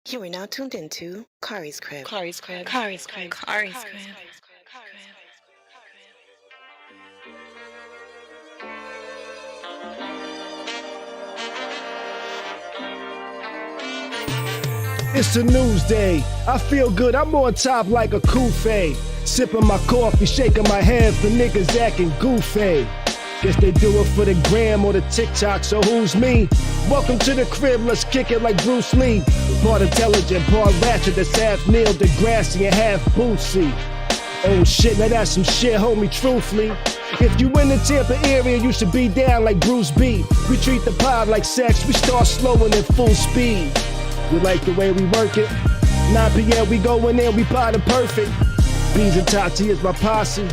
You are now tuned into Khary's Crib. Khary's Crib. Khary's Crib. Khary's Crib. It's a news day. I feel good. I'm on top like a kufe. Sipping my coffee, shaking my head for niggas acting goofy. Guess they do it for the gram or the TikTok, so who's me? Welcome to the crib, let's kick it like Bruce Lee. Part intelligent, part ratchet, that's half Neil deGrasse and half Boosie. Oh shit, now that's some shit, homie, truthfully. If you in the Tampa area, you should be down like Bruce B. We treat the pod like sex, we start slowing at full speed. You like the way we work it? 9 p.m. we going in, we potting perfect. Beans and Tati is my posse.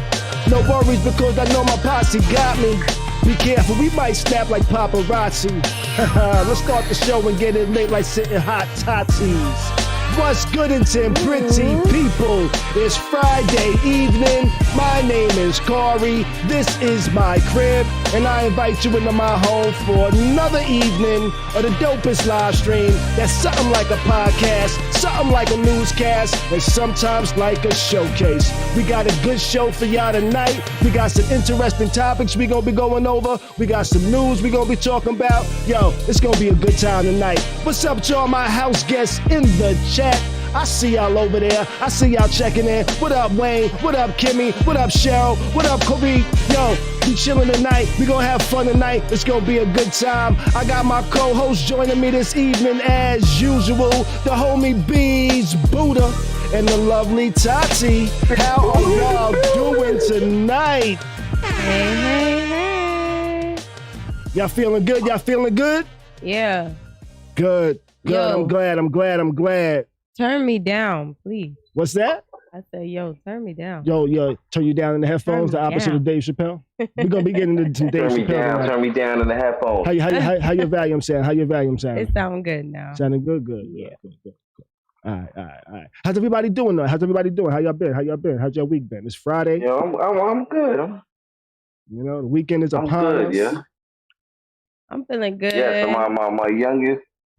No worries because I know my posse got me. Be careful, we might snap like paparazzi. Let's start the show and get it lit like sitting hot totties. What's good and pretty people? It's Friday evening. My name is Khary. This is my crib, and I invite you into my home for another evening of the dopest live stream. That's something like a podcast, something like a newscast, and sometimes like a showcase. We got a good show for y'all tonight. We got some interesting topics we gonna be going over. We got some news we gonna be talking about. Yo, it's gonna be a good time tonight. What's up to all my house guests in the chat? I see y'all over there. I see y'all checking in. What up, Wayne? What up, Kimmy? What up, Cheryl? What up, Khary? Yo, we chilling tonight. We gonna have fun tonight. It's gonna be a good time. I got my co-host joining me this evening as usual. The homie Bees, Buddha, and the lovely Tati. How are y'all doing tonight? Hey. Y'all feeling good? Y'all feeling good? Yeah. Good. Yo. I'm glad. Turn me down, please. What's that? I said, yo, turn me down. Yo, turn you down in the headphones, the opposite of Dave Chappelle. We're gonna be getting into some Dave Chappelle. Turn me down in the headphones. How your volume sound? It sound good now. Sounding good. Yeah. Good. All right. How's everybody doing though? How y'all been? How's your week been? It's Friday. Yeah, I'm good. You know, the weekend is upon us. Good, yeah. I'm feeling good. Yeah, so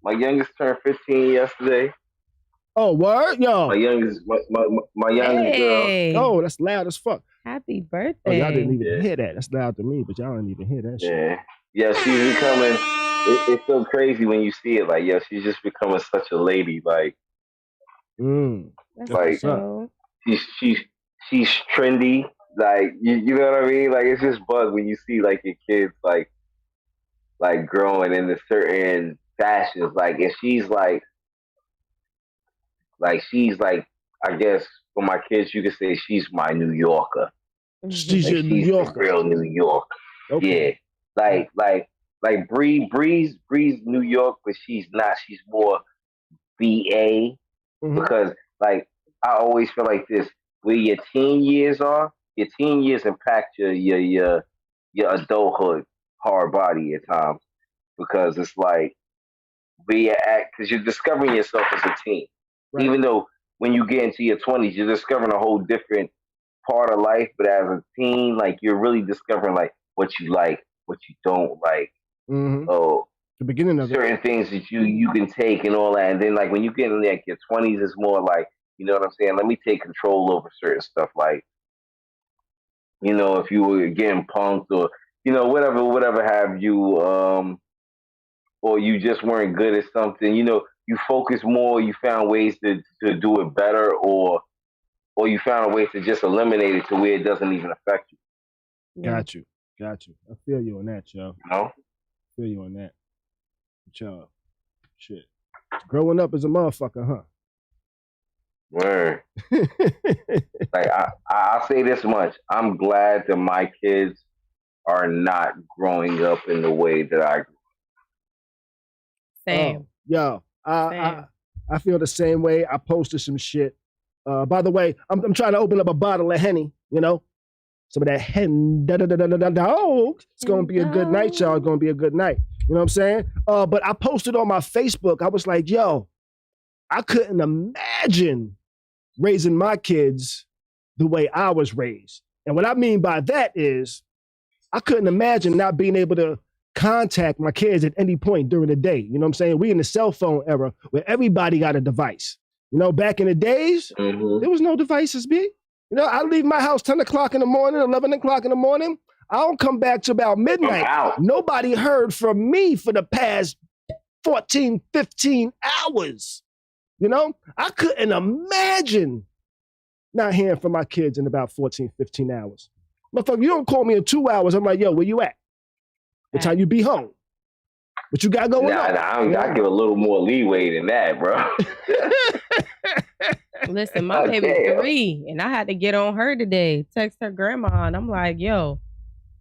my youngest turned 15 yesterday. Oh, word? Yo. My youngest girl. Oh, that's loud as fuck. Happy birthday. Oh, y'all didn't even hear that. That's loud to me, but y'all didn't even hear that shit. Yeah, she's becoming, it's so crazy when you see it. Like, she's just becoming such a lady. Like, That's like so. she's trendy. Like, you know what I mean? Like, it's just bug when you see, like, your kids, like growing into certain fashions. Like, and she's like, I guess for my kids, you could say she's my New Yorker. She's your New She's Yorker. real New York. Okay. Yeah. Like Bree's New York, but she's not. She's more BA because like I always feel like this. Where your teen years impact your adulthood hard body at times because it's like because you're discovering yourself as a teen. Right. Even though when you get into your 20s, you're discovering a whole different part of life. But as a teen, like you're really discovering like what you like, what you don't like. Oh, the beginning of certain things that you can take and all that. And then like when you get in like your 20s, it's more like, you know what I'm saying? Let me take control over certain stuff. Like, you know, if you were getting punked or, you know, whatever have you, or you just weren't good at something, you know, you focus more, you found ways to do it better, or you found a way to just eliminate it to where it doesn't even affect you. Got you. I feel you on that, yo. No? Feel you on that. Yo, shit. Growing up as a motherfucker, huh? Word. Like, I'll say this much. I'm glad that my kids are not growing up in the way that I grew. Same. Yo, I feel the same way. I posted some shit. By the way, I'm trying to open up a bottle of Henny, you know? Some of that hen dog. It's gonna be a good night, y'all. It's gonna be a good night. You know what I'm saying? But I posted on my Facebook, I was like, yo, I couldn't imagine raising my kids the way I was raised. And what I mean by that is I couldn't imagine not being able to contact my kids at any point during the day. You know what I'm saying? We in the cell phone era where everybody got a device. You know, back in the days, there was no devices, B. You know, I leave my house 10 o'clock in the morning, 11 o'clock in the morning. I don't come back to about midnight. Nobody heard from me for the past 14, 15 hours. You know, I couldn't imagine not hearing from my kids in about 14, 15 hours. Motherfucker, you don't call me in 2 hours. I'm like, yo, where you at? What time you be home? What you got going on? I give a little more leeway than that, bro. Listen, my baby's 3, and I had to get on her today. Text her grandma, and I'm like, yo,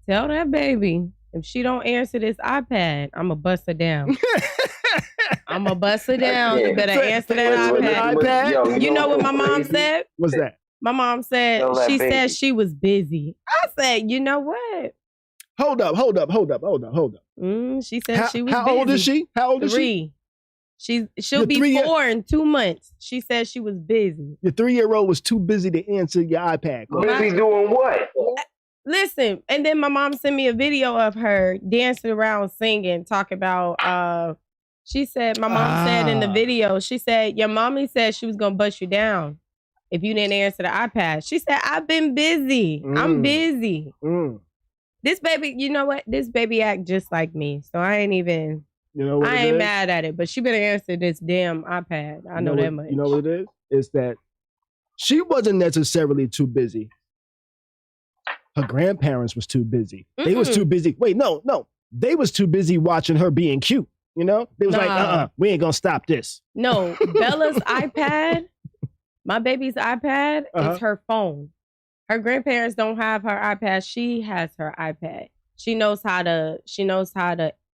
tell that baby, if she don't answer this iPad, I'ma bust her down. I'ma bust her down. You better answer that iPad. You know what my mom said? What's that? My mom said, she said she was busy. I said, you know what? Hold up. She said she was busy. How old is she? How old is 3. She'll be 4 in 2 months. She said she was busy. Your 3-year-old was too busy to answer your iPad. Busy doing what? Listen, and then my mom sent me a video of her dancing around singing, talking about, she said, my mom said in the video, she said, your mommy said she was going to bust you down if you didn't answer the iPad. She said, I've been busy. I'm busy. This baby, you know what? This baby act just like me. So I ain't even, I ain't mad at it. But she better answer this damn iPad. I know that much. You know what it is? It's that she wasn't necessarily too busy. Her grandparents was too busy. They was too busy. Wait, no. They was too busy watching her being cute. You know? They was like, we ain't gonna stop this. No, Bella's iPad, my baby's iPad is her phone. Her grandparents don't have her iPad. She has her iPad. She knows how to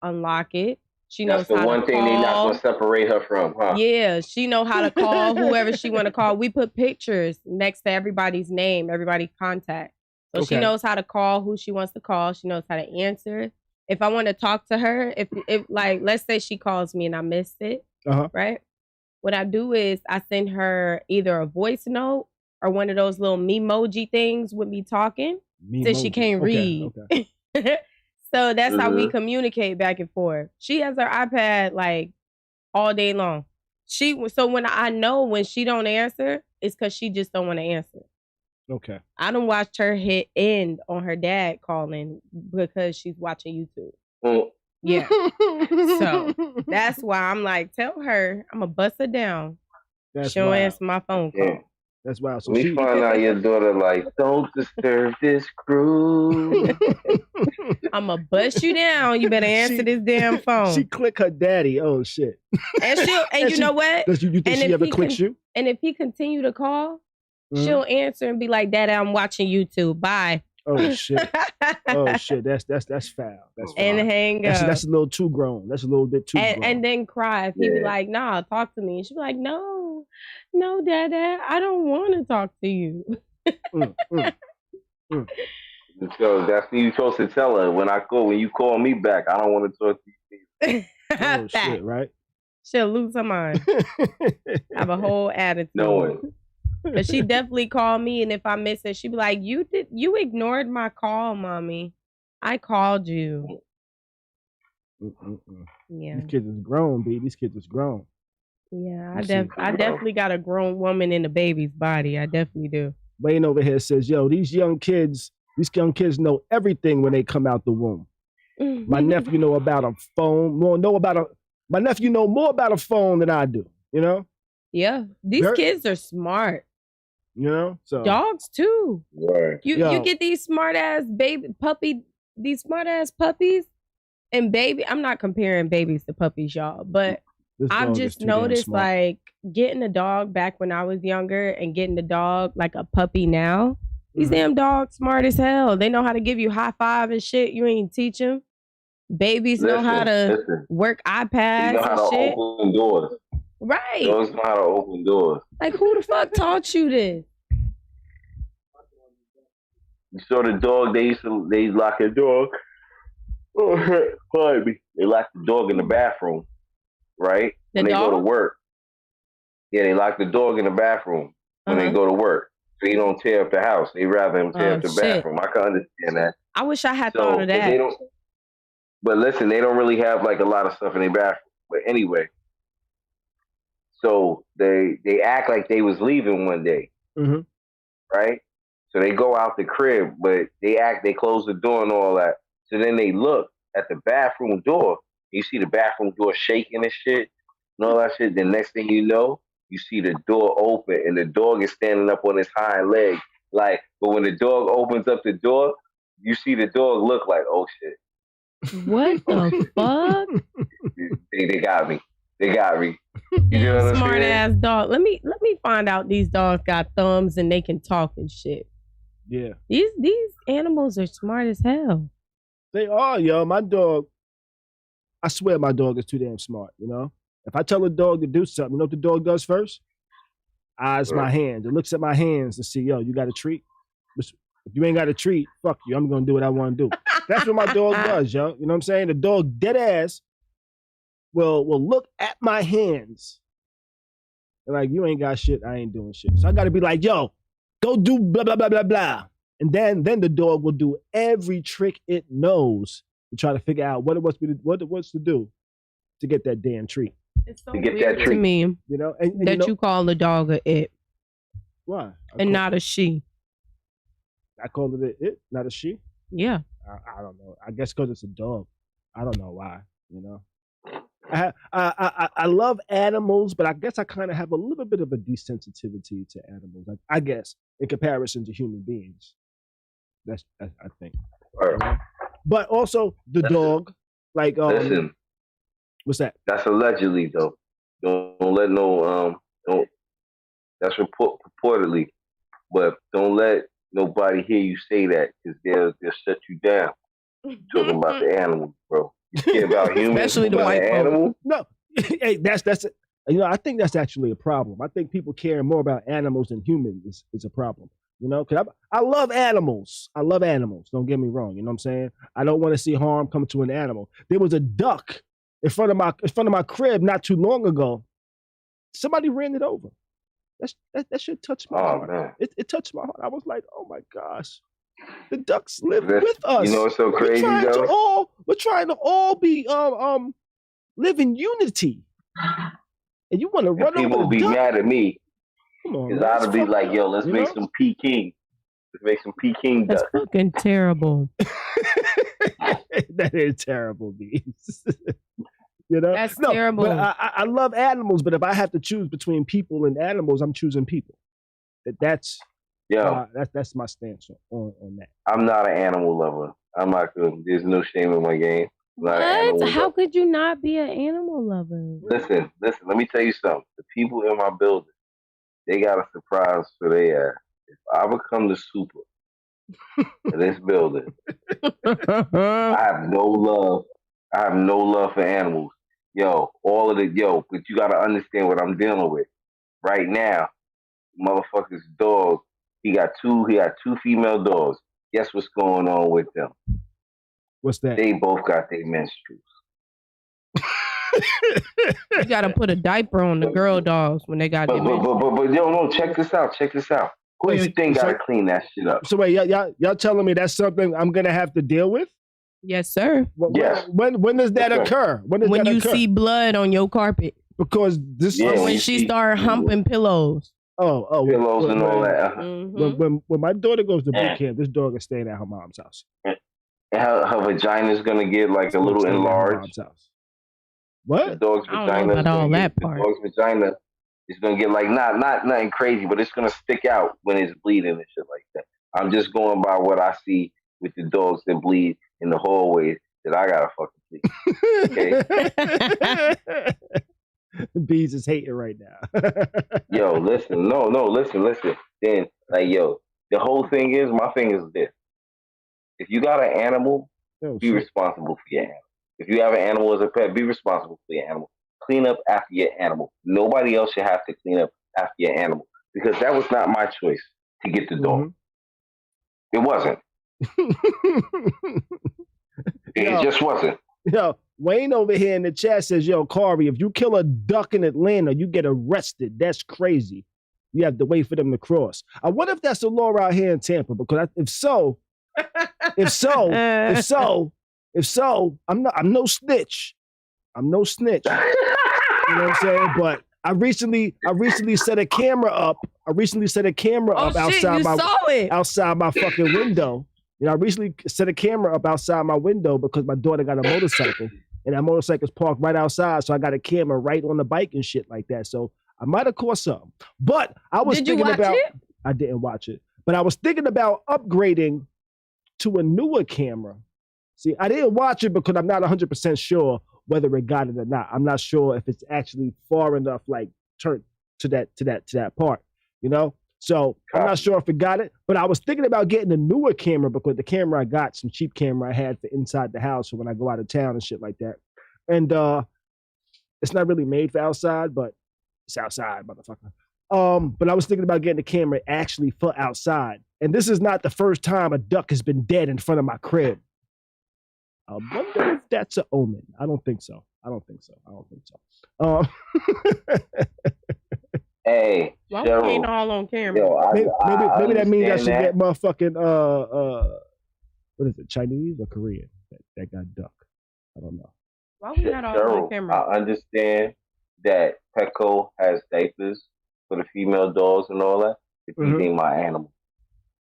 unlock it. She knows how to call. That's the one thing they not gonna separate her from, huh? Yeah, she know how to call whoever she want to call. We put pictures next to everybody's name, everybody's contact. So she knows how to call who she wants to call. She knows how to answer. If I want to talk to her, if like, let's say she calls me and I missed it, right? What I do is I send her either a voice note or one of those little memoji things with me talking, since she can't read. So that's how we communicate back and forth. She has her iPad like all day long. So when I know when she don't answer, it's because she just don't want to answer. Okay. I don't watch her hit end on her dad calling because she's watching YouTube. Yeah. So that's why I'm like, tell her I'm gonna bust her down. She don't answer my phone call. Yeah. That's why. So we find out your daughter like, don't disturb this crew. I'm gonna bust you down. You better answer this damn phone. She click her daddy. Oh shit. And you know what? You think she ever clicks you? And if he continue to call, she'll answer and be like, Daddy, I'm watching YouTube. Bye. Oh shit. Oh shit. That's foul. That's foul. And hang up. That's a little too grown. That's a little bit too grown. And then cry. If he be like, nah, talk to me. And she'll be like, no, Dad, I don't want to talk to you. So that's what you're supposed to tell her. When you call me back, I don't want to talk to you. Oh shit, right? She'll lose her mind. Have a whole attitude. No. But she definitely called me, and if I miss it, she'd be like, you ignored my call, Mommy. I called you. Yeah. These kids is grown, B. These kids is grown. Yeah, I definitely got a grown woman in a baby's body. I definitely do. Wayne over here says, yo, these young kids know everything when they come out the womb. My nephew know about a phone, my nephew know more about a phone than I do, you know? Yeah, these kids are smart. You know, so dogs too. Right. You get these smart ass puppies, and baby. I'm not comparing babies to puppies, y'all, but I've just noticed like getting a dog back when I was younger and getting a dog like a puppy now. These damn dogs smart as hell. They know how to give you high five and shit. You ain't teach them. Babies know how to work iPads know how and shit. Open doors. Right. Dogs know how to open doors. Like, who the fuck taught you this? You saw the dog, they lock a dog. Oh, pardon me. They lock the dog in the bathroom, right? When they go to work. Yeah, they lock the dog in the bathroom when they go to work. So you don't tear up the house. They rather him tear up the bathroom. I can understand that. I wish I had thought of that. But listen, they don't really have like a lot of stuff in their bathroom. But anyway, so they act like they was leaving one day, right? So they go out the crib, but they close the door and all that. So then they look at the bathroom door. You see the bathroom door shaking and shit and all that shit. The next thing you know, you see the door open and the dog is standing up on his hind leg. Like, but when the dog opens up the door, you see the dog look like, oh shit. What the fuck? They got me. They got me. You know what I'm Smart saying? ass dog. Let me find out these dogs got thumbs and they can talk and shit. Yeah. These animals are smart as hell. They are, yo. My dog, I swear my dog is too damn smart, you know? If I tell a dog to do something, you know what the dog does first? Eyes my hands. It looks at my hands and see, yo, you got a treat? If you ain't got a treat, fuck you. I'm going to do what I want to do. That's what my dog does, yo. You know what I'm saying? The dog dead ass will look at my hands. And like, you ain't got shit, I ain't doing shit. So I got to be like, yo, go do blah, blah, blah, blah, blah. And then the dog will do every trick it knows to try to figure out what it wants to do to get that damn treat. It's so To get weird that to treat. me You know? And that you know, you call a dog a it why? and not a she. I call it a it, not a she. Yeah. I don't know. I guess because it's a dog. I don't know why, you know? I love animals, but I guess I kind of have a little bit of a desensitivity to animals. I guess in comparison to human beings. That's I think. Right. But also the dog, like Listen, what's that? that's allegedly though. Don't let no don't. That's purportedly, but don't let nobody hear you say that because they'll shut you down. Talking about the animals, bro. You care about humans, Especially the about white the folk. animal. No, hey, that's you know, I think that's actually a problem. I think people caring more about animals than humans is a problem. You know, because I love animals. I love animals. Don't get me wrong. You know what I'm saying? I don't want to see harm come to an animal. There was a duck in front of my crib not too long ago. Somebody ran it over. That shit touched my heart. Man. It touched my heart. I was like, oh my gosh. The ducks live with us. You know what's so crazy though? We're trying to all be live in unity. And you want to run over people the be duck? mad at me because I'd be like, yo, let's make some Peking. Let's make some Peking That's duck. fucking terrible. That is terrible, Bees. You know? That's terrible. But I love animals, but if I have to choose between people and animals, I'm choosing people. That's my stance on that. I'm not an animal lover. I'm not good. There's no shame in my game. What? How could you not be an animal lover? Listen. Let me tell you something. The people in my building, they got a surprise for their ass. If I become the super in this building, I have no love. I have no love for animals. Yo, but you gotta understand what I'm dealing with right now. Motherfucker's dog. He got two female dogs. Guess what's going on with them? What's that? They both got their menstruals. You gotta put a diaper on the girl dogs when they got their menstruals. But no, check this out. Who do you think gotta clean that shit up? So wait, y'all telling me that's something I'm gonna have to deal with? Yes, sir. Yes. When does that occur? When you see blood on your carpet. Because this when she started humping pillows. Oh, pillows and all that. Mm-hmm. When my daughter goes to boot camp, this dog is staying at her mom's house. And her vagina's gonna get like a little enlarged. What? The dog's I don't know about all that part. The dog's vagina is gonna get like not nothing crazy, but it's gonna stick out when it's bleeding and shit like that. I'm just going by what I see with the dogs that bleed in the hallways that I gotta fucking see. Okay. Bees is hating right now. Yo, listen. No, listen. Then, like, yo, the whole thing is, my thing is this. If you got an animal, be responsible for your animal. If you have an animal as a pet, be responsible for your animal. Clean up after your animal. Nobody else should have to clean up after your animal. Because that was not my choice to get the dog. It wasn't. It just wasn't. Yo, Wayne over here in the chat says, yo, Khary, if you kill a duck in Atlanta, you get arrested. That's crazy. You have to wait for them to cross. I wonder if that's the law out here in Tampa, because if so, If so, I'm no snitch. I'm no snitch. You know what I'm saying? But I recently set a camera up. outside my fucking window. You know, I recently set a camera up outside my window because my daughter got a motorcycle, and that motorcycle's parked right outside. So I got a camera right on the bike and shit like that. So I might have caught something. But I was thinking about it? I didn't watch it. But I was thinking about upgrading to a newer camera. See, I didn't watch it because I'm not 100% sure whether it got it or not. I'm not sure if it's actually far enough, like, turned to that part, you know? So I'm not sure if it got it, but I was thinking about getting a newer camera because the camera I got, some cheap camera I had for inside the house for when I go out of town and shit like that. And it's not really made for outside, but it's outside, motherfucker. But I was thinking about getting a camera actually for outside. And this is not the first time a duck has been dead in front of my crib. I wonder if that's an omen. I don't think so. Hey, why we ain't all on camera? Yo, maybe that means I should get motherfucking what is it, Chinese or Korean that got duck? I don't know. Why we not all on camera? I understand that Petco has diapers for the female dogs and all that. But these ain't my animals.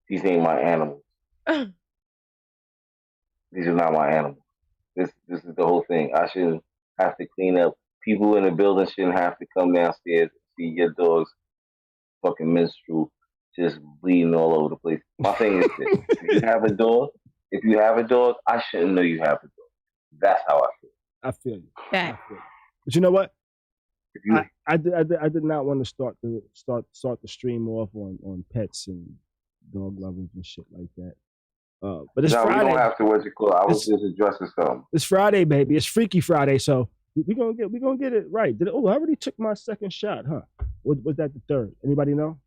These ain't my animals. These are not my animals. This is the whole thing. I shouldn't have to clean up. People in the building shouldn't have to come downstairs and see your dog's fucking menstrual just bleeding all over the place. My thing is this. If you have a dog, I shouldn't know you have a dog. That's how I feel. I feel you. But you know what? I did not want to start the stream off on pets and dog lovers and shit like that. But it's Friday. We don't have to what you call. I was just addressing something. It's Friday, baby. It's Freaky Friday, so we gonna get it right. I already took my second shot, huh? Was that the third? Anybody know?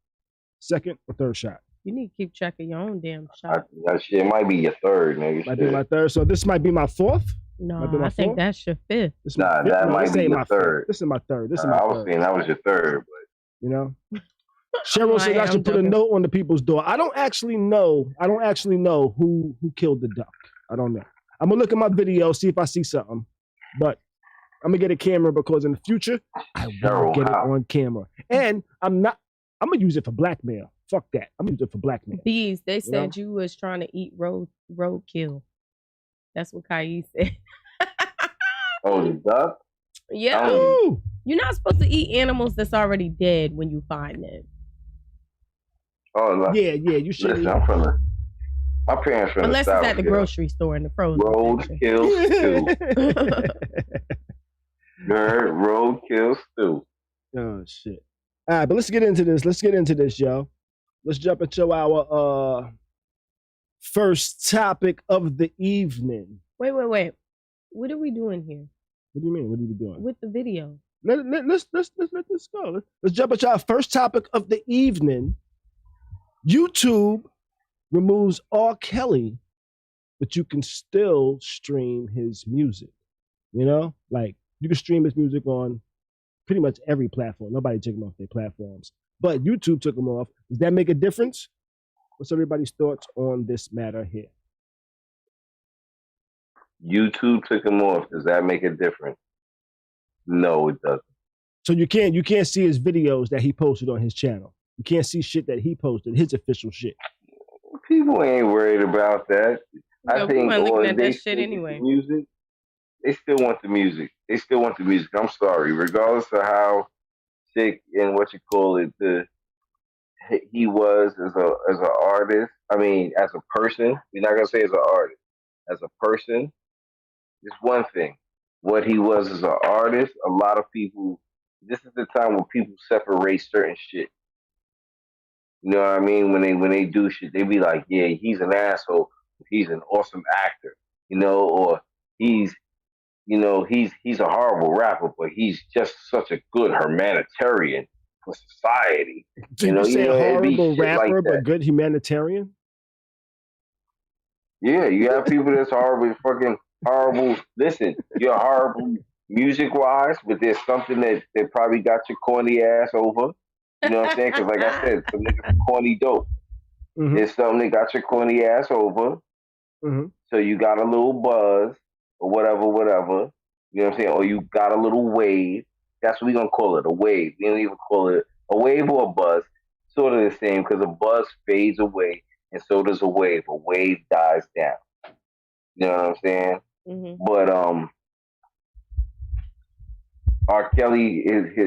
Second or third shot? You need to keep checking your own damn shot. That shit might be your third, nigga. Might be my third. So this might be my fourth. No, I think that's your fifth. That might be your third. This is my third. I was saying that was your third, but you know. Cheryl said I should put a note on the people's door. I don't actually know who killed the duck. I don't know. I'm gonna look at my video, see if I see something. But I'm gonna get a camera because in the future I will get it on camera. And I'm gonna use it for blackmail. Fuck that. I'm gonna use it for blackmail. Bees, they said you was trying to eat roadkill. That's what Khary said. Oh, the duck? Yeah. You're not supposed to eat animals that's already dead when you find them. Oh, no. Yeah, you should. Listen, my parents from unless the South. Unless it's at the grocery store in the frozen. Roadkill stew. Roadkill stew. Oh, shit. All right, but let's get into this, yo. Let's jump into our first topic of the evening. Wait. What are we doing here? What do you mean? What are we doing? With the video. Let's let this go. Let's jump into our first topic of the evening. YouTube removes R. Kelly, but you can still stream his music. You know? Like, you can stream his music on pretty much every platform. Nobody took him off their platforms. But YouTube took him off. Does that make a difference? What's everybody's thoughts on this matter here? YouTube took him off. Does that make a difference? No, it doesn't. So you can't see his videos that he posted on his channel. You can't see shit that he posted, his official shit. People ain't worried about that. I think looking at that shit anyway. Music, they still want the music. I'm sorry, regardless of how sick and what you call it, he was as an artist. I mean, as a person. We're not gonna say as an artist. As a person, it's one thing. What he was as an artist, a lot of people. This is the time when people separate certain shit. You know what I mean? When they do shit, they be like, yeah, he's an asshole. He's an awesome actor, you know, or he's a horrible rapper, but he's just such a good humanitarian for society. Did you say horrible rapper, but good humanitarian? Yeah, you have people that's horrible, fucking horrible. Listen, you're horrible music-wise, but there's something that probably got your corny ass over. You know what I'm saying? Because like I said, some niggas corny dope. Mm-hmm. There's something that got your corny ass over. Mm-hmm. So you got a little buzz. or whatever. You know what I'm saying? Or you got a little wave. That's what we gonna call it, a wave. We don't even call it a wave or a buzz. Sort of the same because a buzz fades away, and so does a wave. A wave dies down. You know what I'm saying? Mm-hmm. But R. Kelly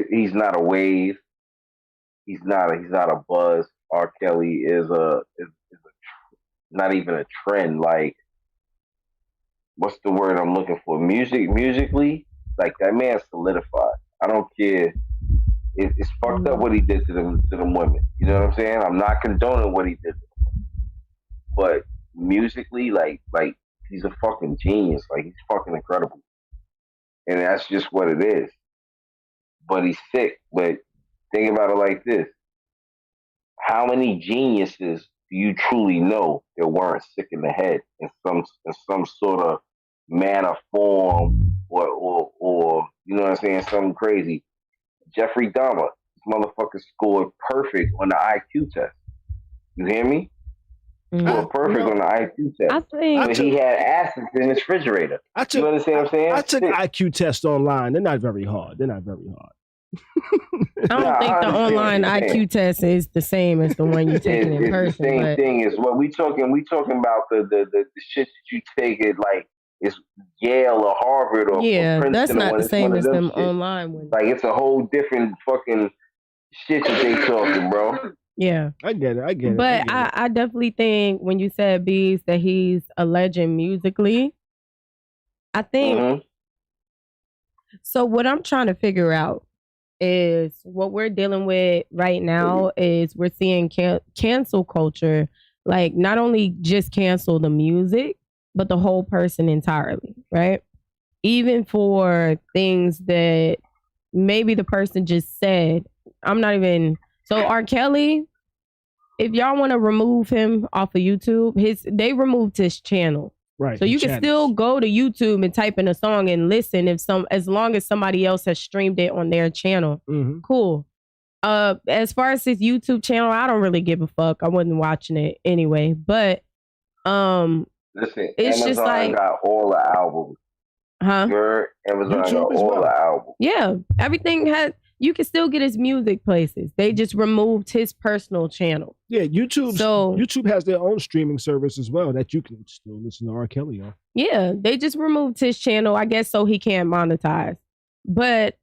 he's not a wave. He's not a buzz. R. Kelly is not even a trend. Like, what's the word I'm looking for? Musically, like that man solidified. I don't care. It's fucked up what he did to them women. You know what I'm saying? I'm not condoning what he did to them, but musically, like he's a fucking genius. Like, he's fucking incredible, and that's just what it is. But he's sick. But think about it like this: how many geniuses do you truly know that weren't sick in the head in some sort of manner, form, or you know what I'm saying, something crazy? Jeffrey Dahmer, this motherfucker scored perfect on the IQ test. You hear me? Scored perfect on the IQ test. I think, but he had acids in his refrigerator. You understand what I'm saying? I took IQ tests online. They're not very hard. I don't think the online IQ test is the same as the one you taking in person. It's the same thing as what we talking about the shit that you take it like it's Yale or Harvard or Princeton. That's not the same as them shit. online ones. Like, it's a whole different fucking shit that they talking, bro. Yeah, I get it. But I definitely think when you said Bees that he's a legend musically, I think. So what I'm trying to figure out is what we're dealing with right now is we're seeing cancel culture, like not only just cancel the music, but the whole person entirely, right? Even for things that maybe the person just said. So R. Kelly, if y'all want to remove him off of YouTube, they removed his channel. Right. So you can still go to YouTube and type in a song and listen as long as somebody else has streamed it on their channel. Cool. As far as his YouTube channel, I don't really give a fuck. I wasn't watching it anyway. But listen, it's Amazon just like, got all the albums. Amazon got all the albums. Yeah. Everything you can still get his music places. They just removed his personal channel. Yeah, YouTube has their own streaming service as well that you can still listen to R. Kelly on. Yeah, they just removed his channel, I guess, so he can't monetize. But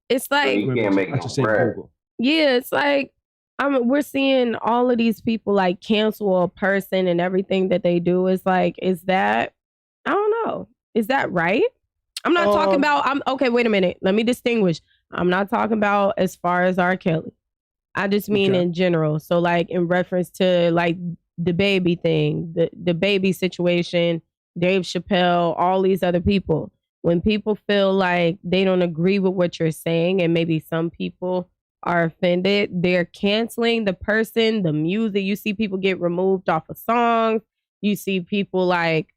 it's like, so you can't make it bread. Yeah, it's like we're seeing all of these people like cancel a person and everything that they do. Is like, is that, I don't know, is that right? I'm not talking about. Okay, wait a minute. Let me distinguish. I'm not talking about as far as R. Kelly. I just mean in general. So like in reference to like the baby thing, the baby situation, Dave Chappelle, all these other people. When people feel like they don't agree with what you're saying and maybe some people are offended, they're canceling the person, the music. You see people get removed off of songs. You see people like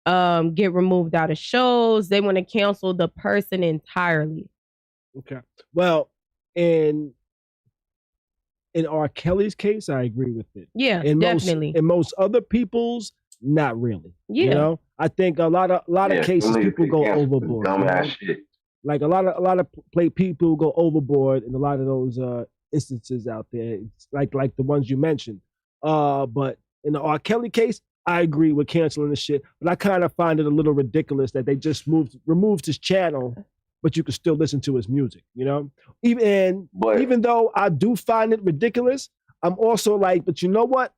get removed out of shows. They want to cancel the person entirely. Okay. Well, in R. Kelly's case, I agree with it. Yeah, definitely. In most other people's, not really. Yeah. You know, I think a lot of cases people go overboard. Dumbass shit. Like a lot of people go overboard in a lot of those instances out there. It's like the ones you mentioned. But in the R. Kelly case, I agree with canceling the shit. But I kind of find it a little ridiculous that they just removed his channel, but you can still listen to his music, you know? Even though I do find it ridiculous, I'm also like, but you know what?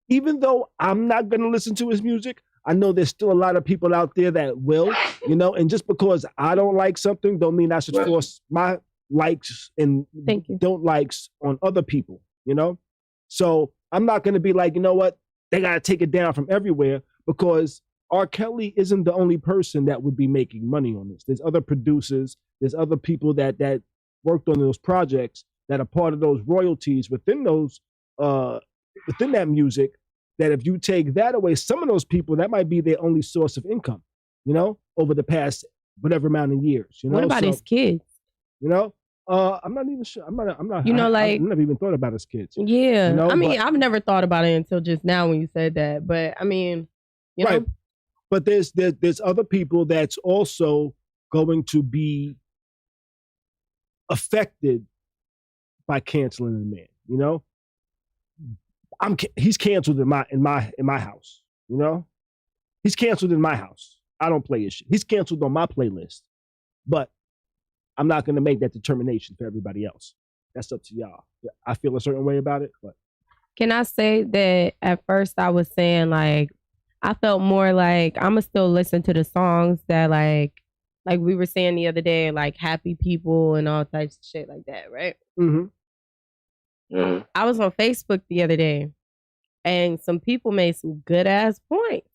Even though I'm not going to listen to his music, I know there's still a lot of people out there that will, you know? And just because I don't like something don't mean I should force my likes and don't likes on other people, you know? So I'm not going to be like, you know what? They got to take it down from everywhere, because R. Kelly isn't the only person that would be making money on this. There's other producers, there's other people that worked on those projects that are part of those royalties within those within that music, that if you take that away, some of those people, that might be their only source of income, you know, over the past whatever amount of years. You know? What about his kids? You know? I'm not even sure. I'm not. You know, like, I've never even thought about his kids. Yeah. You know? I mean, I've never thought about it until just now when you said that. But I mean, you know. But there's other people that's also going to be affected by canceling the man. You know, he's canceled in my house. You know, he's canceled in my house. I don't play his shit. He's canceled on my playlist, but I'm not going to make that determination for everybody else. That's up to y'all. I feel a certain way about it, but can I say that at first I was saying like I felt more like I'ma still listen to the songs that like we were saying the other day, like happy people and all types of shit like that, right? Mm-hmm. Mm-hmm. I was on Facebook the other day and some people made some good ass points.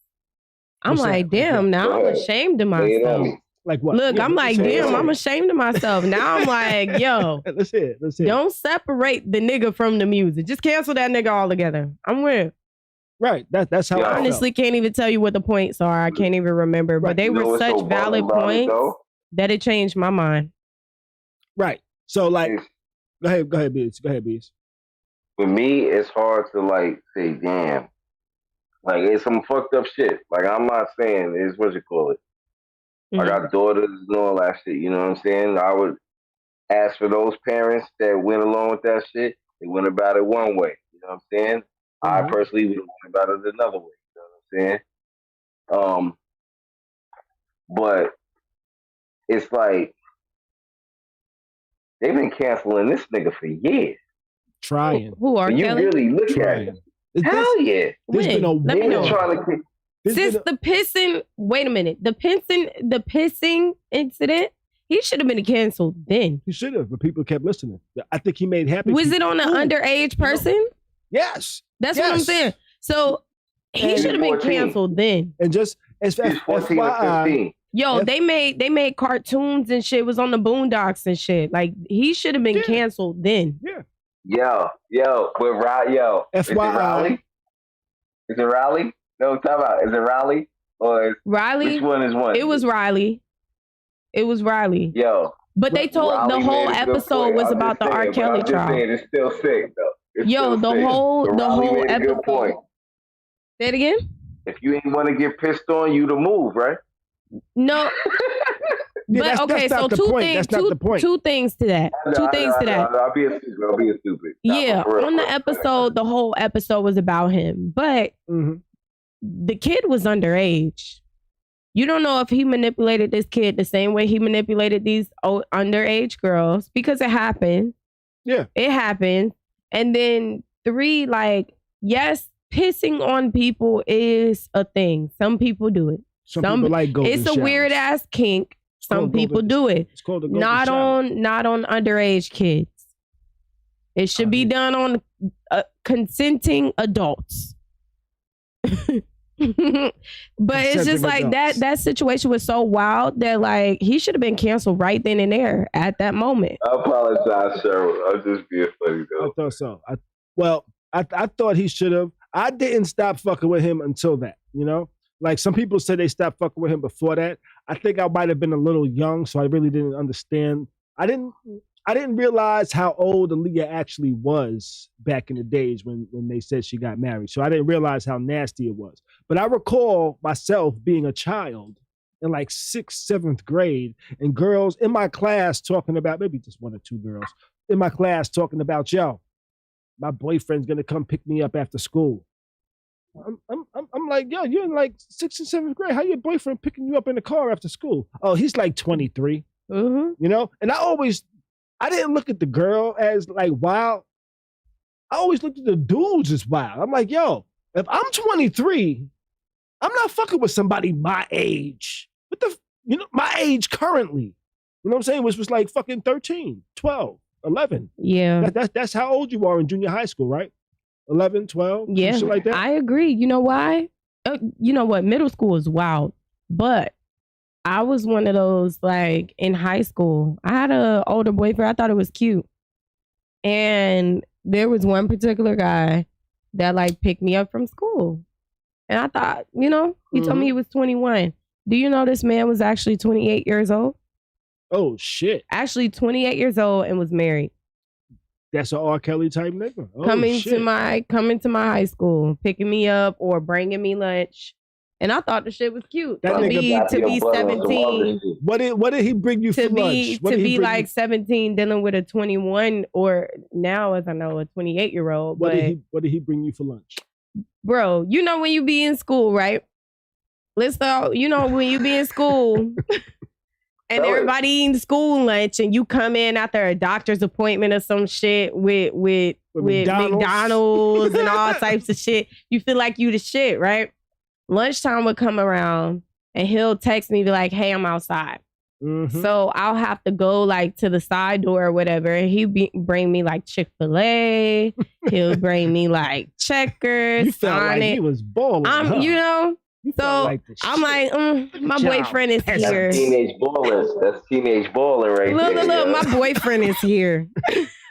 I'm like, damn, now I'm ashamed of myself. Like what? Look, I'm like, damn, I'm ashamed of myself. Now I'm like, yo, let's hear it. Don't separate the nigga from the music. Just cancel that nigga altogether. I'm with. Right. That's how I honestly can't even tell you what the points are. I can't even remember. But they were such valid points that it changed my mind. Right. So like, go ahead, Beats. Go ahead, Beats. For me, it's hard to like say, damn. Like it's some fucked up shit. Like I'm not saying it's what you call it. I got daughters and all that shit, you know what I'm saying? I would ask for those parents that went along with that shit, they went about it one way, you know what I'm saying? I personally would have went about it another way, you know what I'm saying? But it's like, they've been canceling this nigga for years. Trying. Who are you Kelly? really look at it. Hell yeah. There's been a Let me know. Since the pissing, wait a minute, the pissing incident, he should have been canceled then. He should have, but people kept listening. I think he made happy. Was it on an underage person? Yes. That's what I'm saying. So he should have been canceled then. And just as FYI, yo, they made cartoons and shit. It was on the Boondocks and shit. Like he should have been canceled then. Yeah. Yo, FYI. Is it Riley? No, talk about. Is it Riley or Riley? Which one is one? It was Riley. Yo. But they told Riley the whole episode was about the R. Kelly trial. It's still sick though. The whole episode. Say it again. If you ain't want to get pissed on, you to move, right? No. But okay, so two things to that. I'll be a stupid. Yeah, on the episode, the whole episode was about him, but the kid was underage. You don't know if he manipulated this kid the same way he manipulated these underage girls, because it happened. Yeah, it happened. And then 3, like, yes, pissing on people is a thing. Some people do it. Some people like golden It's a showers. weird ass kink. Some people do it. It's called a not on underage kids. It should be done on consenting adults. But it's just like that situation was so wild that like he should have been canceled right then and there at that moment. I apologize, Cheryl. I'm just being funny though. I thought so. I thought he should have. I didn't stop fucking with him until that, you know? Like some people said they stopped fucking with him before that. I think I might have been a little young, so I really didn't understand. I didn't realize how old Aaliyah actually was back in the days when they said she got married. So I didn't realize how nasty it was. But I recall myself being a child in like 6th, 7th grade, and girls in my class talking about, maybe just 1 or 2 girls in my class talking about, yo, my boyfriend's gonna come pick me up after school. I'm like, yo, you're in like 6th and 7th grade. How your boyfriend picking you up in the car after school? Oh, he's like 23. You know? And I didn't look at the girl as like wild. I always looked at the dudes as wild. I'm like, yo, if I'm 23, I'm not fucking with somebody my age. My age currently. You know what I'm saying? Which was like fucking 13, 12, 11. Yeah. That's how old you are in junior high school, right? 11, 12, shit like that. I agree. You know why? You know what? Middle school is wild. But I was one of those, like, in high school. I had an older boyfriend. I thought it was cute. And there was one particular guy that, like, picked me up from school. And I thought, he told me he was 21. Do you know this man was actually 28 years old? Oh, shit. Actually 28 years old and was married. That's an R. Kelly type nigga. Coming to my high school, picking me up or bringing me lunch. And I thought the shit was cute. That to nigga be 17. What did he bring you for lunch? To be like 17 dealing with a 21 or now, as I know, a 28-year-old. What did he bring you for lunch? Bro, you know when you be in school, right? You know when you be in school and everybody eating school lunch and you come in after a doctor's appointment or some shit with McDonald's and all types of shit. You feel like you the shit, right? Lunchtime would come around and he'll text me, be like, hey, I'm outside. Mm-hmm. So I'll have to go like to the side door or whatever. And he'll bring me like Chick-fil-A. He'll bring me like Checkers. You felt Sonic. Like he was balling. You know? So like I'm like, my boyfriend is here. That's teenage baller right there. Look, my boyfriend is here.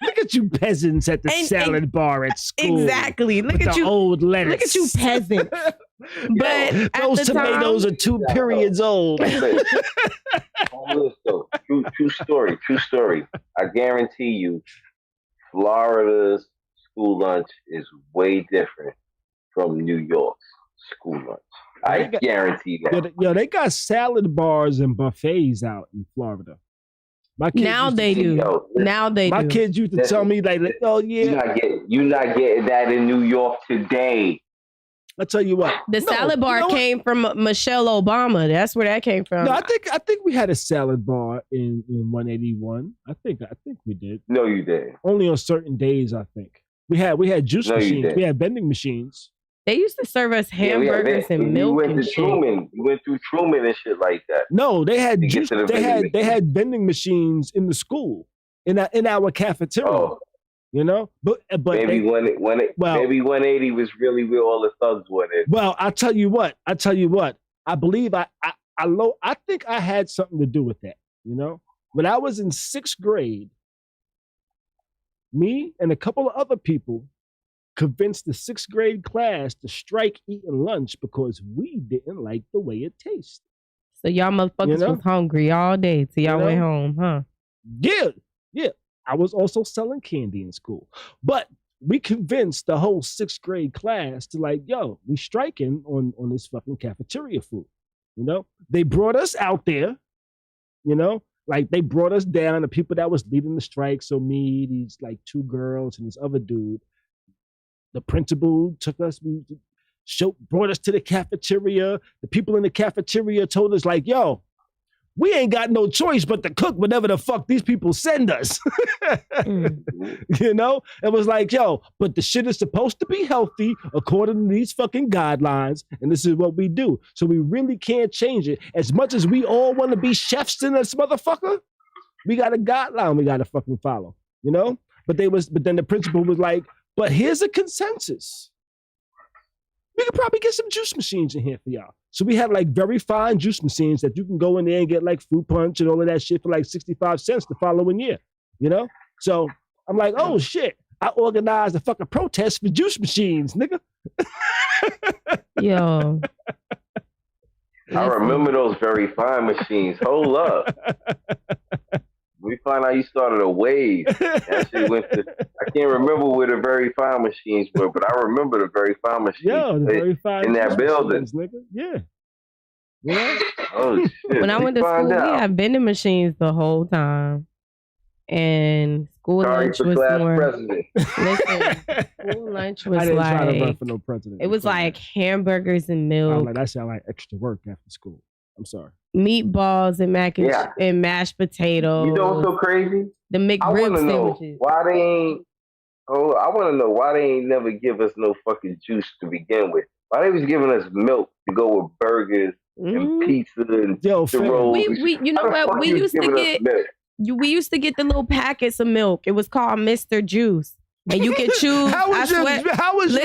Look at you peasants at the salad bar at school. Exactly. Look at you, old lettuce. Look at you peasants. But those tomatoes are 2 periods old. True story. I guarantee you, Florida's school lunch is way different from New York's school lunch. I guarantee that. They got salad bars and buffets out in Florida. Now they do. My kids used to tell me like, oh yeah. You're not getting that in New York today. I tell you what. The salad bar came from Michelle Obama. That's where that came from. No, I think we had a salad bar in 181. I think we did. No, you did. Only on certain days, I think. We had juice machines. We had vending machines. They used to serve us hamburgers and milk and shit. Truman. You went through Truman and shit like that. No, they had juice. They had vending machines in the school in our cafeteria. Oh. You know, but maybe maybe 180 was really where all the thugs were. Well, I tell you what. I believe I think I had something to do with that. You know, when I was in 6th grade, me and a couple of other people convinced the 6th grade class to strike eating lunch because we didn't like the way it tasted. So y'all motherfuckers was hungry all day till y'all went home, huh? Yeah. I was also selling candy in school. But we convinced the whole 6th grade class to like, yo, we striking on this fucking cafeteria food. You know? They brought us out there, you know? Like they brought us down, the people that was leading the strike. So me, these like 2 girls and this other dude. The principal took us, brought us to the cafeteria. The people in the cafeteria told us like, yo, we ain't got no choice but to cook whatever the fuck these people send us. You know? It was like, yo, but the shit is supposed to be healthy according to these fucking guidelines, and this is what we do. So we really can't change it. As much as we all want to be chefs in this motherfucker, we got a guideline we got to fucking follow, you know? But then the principal was like, but here's a consensus. We could probably get some juice machines in here for y'all. So we had like very fine juice machines that you can go in there and get like fruit punch and all of that shit for like 65 cents the following year, you know? So I'm like, oh shit, I organized a fucking protest for juice machines, nigga. Yo. I remember those very fine machines. Hold up. We found out you started a wave. That shit went to, I can't remember where the very fine machines were, but I remember the very fine machines. Yeah, the very fine in that building. Machines, nigga. Yeah. Oh shit. When I went to school, we had vending machines the whole time. And school lunch was more. Listen, school lunch was I didn't like. Try to run for no president. It was like hamburgers and milk. That sound like extra work after school. I'm sorry. Meatballs and and mashed potatoes. You know what's so crazy? The McRib sandwiches. Why they ain't? Oh, I want to know why they ain't never give us no fucking juice to begin with. Why they was giving us milk to go with burgers and pizza and rolls? We you know what? We used to get the little packets of milk. It was called Mr. Juice, and you could choose. How was your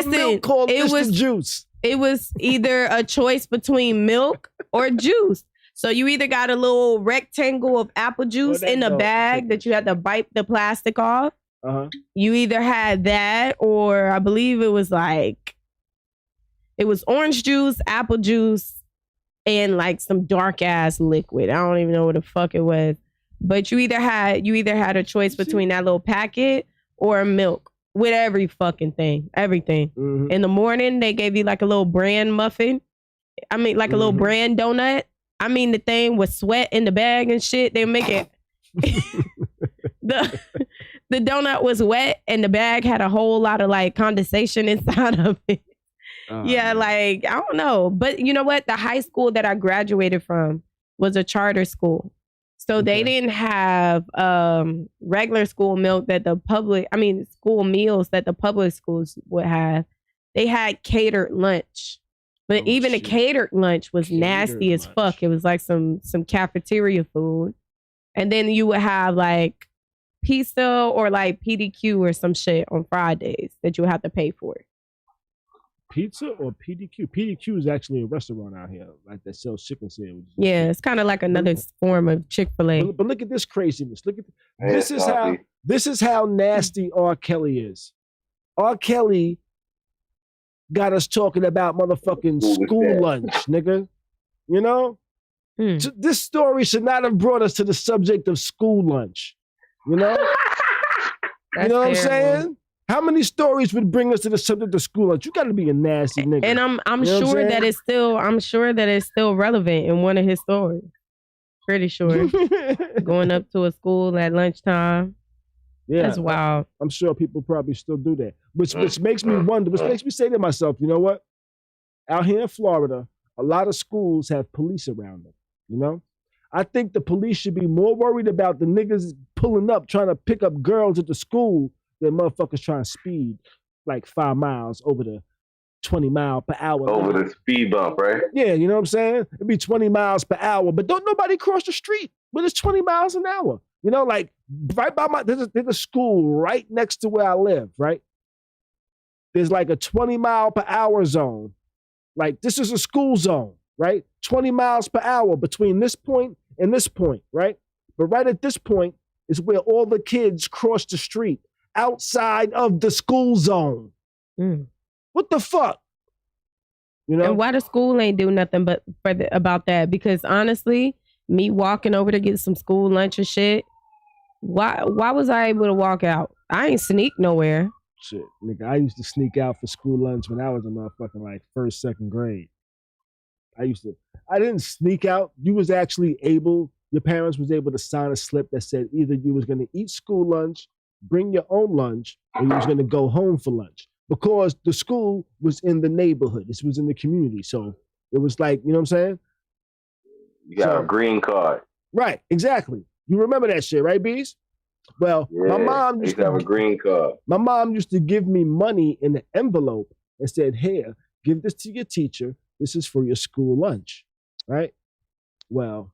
milk called Mr. Juice? It was either a choice between milk or juice. So you either got a little rectangle of apple juice in a bag that you had to bite the plastic off. Uh-huh. You either had that, or I believe it was orange juice, apple juice, and like some dark ass liquid. I don't even know what the fuck it was. But you either had a choice between that little packet or milk with every fucking thing, everything. Mm-hmm. In the morning, they gave you like a little bran muffin. I mean, like a little brand donut. I mean, the thing with sweat in the bag and shit. They make it. the donut was wet and the bag had a whole lot of like condensation inside of it. Yeah, like, I don't know. But you know what? The high school that I graduated from was a charter school. So they didn't have regular school milk that school meals that the public schools would have. They had catered lunch. But even the catered lunch was nasty as fuck. It was like some cafeteria food. And then you would have like pizza or like PDQ or some shit on Fridays that you would have to pay for. Pizza or PDQ? PDQ is actually a restaurant out here, like that sells chicken sandwiches. Yeah, it's kind of like another form of Chick-fil-A. But look at this craziness. Look at this is how nasty R. Kelly is. R. Kelly got us talking about motherfucking school lunch, nigga. You know? This story should not have brought us to the subject of school lunch. You know? You know what I'm saying? How many stories would bring us to the subject of school lunch? You got to be a nasty nigga. And I'm sure that it's still relevant in one of his stories. Pretty sure. Going up to a school at lunchtime. Yeah, that's wild. I'm sure people probably still do that. Which makes me wonder, which makes me say to myself, you know what? Out here in Florida, a lot of schools have police around them, you know? I think the police should be more worried about the niggas pulling up, trying to pick up girls at the school than motherfuckers trying to speed like 5 miles over the 20 mile per hour. Over the speed bump, right? Yeah, you know what I'm saying? It'd be 20 miles per hour, but don't nobody cross the street when it's 20 miles an hour. You know, like right by there's a school right next to where I live, right? There's like a 20 mile per hour zone. Like this is a school zone, right? 20 miles per hour between this point and this point, right? But right at this point is where all the kids cross the street outside of the school zone. What the fuck? You know? And why the school ain't do nothing but about that? Because honestly, me walking over to get some school lunch and shit, why was I able to walk out? I ain't sneak nowhere. Shit, nigga, I used to sneak out for school lunch when I was in motherfucking like first, second grade. I didn't sneak out. You was actually able, your parents was able to sign a slip that said either you was going to eat school lunch, bring your own lunch, or you was going to go home for lunch. Because the school was in the neighborhood. This was in the community. So it was like, you know what I'm saying? You got a green card. Right, exactly. You remember that shit, right, Bees? Well, yeah, my mom used to have a green card. My mom used to give me money in an envelope and said, here, give this to your teacher. This is for your school lunch, right? Well,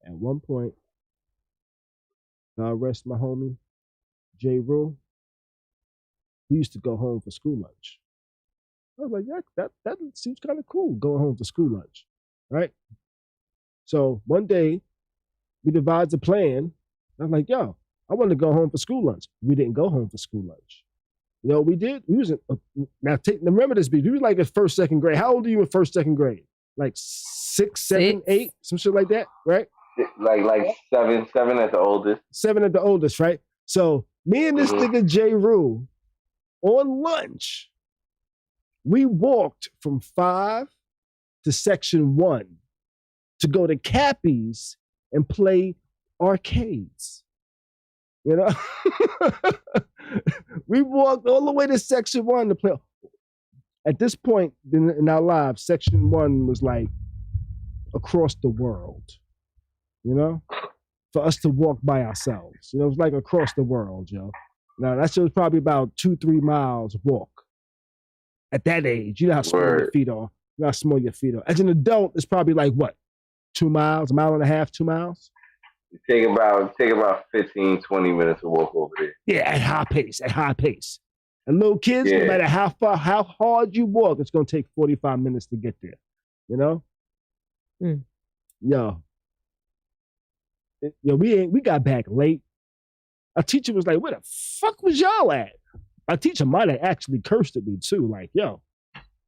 at one point, God rest my homie, J. Rule, he used to go home for school lunch. I was like, yeah, that seems kind of cool, going home for school lunch, right? So one day, we devised a plan. I was like, yo, I want to go home for school lunch. We didn't go home for school lunch. You know what we did? We was remember this, B. We was like in first, second grade. How old are you in first, second grade? Like 6, 7, 8, some shit like that, right? Like seven at the oldest. 7 at the oldest, right? So me and this nigga J. Rue, on lunch, we walked from 5 to section 1 to go to Cappy's and play arcades. You know? We walked all the way to section 1 to play. At this point in our lives, section 1 was like across the world, you know? For us to walk by ourselves. You know, it was like across the world, yo. Now, that shit was probably about 2-3 miles walk. At that age, you know how small your feet are. You know how small your feet are. As an adult, it's probably like what? 2 miles, a mile and a half, 2 miles? Take about 15, 20 minutes to walk over there. Yeah, at high pace. And little kids, no matter how hard you walk, it's gonna take 45 minutes to get there. You know? Yo, we got back late. Our teacher was like, where the fuck was y'all at? Our teacher might have actually cursed at me too. Like, yo,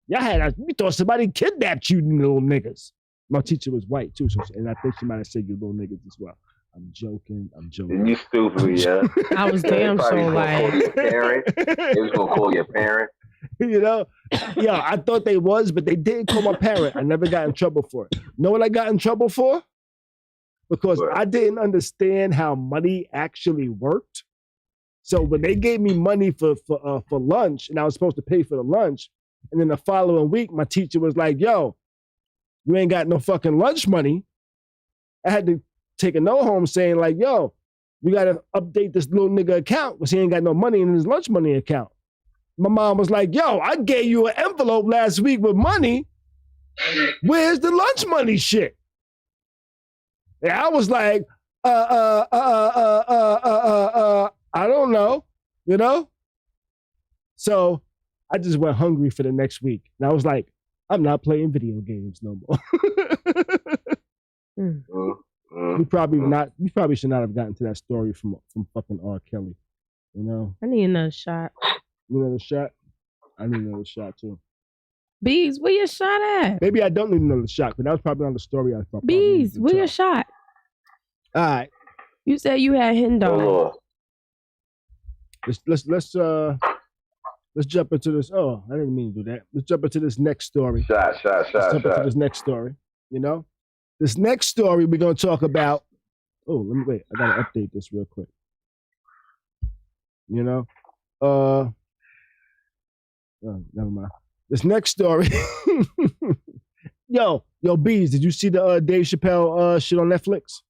we thought somebody kidnapped you little niggas. My teacher was white too, and I think she might have said you little niggas as well. I'm joking. You stupid, yeah. I was damn sure like. They was gonna call your parent. You know? Yeah, I thought they was, but they didn't call my parent. I never got in trouble for it. Know what I got in trouble for? Because I didn't understand how money actually worked. So when they gave me money for lunch, and I was supposed to pay for the lunch, and then the following week, my teacher was like, yo, you ain't got no fucking lunch money. I had to take a note home saying like, yo, you got to update this little nigga account because he ain't got no money in his lunch money account. My mom was like, yo, I gave you an envelope last week with money. Where's the lunch money shit? And I was like, I don't know, you know? So I just went hungry for the next week. And I was like, I'm not playing video games no more. We probably should not have gotten to that story from fucking R. Kelly, you know? I need another shot. You need another shot? I need another shot too. Bees, where your shot at? Maybe I don't need another shot, but that was probably not the story I thought. Bees, where your shot? All right. You said you had hen dog. Let's jump into this. Oh, I didn't mean to do that. Let's jump into this next story. Shot. Into this next story. You know, this next story we're gonna talk about. Oh, let me wait. I gotta update this real quick. You know, oh, never mind. This next story. Yo, Bees, did you see the Dave Chappelle shit on Netflix?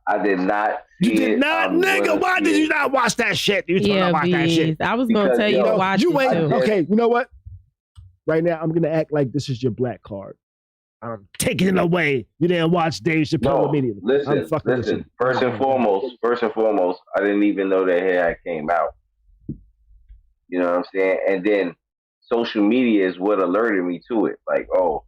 I did not. You did not, nigga. Why did you not watch that shit? You told me watch that shit. I was gonna tell you to watch it too. Okay, you know what? Right now, I'm gonna act like this is your black card. I'm taking it away. You didn't watch Dave Chappelle immediately. Listen. First and foremost, I didn't even know that hair came out. You know what I'm saying? And then social media is what alerted me to it. Like, oh,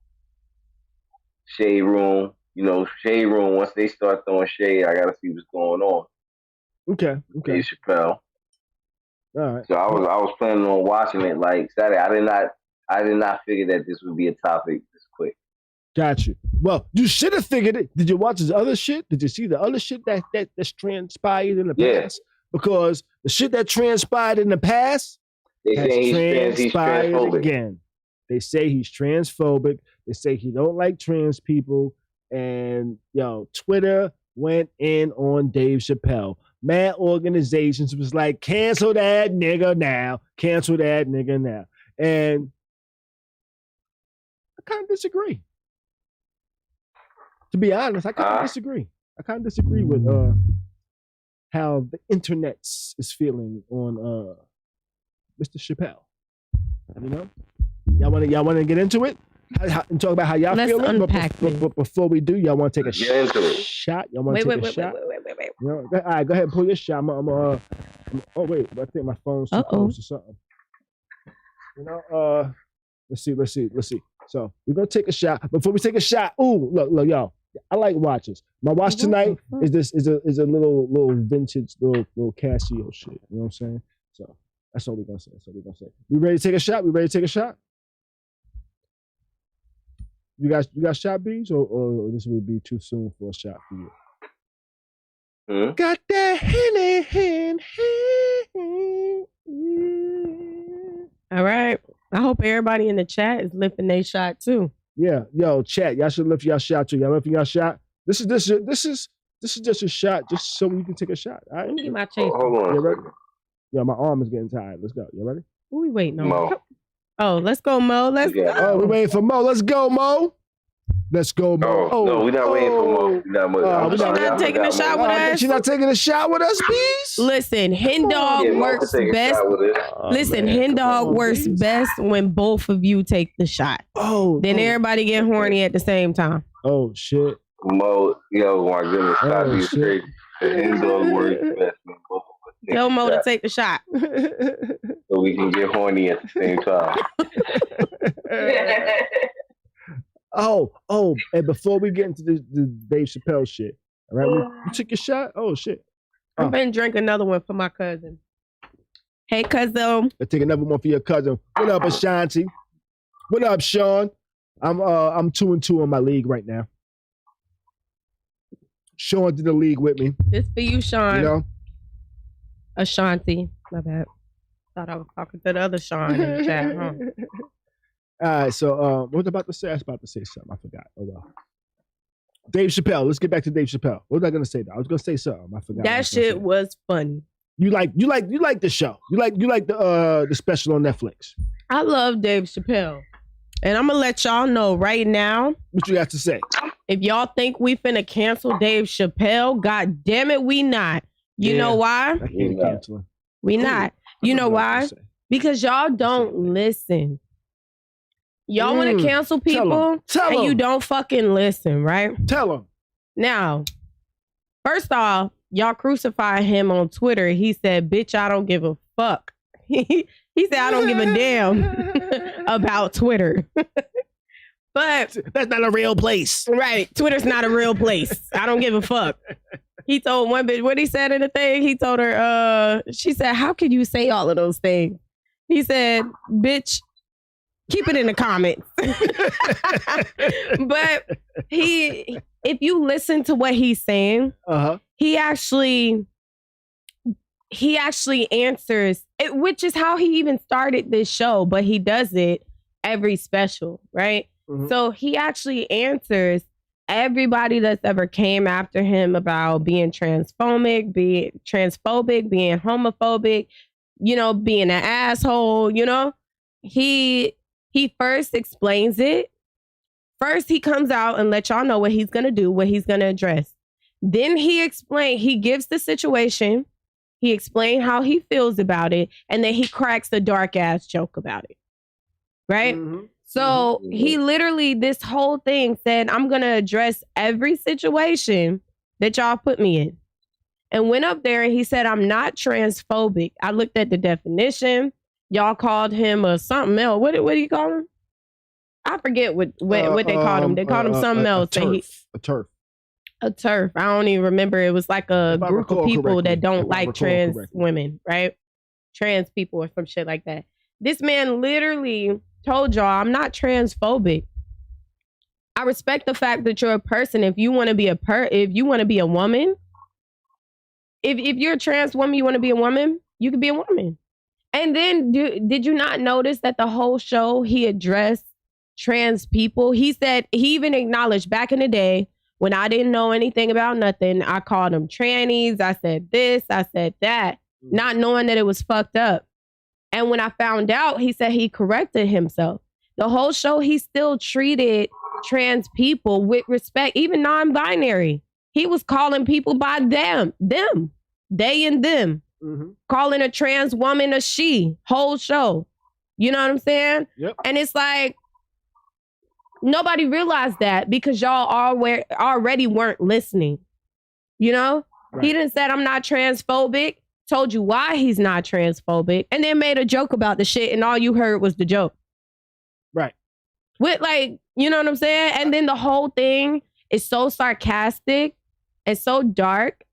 Shade Room. You know, Shade Room, once they start throwing shade, I got to see what's going on. Okay. Dave Chappelle. All right. So I was planning on watching it like Saturday. I did not figure that this would be a topic this quick. Got you. Well, you should have figured it. Did you watch his other shit? Did you see the other shit that's transpired in the past? Because the shit that transpired in the past they say he's transphobic again. They say he's transphobic. They say he don't like trans people. And Twitter went in on Dave Chappelle. Mad organizations was like, cancel that nigga now. Cancel that nigga now. And I kind of disagree. To be honest, I kind of disagree. I kind of disagree with how the internet is feeling on Mr. Chappelle. You know, y'all want to get into it and talk about how y'all feeling. But before we do, y'all want to take a shot? Y'all want to take a shot? Wait. You know, all right, go ahead and pull your shot. Oh wait, I think my phone's too close or something. You know, let's see. So we're gonna take a shot. Before we take a shot, look, y'all. I like watches. My watch tonight is a little vintage little Casio shit. You know what I'm saying? So that's all we're gonna say. We ready to take a shot? You got shot, Bees, or this would be too soon for a shot for you? Got that hand. All right. I hope everybody in the chat is lifting their shot too. Yeah, chat. Y'all should lift your shot too. Y'all lifting your shot. This is just a shot, just so you can take a shot. All right. Let me get my chaser. Hold on. You ready? Yeah, my arm is getting tired. Let's go. You ready? Who we waiting on? Mo. Oh, let's go, Mo. Let's go. Oh, we're waiting for Mo. Let's go, Mo. No, we're not waiting for Mo. She's not taking a shot with us. She's not taking a shot with us, Bees? Listen, hen dog works best. Listen, hen dog works best when both of you take the shot. Then everybody get horny at the same time. Oh shit. Mo, my goodness, stop being crazy. Hen dog works best when both of us take Tell the Mo shot. to take the shot. So we can get horny at the same time. And before we get into the Dave Chappelle shit, all right, you took your shot? Oh, shit. I'm going to drink another one for my cousin. Hey, cousin. I take another one for your cousin. What up, Ashanti? What up, Sean? I'm 2-2 on my league right now. Sean did the league with me. This for you, Sean. You know? Ashanti. My bad. Thought I was talking to the other Sean in the chat, huh? All right, so what was I about to say? I was about to say something. I forgot. Oh well. Dave Chappelle. Let's get back to Dave Chappelle. What was I gonna say though? I was gonna say something. I forgot. That shit was funny. You like the show. You like the special on Netflix. I love Dave Chappelle. And I'm gonna let y'all know right now. What you got to say? If y'all think we finna cancel Dave Chappelle, god damn it, we not. You know why? I can't cancel him. We not. You know why? Because y'all don't listen. Y'all want to cancel people and you don't fucking listen, right? Tell them. Now, first off, y'all crucify him on Twitter. He said, bitch, I don't give a fuck. He said, I don't give a damn about Twitter. But that's not a real place. Right. Twitter's not a real place. I don't give a fuck. He told one bitch, what he said in the thing, he told her, she said, how could you say all of those things? He said, bitch, keep it in the comments. But if you listen to what he's saying, he actually answers it, which is how he even started this show, but he does it every special, right? Mm-hmm. So he actually answers everybody that's ever came after him about being transphobic, being homophobic, being an asshole, He first explains it. First, he comes out and lets y'all know what he's going to do, what he's going to address. Then he gives the situation. He explains how he feels about it. And then he cracks the dark ass joke about it. Right? Mm-hmm. So he literally, this whole thing said, I'm going to address every situation that y'all put me in. And went up there and he said, I'm not transphobic. I looked at the definition. Y'all called him a something else. What do you call him? I forget what they called him. They called him something else. A turf. A turf. I don't even remember. It was like a group of people that don't like trans women, right? Trans people or some shit like that. This man literally told y'all, I'm not transphobic. I respect the fact that you're a person. If you want to be if you want to be a woman, if you're a trans woman, you want to be a woman, you can be a woman. And then did you not notice that the whole show he addressed trans people? He said, he even acknowledged back in the day when I didn't know anything about nothing, I called them trannies. I said this, I said that, not knowing that it was fucked up. And when I found out, he said he corrected himself. The whole show, he still treated trans people with respect, even non-binary. He was calling people by them, they and them. Mm-hmm. Calling a trans woman a she, whole show. You know what I'm saying? Yep. And it's like, nobody realized that because y'all already weren't listening. Right. He didn't say, I'm not transphobic, told you why he's not transphobic, and then made a joke about the shit, and all you heard was the joke. Right. With you know what I'm saying? And then the whole thing is so sarcastic and so dark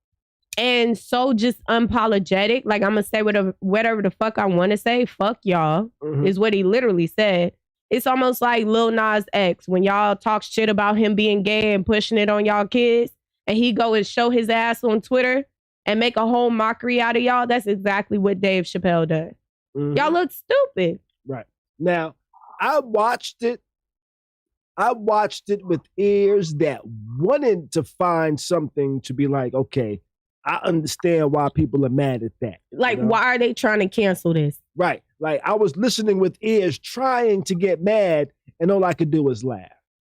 and so just unapologetic. Like, I'm going to say whatever the fuck I want to say. Fuck y'all, is what he literally said. It's almost like Lil Nas X when y'all talk shit about him being gay and pushing it on y'all kids, and he go and show his ass on Twitter and make a whole mockery out of y'all. That's exactly what Dave Chappelle does. Mm-hmm. Y'all look stupid. Right. Now, I watched it with ears that wanted to find something to be like, okay, I understand why people are mad at that. Like, why are they trying to cancel this? Right. Like, I was listening with ears trying to get mad, and all I could do was laugh,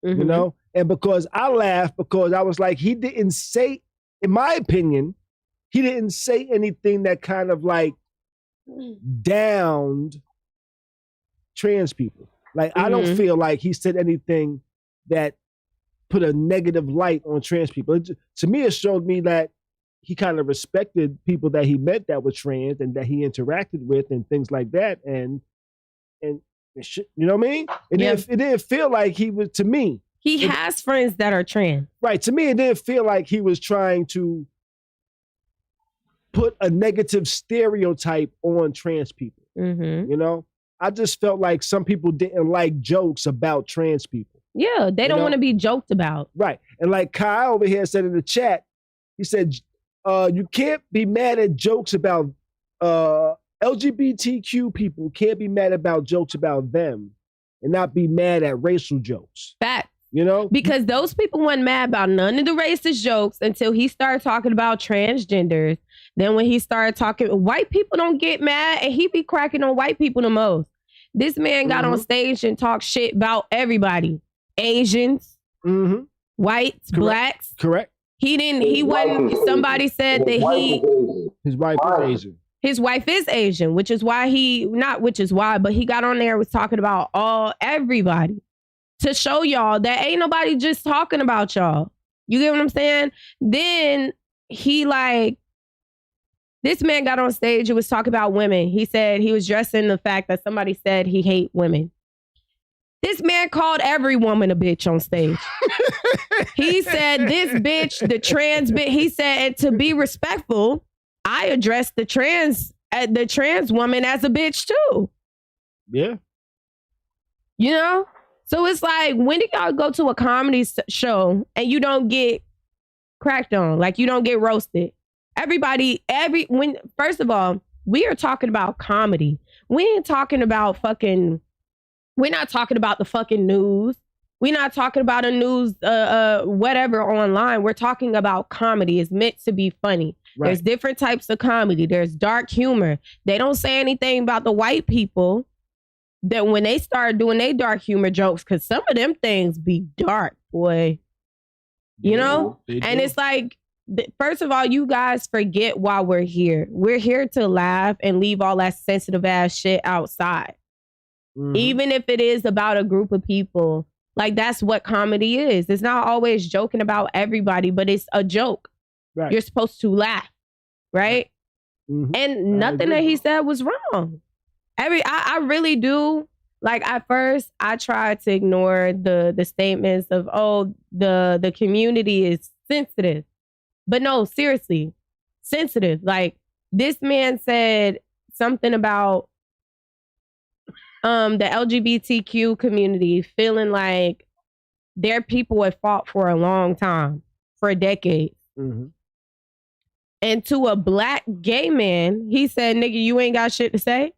And because I laughed, because I was like, he didn't say, in my opinion, he didn't say anything that kind of like downed trans people. Like, I don't feel like he said anything that put a negative light on trans people. To me, it showed me that he kind of respected people that he met that were trans and that he interacted with and things like that. And shit, you know what I mean? It didn't feel like he was, to me. He has friends that are trans. Right. To me, it didn't feel like he was trying to put a negative stereotype on trans people. Mm-hmm. I just felt like some people didn't like jokes about trans people. Yeah, they don't want to be joked about. Right. And like Kai over here said in the chat, he said, you can't be mad at jokes about LGBTQ people can't be mad about jokes about them and not be mad at racial jokes. Fact. You know? Because those people weren't mad about none of the racist jokes until he started talking about transgenders. Then when he started talking, white people don't get mad, and he be cracking on white people the most. This man got on stage and talked shit about everybody. Asians, whites, blacks. Correct. He wasn't, somebody said that his wife is Asian. His wife is Asian, which is why but he got on there and was talking about everybody to show y'all that ain't nobody just talking about y'all. You get what I'm saying? Then this man got on stage and was talking about women. He said he was addressing the fact that somebody said he hate women. This man called every woman a bitch on stage. He said, this bitch, the trans bitch, he said, to be respectful, I addressed the trans woman as a bitch too. Yeah. You know? So it's like, when do y'all go to a comedy show and you don't get cracked on? Like, you don't get roasted? First of all, we are talking about comedy. We ain't talking about we're not talking about the fucking news. We're not talking about a news, whatever online. We're talking about comedy. It's meant to be funny. Right. There's different types of comedy. There's dark humor. They don't say anything about the white people that when they start doing their dark humor jokes, because some of them things be dark, boy. You know? And it's like, first of all, you guys forget why we're here. We're here to laugh and leave all that sensitive ass shit outside. Even if it is about a group of people. Like, that's what comedy is. It's not always joking about everybody, but it's a joke. Right. You're supposed to laugh, right? And nothing that he said was wrong. I really do. Like, at first, I tried to ignore the statements of, the community is sensitive. But no, seriously, sensitive. Like, this man said something about the LGBTQ community feeling like their people have fought for a long time, for decades. And to a black gay man, he said, nigga, you ain't got shit to say.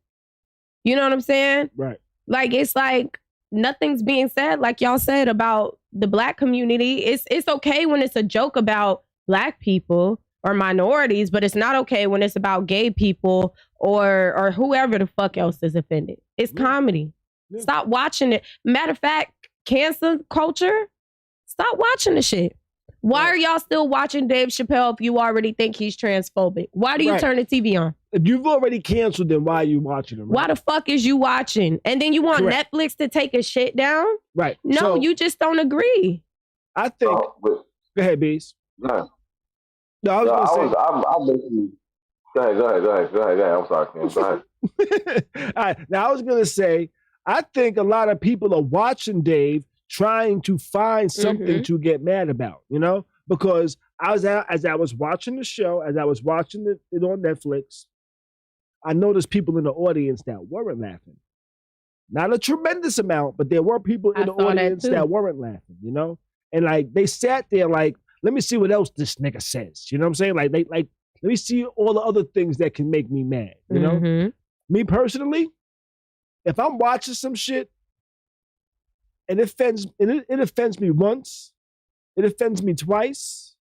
You know what I'm saying? Right. Like, it's like nothing's being said, like y'all said, about the black community. It's okay when it's a joke about black people or minorities, but it's not okay when it's about gay people or whoever the fuck else is offended. It's comedy. Yeah. Stop watching it. Matter of fact, cancel culture, stop watching the shit. Why are y'all still watching Dave Chappelle if you already think he's transphobic? Why do you turn the TV on? If you've already canceled him, why are you watching him? Right? Why the fuck is you watching? And then you want Netflix to take a shit down? Right. No, so, you just don't agree. I think... go ahead, Beast. No. No, I was going to say... I'm basically... Go ahead. I'm sorry, Ken. Go ahead. All right. Now, I was going to say, I think a lot of people are watching Dave trying to find something to get mad about, you know? Because as I was watching the show, as I was watching it on Netflix, I noticed people in the audience that weren't laughing. Not a tremendous amount, but there were people in the audience that weren't laughing, you know? And like, they sat there like, let me see what else this nigga says. You know what I'm saying? Like, let me see all the other things that can make me mad, you know? Me personally, if I'm watching some shit and it offends me once, it offends me twice,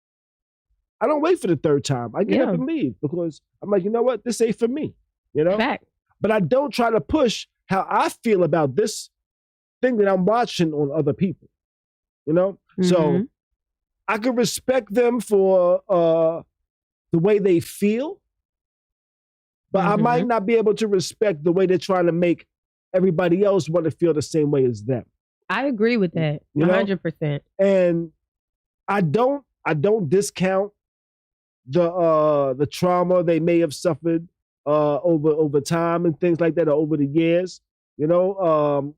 I don't wait for the third time. I get up and leave because I'm like, you know what? This ain't for me, you know? Fact. But I don't try to push how I feel about this thing that I'm watching on other people, you know? So I can respect them for the way they feel, but I might not be able to respect the way they're trying to make everybody else want to feel the same way as them. I agree with that, 100%. And I don't discount the trauma they may have suffered over time and things like that, or over the years, you know,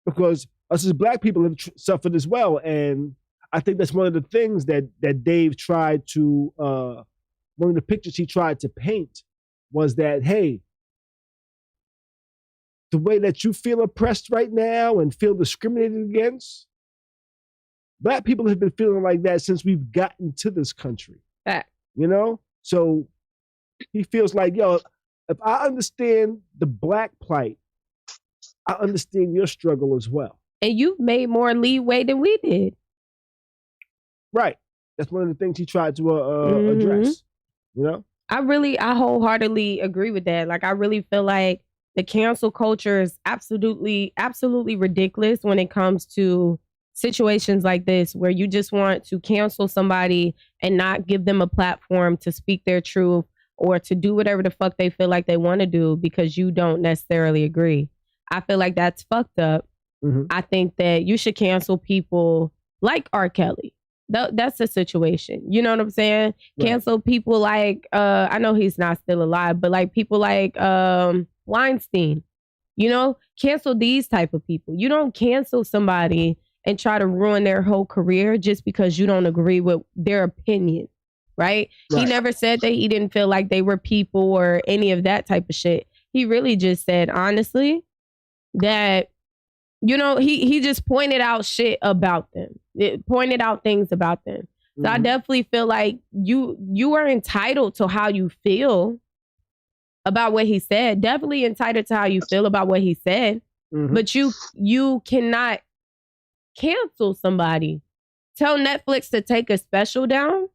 because us as Black people have suffered as well. And I think that's one of the things that Dave tried to, one of the pictures he tried to paint was that, hey, the way that you feel oppressed right now and feel discriminated against, Black people have been feeling like that since we've gotten to this country. You know? So he feels like, yo, if I understand the black plight, I understand your struggle as well. And you've made more leeway than we did. Right. That's one of the things he tried to address. You know? I wholeheartedly agree with that. Like, I really feel like the cancel culture is absolutely ridiculous when it comes to situations like this, where you just want to cancel somebody and not give them a platform to speak their truth or to do whatever the fuck they feel like they want to do because you don't necessarily agree. I feel like that's fucked up. I think that you should cancel people like R. Kelly. That's a situation. You know what I'm saying? Right. Cancel people like, I know he's not still alive, but like people like Weinstein. You know, cancel these type of people. You don't cancel somebody and try to ruin their whole career just because you don't agree with their opinion, right? He never said that he didn't feel like they were people or any of that type of shit. He really just said, honestly, that, you know, he just pointed out shit about them. It pointed out things about them. So I definitely feel like you are entitled to how you feel about what he said. Definitely entitled to how you feel about what he said. But you cannot cancel somebody. Tell Netflix to take a special down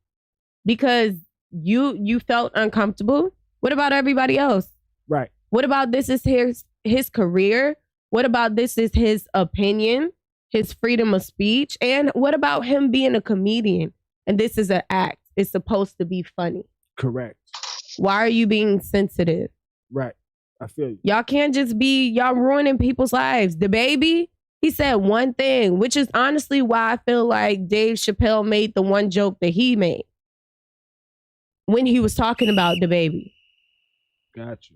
because you felt uncomfortable. What about everybody else? Right. What about this is his career? What about this is his opinion, his freedom of speech? And what about him being a comedian? And this is an act. It's supposed to be funny. Correct. Why are you being sensitive? Right. I feel you. Y'all can't just be, y'all ruining people's lives. The baby, he said one thing, which is honestly why I feel like Dave Chappelle made the one joke that he made when he was talking about the baby. Gotcha.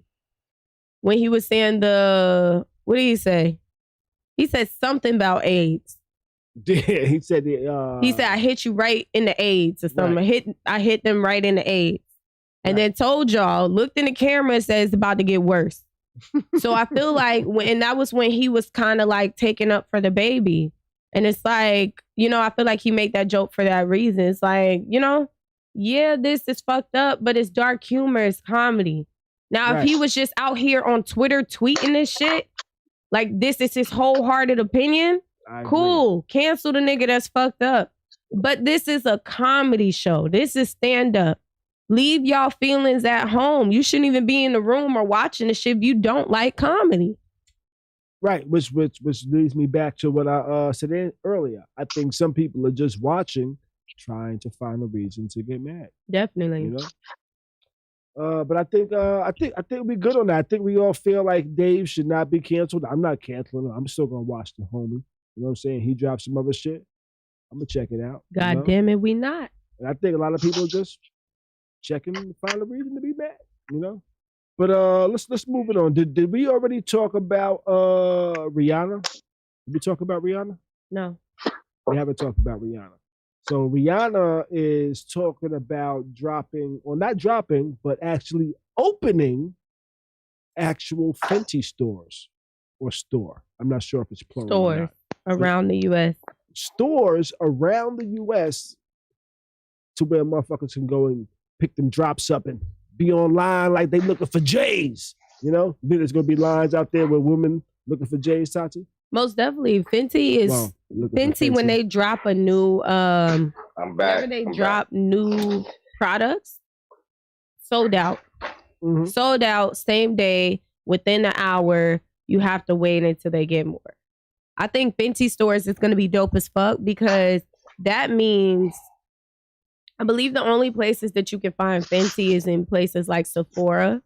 When he was saying what did he say? He said something about AIDS. Yeah, he said I hit you right in the AIDS or something. Right. I hit them right in the AIDS. And then told y'all, looked in the camera and said it's about to get worse. So I feel like and that was when he was kind of like taking up for the baby. And it's like, you know, I feel like he made that joke for that reason. It's like, you know, yeah, this is fucked up, but it's dark humor, it's comedy. Now, if he was just out here on Twitter tweeting this shit, like this is his wholehearted opinion, cool. Cancel the nigga that's fucked up. But this is a comedy show. This is stand-up. Leave y'all feelings at home. You shouldn't even be in the room or watching the shit if you don't like comedy. Right, which leads me back to what I said earlier. I think some people are just watching, trying to find a reason to get mad. Definitely. You know? But I think we're good on that. I think we all feel like Dave should not be canceled. I'm not canceling him. I'm still gonna watch the homie. You know what I'm saying? He dropped some other shit. I'm gonna check it out. God damn it, we not. And I think a lot of people just checking to find a reason to be mad. You know. But let's move it on. Did we already talk about Rihanna? Did we talk about Rihanna? No. We haven't talked about Rihanna. So Rihanna is talking about not dropping, but actually opening actual Fenty stores or store. I'm not sure if it's plural. Stores around the U.S. Stores around the U.S. to where motherfuckers can go and pick them drops up and be online like they looking for J's. You know, there's gonna be lines out there with women looking for J's, Tati. Most definitely. Fenty is Fenty when they drop a new new products, sold out. Sold out same day, within an hour. You have to wait until they get more. I think Fenty stores is gonna be dope as fuck because that means I believe the only places that you can find Fenty is in places like Sephora.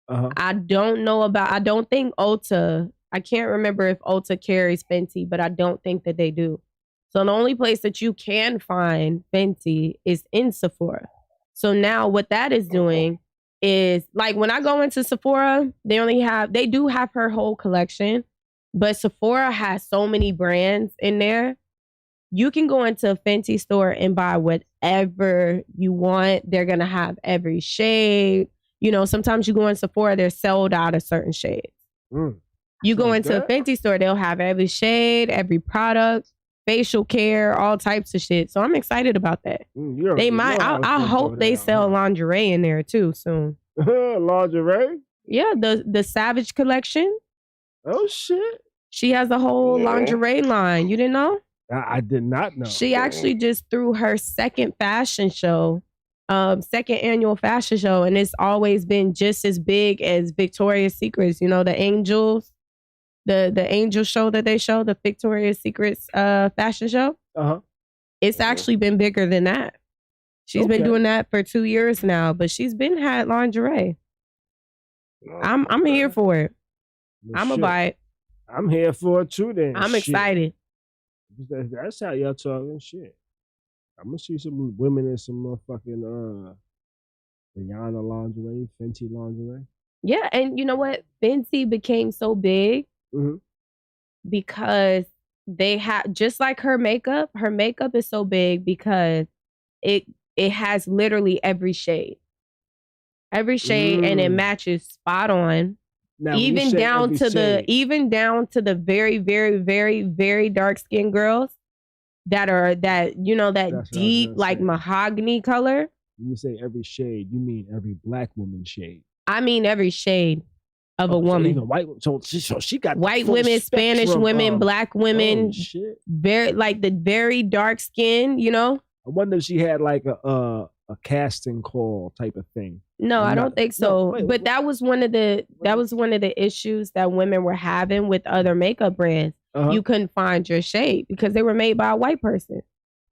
I don't think Ulta, I can't remember if Ulta carries Fenty, but I don't think that they do. So the only place that you can find Fenty is in Sephora. So now what that is doing is, like, when I go into Sephora, they do have her whole collection, but Sephora has so many brands in there. You can go into a Fenty store and buy whatever you want. They're going to have every shade. You know, sometimes you go in Sephora, they're sold out of certain shades. You go into a Fenty store, they'll have every shade, every product, facial care, all types of shit. So I'm excited about that. They might. I hope they sell lingerie in there too soon. Lingerie? Yeah, the Savage collection. Oh shit. She has a whole lingerie line. You didn't know? I did not know. She actually just threw her second fashion show, second annual fashion show, and it's always been just as big as Victoria's Secrets. You know, the Angels, the Angel show that they show, the Victoria's Secrets fashion show. It's actually been bigger than that. She's been doing that for 2 years now, but she's been had lingerie. I'm here for it. I'm gonna buy it. I'm here for it too. Then I'm excited. That's how y'all talking shit. I'm gonna see some women in some motherfucking Rihanna lingerie, Fenty lingerie. Yeah, and you know what? Fenty became so big because they have, just like her makeup is so big because it has literally every shade. Every shade, and it matches spot on. Now, even down to the very, very, very, very dark skinned girls that deep like mahogany color. When you say every shade, you mean every black woman shade. I mean every shade of a woman. Even white, so she got white women, Spanish women, black women, very like the very dark skin. You know. I wonder if she had like a casting call type of thing. No, I don't think so. No, but that was one of the issues that women were having with other makeup brands. You couldn't find your shade because they were made by a white person,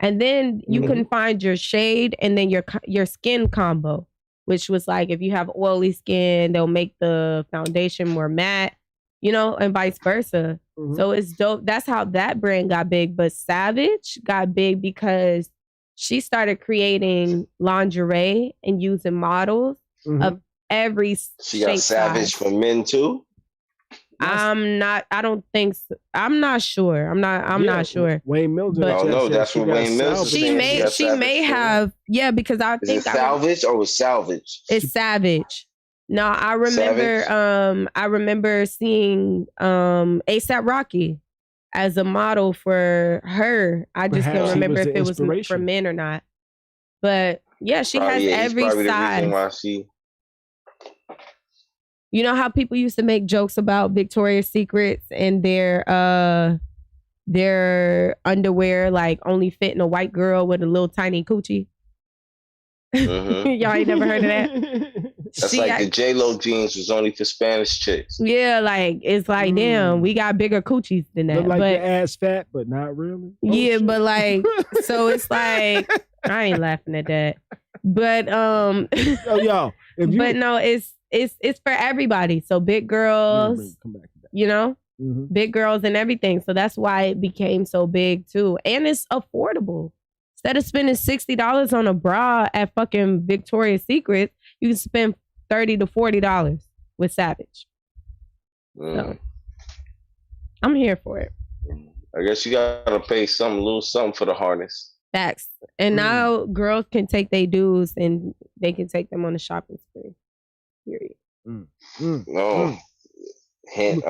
and then you couldn't find your shade, and then your skin combo, which was like if you have oily skin, they'll make the foundation more matte, you know, and vice versa. So it's dope. That's how that brand got big. But Savage got big because she started creating lingerie and using models of every She got Savage for men too? I'm not sure. I'm not sure. Wayne Mills. No, that's what Wayne Mills is saying. She may have, because I think it's Salvage or was Salvage? It's Savage. No, I remember seeing ASAP Rocky as a model for her. I just can't remember if it was for men or not. But yeah, she has every size. You know how people used to make jokes about Victoria's Secrets and their underwear like only fitting a white girl with a little tiny coochie? Y'all ain't never heard of that? That's like the J-Lo jeans was only for Spanish chicks. Yeah, like it's like damn, we got bigger coochies than that. Look like your ass fat, but not really. But like, so it's like I ain't laughing at that. But but no, it's for everybody. So big girls, you know, big girls and everything. So that's why it became so big too, and it's affordable. Instead of spending $60 on a bra at fucking Victoria's Secret, you can spend $30 to $40 with Savage. So, I'm here for it. I guess you gotta pay a little something for the harness. Facts. And now girls can take their dues and they can take them on a shopping spree. Period. No. Hint.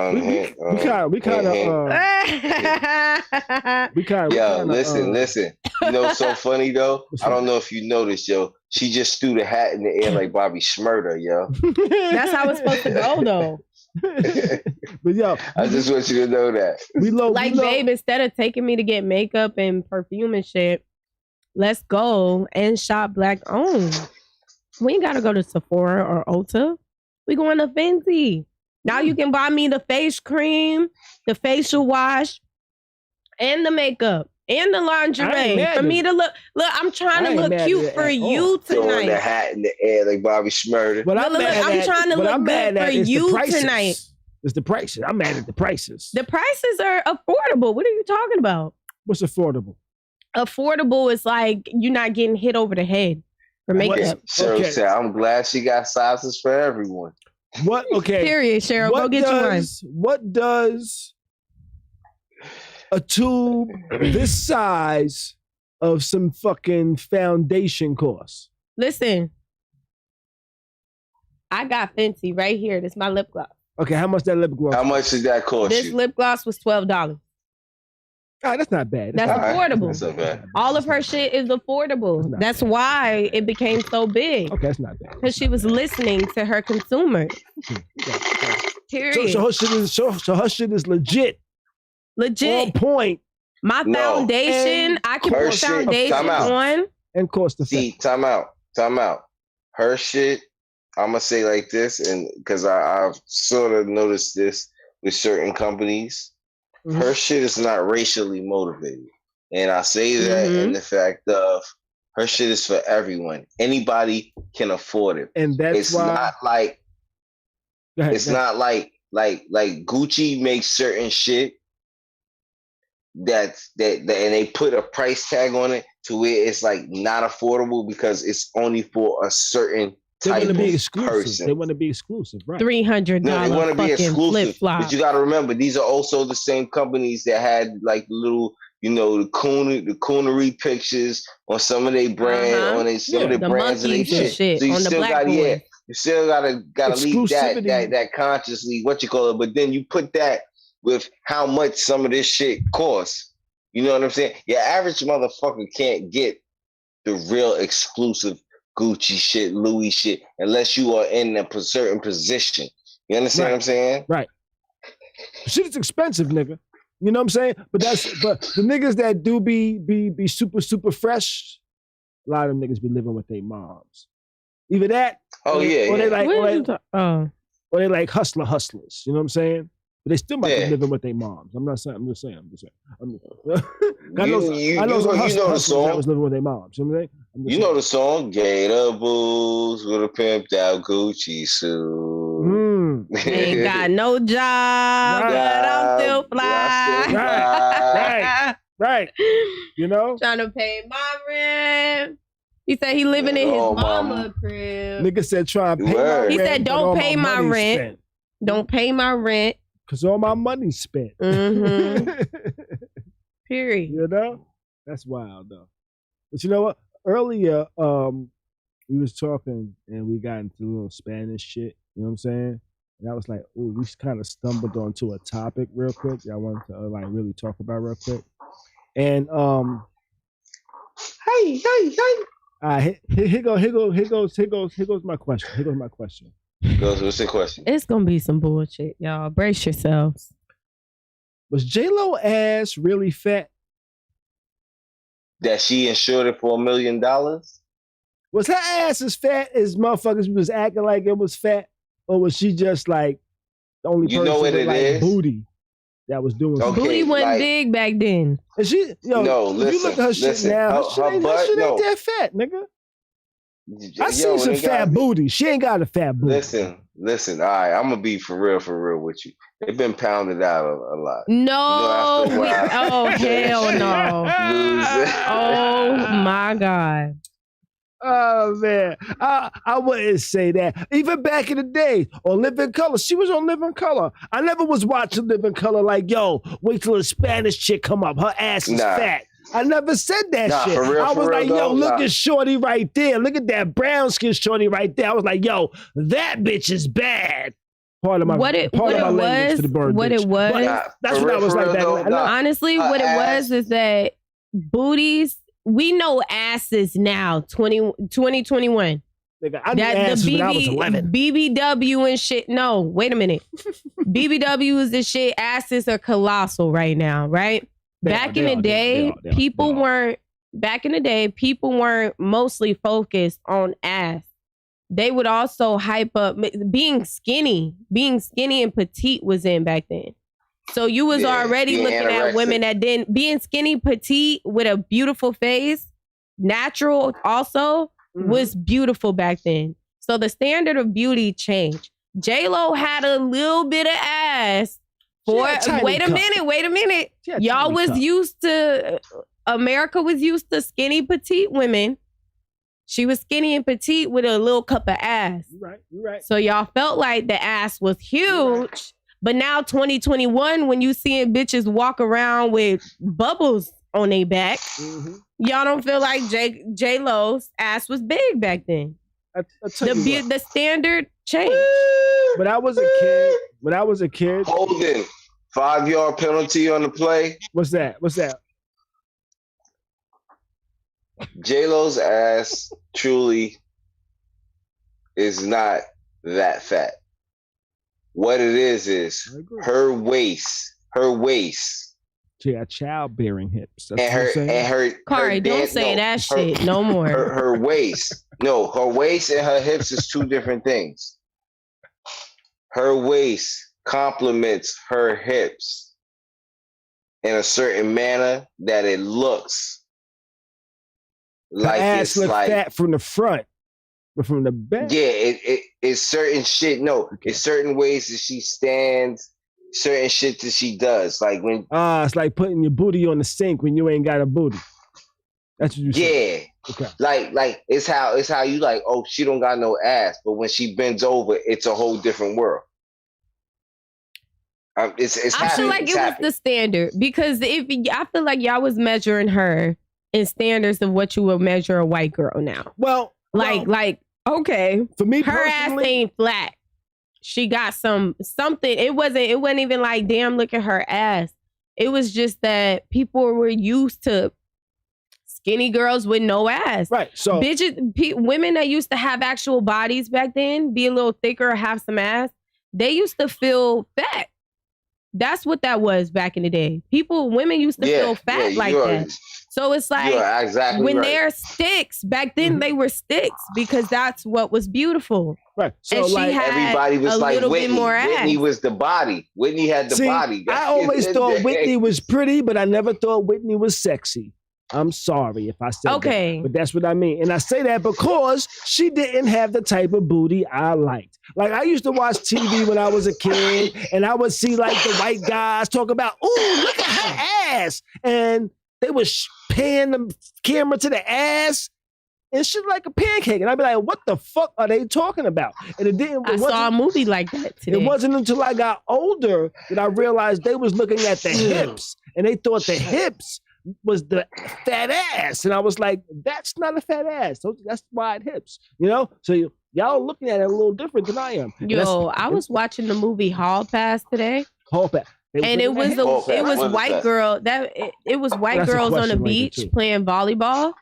Listen. You know what's so funny though? I don't know if you noticed, yo. She just threw the hat in the air like Bobby Shmurda, yo. That's how it's supposed to go, though. But yo, I just want you to know that. Babe, instead of taking me to get makeup and perfume and shit, let's go and shop black owned. We ain't gotta go to Sephora or Ulta. We going to Fenty. Now you can buy me the face cream, the facial wash, and the makeup, and the lingerie for me to look. Look, I'm trying to look cute for you tonight. Throwing the hat in the air like Bobby Shmurda. I'm trying to look good for you tonight. It's the prices. I'm mad at the prices. The prices are affordable. What are you talking about? What's affordable? Affordable is like you're not getting hit over the head for makeup. Cheryl said, I'm glad she got sizes for everyone. What? Okay. Period, Cheryl. Go get your one. What does a tube this size of some fucking foundation cost? Listen, I got Fenty right here. This is my lip gloss. Okay, how much that lip gloss? How much did that cost you? This lip gloss was $12. That's not bad. That's affordable. That's not bad. All of her shit is affordable. That's why it became so big. Okay, that's not bad. Because she was listening to her consumers. Period. So her shit is so her shit is legit. Legit. On point. My foundation, I can put foundation on. And cost effective. Time out. Her shit, I'm gonna say like this, and because I've sort of noticed this with certain companies, her shit is not racially motivated, and I say that in the fact of her shit is for everyone. Anybody can afford it, and that's it's why. Not like not like Gucci makes certain shit that and they put a price tag on it to where it's like not affordable because it's only for a certain type of person. They want to be exclusive, right? $300 they want to be exclusive. flip-flop. But you got to remember, these are also the same companies that had like little, the coonery pictures on some of their brand, on some of their brands and their shit. So you still got, you still gotta leave that consciously, what you call it. But then you put that with how much some of this shit costs. You know what I'm saying? Your average motherfucker can't get the real exclusive Gucci shit, Louis shit, unless you are in a certain position. You understand what I'm saying? Right. Shit is expensive, nigga. You know what I'm saying? But the niggas that do be super, super fresh, a lot of them niggas be living with their moms. Either that, or they like hustlers. You know what I'm saying? But they still might be living with their moms. I'm just saying. I know the song. That was living with their moms. You know what I'm saying? You know the song, Gator Boots with a pimped out Gucci suit. Ain't got no job, but I'm still fly. Right. You know? Trying to pay my rent. He said he living in his mama crib. Nigga said try and pay my rent. He said don't pay my rent. Spent. Don't pay my rent. Cause all my money's spent. Period. You know? That's wild though. But you know what? Earlier, we was talking and we got into a little Spanish shit. You know what I'm saying? And I was like, ooh, we kind of stumbled onto a topic real quick that I wanted to like really talk about real quick. And hey. Here goes my question. What's the question? It's gonna be some bullshit, y'all. Brace yourselves. Was J-Lo ass really fat? That she insured it for $1 million? Was her ass as fat as motherfuckers was acting like it was fat? Or was she just like the only person with like booty that was doing something? Booty wasn't big back then. And she, if you look at her shit now, her shit ain't that fat, nigga. I seen some fat booty. She ain't got a fat booty. Listen. All right, I'm gonna be for real with you. They've been pounded out a lot. No, hell no. Oh my God. Oh man, I wouldn't say that. Even back in the day on Living Color, she was on Living Color. I never was watching Living Color like, yo, wait till a Spanish chick come up. Her ass is fat. I never said that shit. I was like, yo, look at Shorty right there. Look at that brown skin Shorty right there. I was like, yo, that bitch is bad. Part of my language for the bird bitch. That's what I was like back then. Honestly, what it was is that booties, we know asses now, 2021. Nigga, I knew asses when I was 11. BBW and shit. No, wait a minute. BBWs and shit, asses are colossal right now, right? Back in the day, people weren't mostly focused on ass. They would also hype up being skinny and petite was in back then. So you was already looking at women that didn't, being skinny, petite with a beautiful face, natural also was beautiful back then. So the standard of beauty changed. J-Lo had a little bit of ass. Wait a minute. Y'all was used to, America was used to skinny, petite women. She was skinny and petite with a little cup of ass. You're right. So y'all felt like the ass was huge. But now 2021, when you seeing bitches walk around with bubbles on their back, y'all don't feel like J-Lo's ass was big back then. The standard changed. When I was a kid. Holding 5-yard penalty on the play. What's that? J-Lo's ass truly is not that fat. what it is her waist. She got childbearing hips. That's and her Khary, don't say that shit no more. Her waist. No, her waist and her hips is two different things. Her waist complements her hips in a certain manner that it looks like ass it's like fat from the front, but from the back. Yeah, it's certain shit. No, it's certain ways that she stands, certain shit that she does. Like when it's like putting your booty on the sink when you ain't got a booty. That's what you say. Yeah. Okay. Like it's how you like, oh, she don't got no ass, but when she bends over, it's a whole different world. I feel like it was the standard because I feel like y'all was measuring her in standards of what you would measure a white girl now. Well, okay, for me, her ass ain't flat. She got something. It wasn't even like, damn, look at her ass. It was just that people were used to skinny girls with no ass. Right. So women that used to have actual bodies back then, be a little thicker, have some ass, they used to feel fat. That's what that was back in the day. Women used to feel fat like that. So it's like exactly when right. they're sticks, back then they were sticks because that's what was beautiful. Right. So and like everybody was like Whitney. More Whitney was the body. Whitney had the body. I always thought Whitney was pretty, but I never thought Whitney was sexy. I'm sorry if I said that, but that's what I mean. And I say that because she didn't have the type of booty I liked. Like I used to watch TV when I was a kid and I would see like the white guys talk about, ooh, look at her ass. And they would pan the camera to the ass and shit like a pancake. And I'd be like, what the fuck are they talking about? And I saw a movie like that today. It wasn't until I got older that I realized they was looking at the hips and they thought the hips was the fat ass. And I was like, that's not a fat ass. That's wide hips, you know? So y'all looking at it a little different than I am. Yo, I was watching the movie Hall Pass today. Hall Pass. And it was white girl it was white girls on the beach playing volleyball.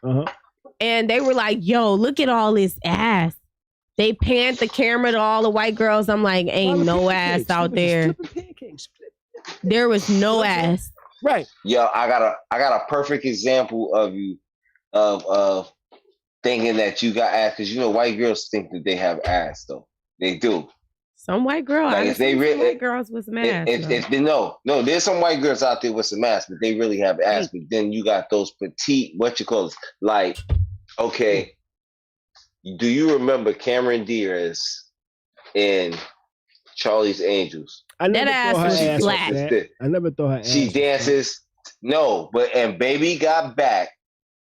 And they were like, yo, look at all this ass. They panned the camera to all the white girls. I'm like, ain't no ass out there. There was no ass. Right. Yo, I got a perfect example of you of thinking that you got ass, because you know white girls think that they have ass though. They do. Some white girl. Like if they really, white girls with some ass. No, there's some white girls out there with some ass, but they really have ass. But then you got those petite, what you call it? Like, okay, do you remember Cameron Diaz in Charlie's Angels? I never that thought ass her was flat. I never thought her ass. She dances. No, and Baby Got Back.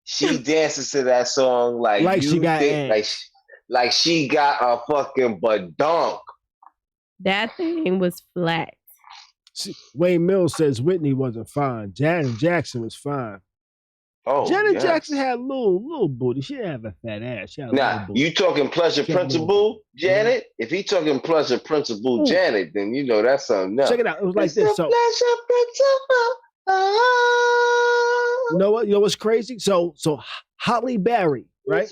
She dances to that song like she got ass. Like she got a fucking badonk. That thing was flat. Wayne Mills says Whitney wasn't fine. Janet Jackson was fine. Oh, Janet Jackson had a little booty. She didn't have a fat ass. She had a you talking pleasure principle, Janet? If he talking pleasure principle, Janet, then you know that's something else. Check it out. It was like this. So, pleasure principle. You know what? You know what's crazy? So Halle Berry, right?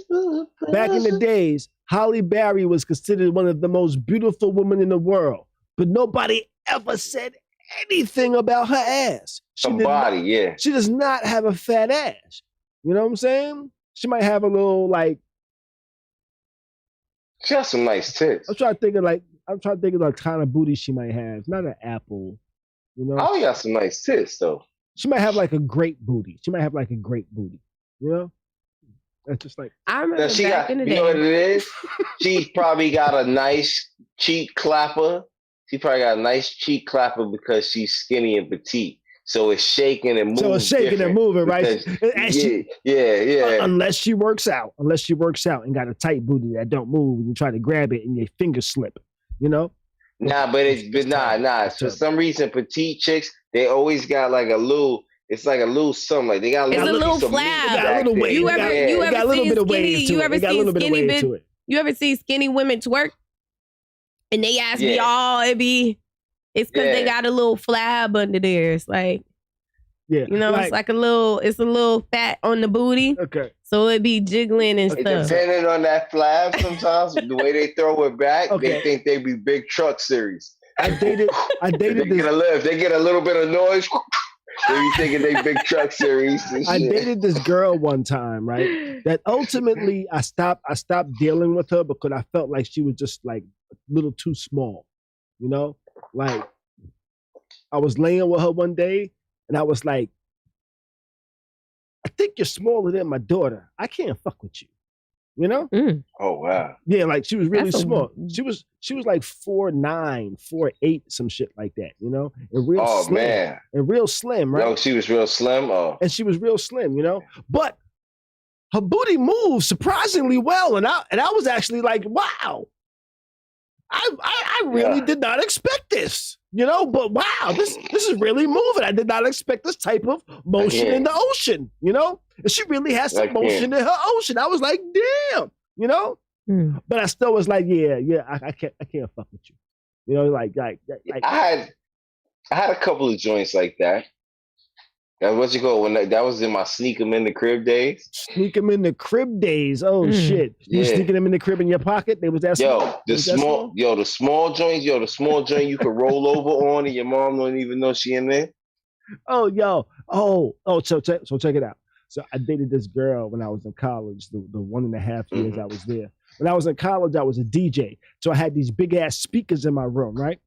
Back in the days, Halle Berry was considered one of the most beautiful women in the world, but nobody ever said anything about her ass. She does not have a fat ass. You know what I'm saying? She might have a little like. She has some nice tits. I'm trying to think of the kind of booty she might have. Not an apple. You know? Oh, yeah, some nice tits though. She might have like a great booty. You know? That's just like. I remember back in the day. You know what it is? She probably got a nice cheek clapper. She probably got a nice cheek clapper because she's skinny and petite. So it's shaking and moving. So it's shaking and moving, right? Yeah. Unless she works out and got a tight booty that don't move and you try to grab it and your fingers slip, you know? Nah. For some reason, petite chicks, they always got like a little. It's like a little something. Like they got a little flab. You ever see skinny women twerk? And they ask me, it's because they got a little flab under there. It's like, you know, it's like a little fat on the booty. Okay. So it be jiggling and stuff. Depending on that flab sometimes, the way they throw it back, they think they be big truck series. I dated They get a little bit of noise. They be thinking they big truck series. I dated this girl one time, right? That ultimately I stopped dealing with her because I felt like she was just like a little too small. You know? Like I was laying with her one day and I was like, I think you're smaller than my daughter. I can't fuck with you. You know? Oh wow. Yeah, like she was really small. She was like 4'9", 4'8", some shit like that, you know? And real slim. Man. And real slim, right? Yo, she was real slim. Oh. And she was real slim, you know? But her booty moved surprisingly well. And I was actually like, wow. I really did not expect this. You know, but wow, this is really moving. I did not expect this type of motion in the ocean, you know? And she really has some motion in her ocean. I was like, damn, you know? But I still was like, I can't fuck with you. You know, like I had a couple of joints like that. What's you call when that was in my sneak 'em in the crib days. Sneak 'em in the crib days. Oh shit! You sneaking them in the crib in your pocket? They was that small? The small joint you could roll over on, and your mom don't even know she in there. So check it out. So I dated this girl when I was in college. The 1.5 years I was there. When I was in college, I was a DJ. So I had these big ass speakers in my room, right?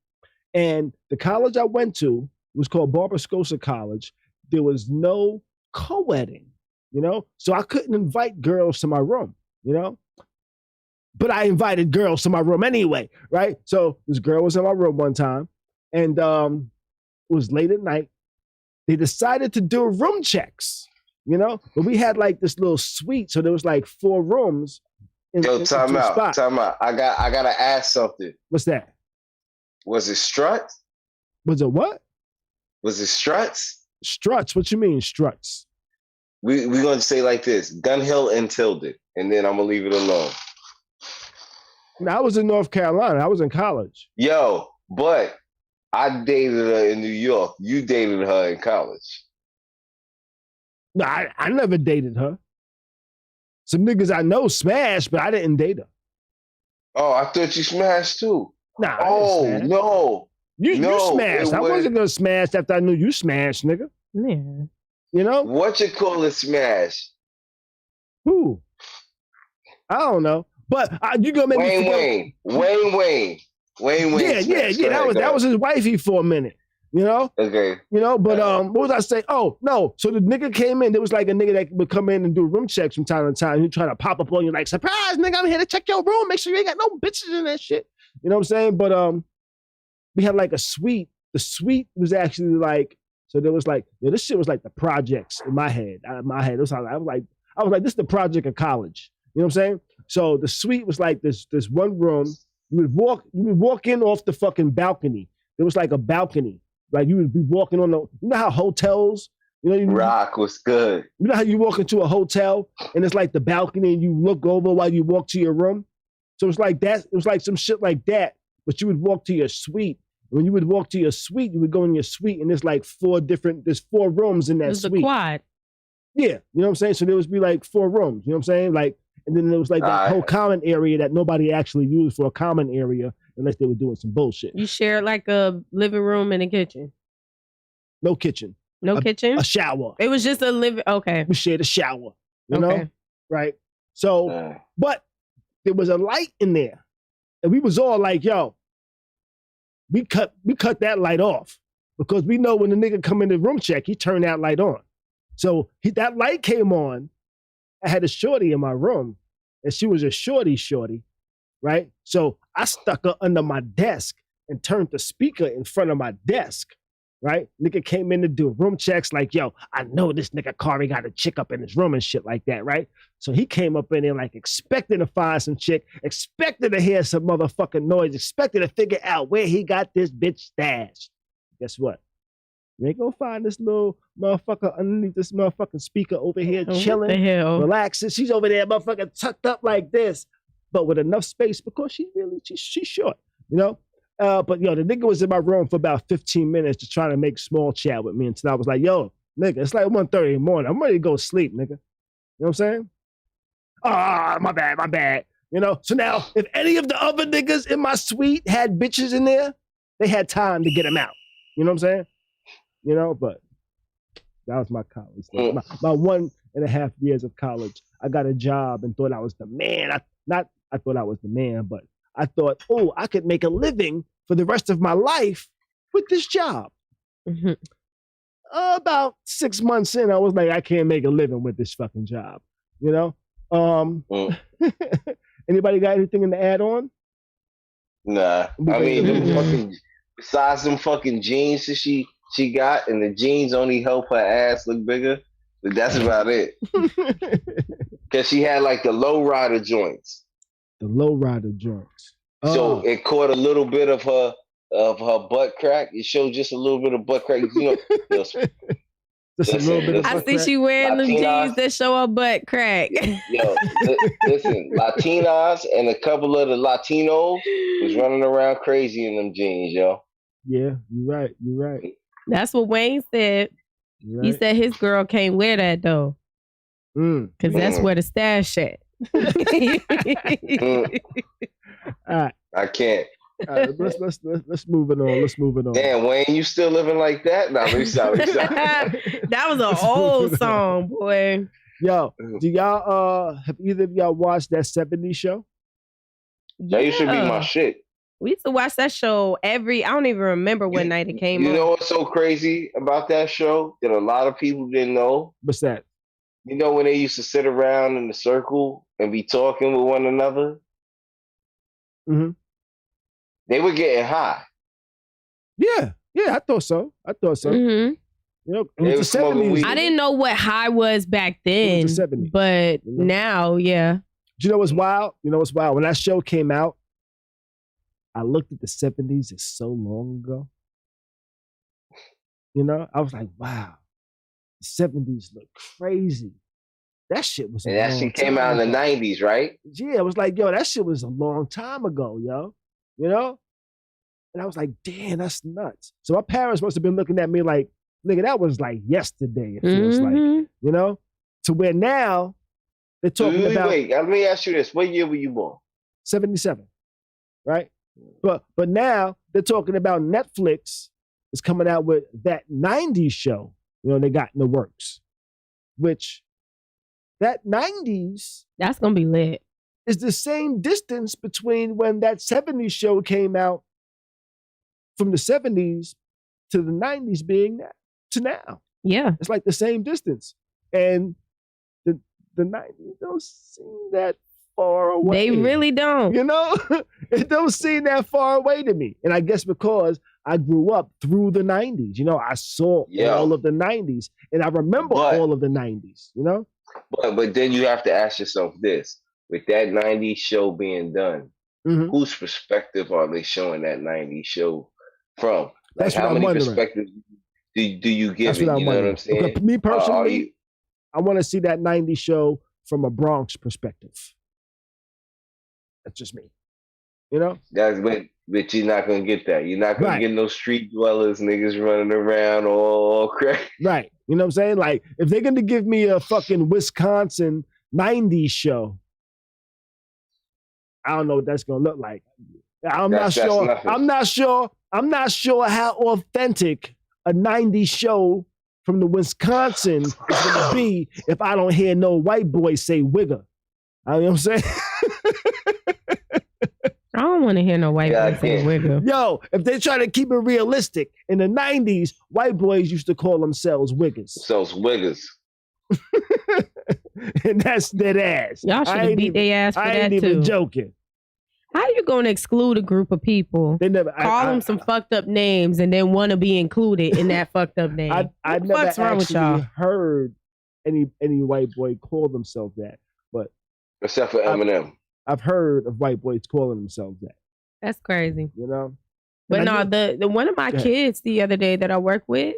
And the college I went to was called Barbara Scotia College. There was no co-wedding, you know? So I couldn't invite girls to my room, you know? But I invited girls to my room anyway, right? So this girl was in my room one time, and it was late at night. They decided to do room checks, you know? But we had like this little suite, so there was like 4 rooms. Time out. I gotta ask something. What's that? Was it struts? Was it what? Was it struts? Struts? What you mean struts? We're going to say like this, Gun Hill and Tilden, and then I'm going to leave it alone. Now, I was in North Carolina. I was in college. Yo, but I dated her in New York. You dated her in college. No, I never dated her. Some niggas I know smashed, but I didn't date her. Oh, I thought you smashed too. Nah. Oh, no. You smashed. I wasn't gonna smash after I knew you smashed, nigga. Yeah. You know? What you call a smash? Who? I don't know. But you gonna make me Wayne. Yeah. That was his wifey for a minute. You know? Okay. You know, but what was I saying? Oh, no. So the nigga came in. There was like a nigga that would come in and do room checks from time to time. He try to pop up on you like, surprise, nigga, I'm here to check your room. Make sure you ain't got no bitches in that shit. You know what I'm saying? But we had like a suite. The suite was actually like, so there was like, this shit was like the projects in my head. I was like, this is the project of college. You know what I'm saying? So the suite was like this one room. You would walk in off the fucking balcony. There was like a balcony. Like you would be walking on you know how hotels, you know, Rock was good. You know how you walk into a hotel and it's like the balcony and you look over while you walk to your room? So it's like that. It was like some shit like that, but you would walk to your suite. When you would walk to your suite, you would go in your suite and there's like 4 rooms in that suite. The quad. Yeah, you know what I'm saying? So there would be like 4 rooms, you know what I'm saying? Like, and then there was like that whole common area that nobody actually used for a common area unless they were doing some bullshit. You shared like a living room and a kitchen? No kitchen. No kitchen? A shower. It was just a living, okay. We shared a shower, you know? Right? So, but there was a light in there. And we was all like, yo, we cut that light off because we know when the nigga come in the room check, he turned that light on. So that light came on. I had a shorty in my room and she was a shorty, right? So I stuck her under my desk and turned the speaker in front of my desk, right? Nigga came in to do room checks like, yo, I know this nigga Khary got a chick up in his room and shit like that, right? So he came up in there like expecting to find some chick, expecting to hear some motherfucking noise, expecting to figure out where he got this bitch stashed. Guess what? You ain't gonna find this little motherfucker underneath this motherfucking speaker over here chilling, relaxing. She's over there motherfucking tucked up like this, but with enough space because she's short, you know? But yo, the nigga was in my room for about 15 minutes just trying to make small chat with me until I was like, yo, nigga, it's like 1:30 in the morning. I'm ready to go to sleep, nigga. You know what I'm saying? My bad. You know? So now, if any of the other niggas in my suite had bitches in there, they had time to get him out. You know what I'm saying? You know, but that was my college. My 1.5 years of college, I got a job and thought I was the man. I thought I was the man, but I thought, oh, I could make a living for the rest of my life with this job. Mm-hmm. About 6 months in, I was like, I can't make a living with this fucking job. You know? Anybody got anything in the add-on? Nah. I mean, them fucking, besides them fucking jeans that she got, and the jeans only help her ass look bigger, but that's about it. Because she had like the low rider joints. The low rider joints. So it caught a little bit of her butt crack. It showed just a little bit of butt crack. You know, just a little bit of butt I see she wearing the jeans that show her butt crack. Yo, listen, Latinas and a couple of the Latinos was running around crazy in them jeans, yo. Yeah, you're right. That's what Wayne said. Right. He said his girl can't wear that though. Because that's where the stash at. I can't. Let's move it on. Let's move it on. Damn, Wayne, you still living like that? No, let me stop. That was an old song, boy. Yo, do y'all have either of y'all watched that 70s show? That used to be my shit. We used to watch that show I don't even remember what night it came on. You know what's so crazy about that show that a lot of people didn't know? What's that? You know when they used to sit around in a circle and be talking with one another? Mm-hmm. They were getting high. Yeah, I thought so. Mm-hmm. You know, it was the 70s. I didn't know what high was back then, was the 70s. But now, yeah. Do you know what's wild? When that show came out, I looked at the 70s as so long ago. You know, I was like, wow, the 70s look crazy. That shit was. And that shit came out in the 90s, right? Yeah, it was like, yo, that shit was a long time ago, yo. You know? And I was like, damn, that's nuts. So my parents must have been looking at me like, nigga, that was like yesterday, it feels like. You know? To where now, they're talking about. Wait, let me ask you this. What year were you born? 77. Right? But now they're talking about Netflix is coming out with that 90s show, you know, they got in the works. Which that 90s. That's going to be lit. Is the same distance between when that 70s show came out from the 70s to the 90s being to now. Yeah. It's like the same distance. And the 90s don't seem that far away. They really don't. You know? It don't seem that far away to me. And I guess because I grew up through the 90s. You know, I saw all of the 90s. And I remember all of the 90s, you know? But then you have to ask yourself this. With that 90s show being done, whose perspective are they showing that 90s show from? Like, how many perspectives do you give it? You know what I'm saying? Because me personally, I want to see that 90s show from a Bronx perspective. That's just me. You know? But you're not going to get that. You're not going to get no street dwellers, niggas running around all crazy. Right. You know what I'm saying? Like, if they're going to give me a fucking Wisconsin 90s show, I don't know what that's going to look like. I'm not sure how authentic a 90s show from the Wisconsin is going to be if I don't hear no white boy say wigger. You know what I'm saying? I don't want to hear no white boy say wigger. Yo, if they try to keep it realistic, in the 90s, white boys used to call themselves wiggers. And that's dead ass. Y'all should have beat their ass for that too. I ain't even joking. How you gonna exclude a group of people? They never call them some fucked up names and then want to be included in that fucked up name. I never actually heard any white boy call themselves that, but except for Eminem, I've heard of white boys calling themselves that. That's crazy, you know. But no, the one of my kids the other day that I work with,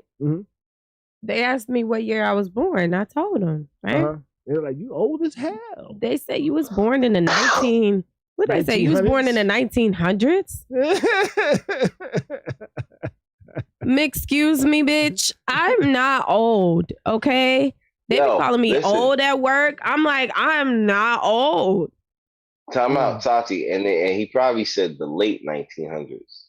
they asked me what year I was born. I told them, right? They're like, "You old as hell." They said you was born in the 19. What did I say? You was born in the 1900s? Excuse me, bitch. I'm not old, okay? They be calling me old at work. I'm like, I'm not old. Time out, Tati. And he probably said the late 1900s.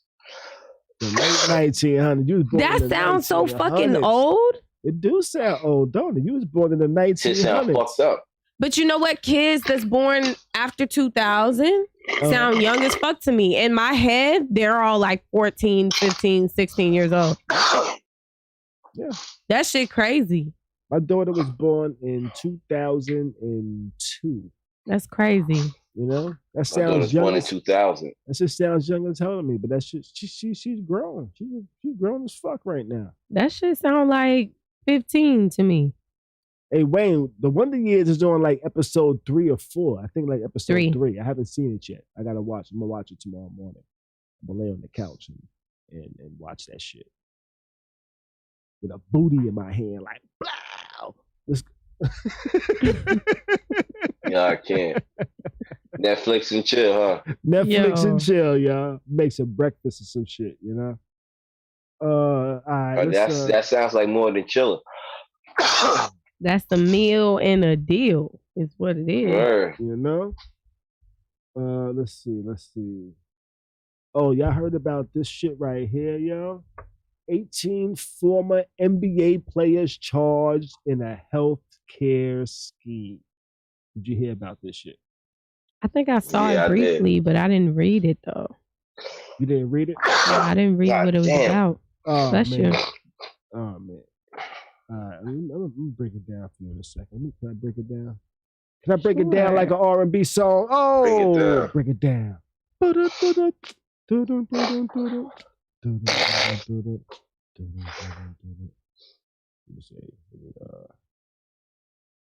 The late 1900s. You was born that in the sounds so 1900s. fucking old. It do sound old, don't it? You was born in the 1900s. Shit sound fucked up. But you know what? Kids that's born after 2000 sound young as fuck to me. In my head, they're all like 14, 15, 16 years old. Yeah. That shit crazy. My daughter was born in 2002. That's crazy. You know? That My daughter was young. born in 2000. That just sounds young as hell to me, but that shit, she's grown. She's grown as fuck right now. That shit sound like 15 to me. Hey, Wayne, The Wonder Years is on like episode 3 or 4. I think like episode 3. I haven't seen it yet. I gotta watch. I'm gonna watch it tomorrow morning. I'm gonna lay on the couch and watch that shit. With a booty in my hand, like, blow. Yeah, I can't. Netflix and chill, huh? Netflix and chill, y'all. Make some breakfast or some shit, you know? All right, that sounds like more than chilling. That's the meal and a deal, is what it is. Word. You know? Let's see. Oh, y'all heard about this shit right here, y'all? 18 former NBA players charged in a health care scheme. Did you hear about this shit? I think I saw it briefly, but I didn't read it though. You didn't read it? Yeah, I didn't read what it was about. Oh, Bless man. you. Oh, man. All right, I'm gonna break it down for you in a second. Can I break it down? Can I break it down like an R&B song? Oh, break it down. Let me see.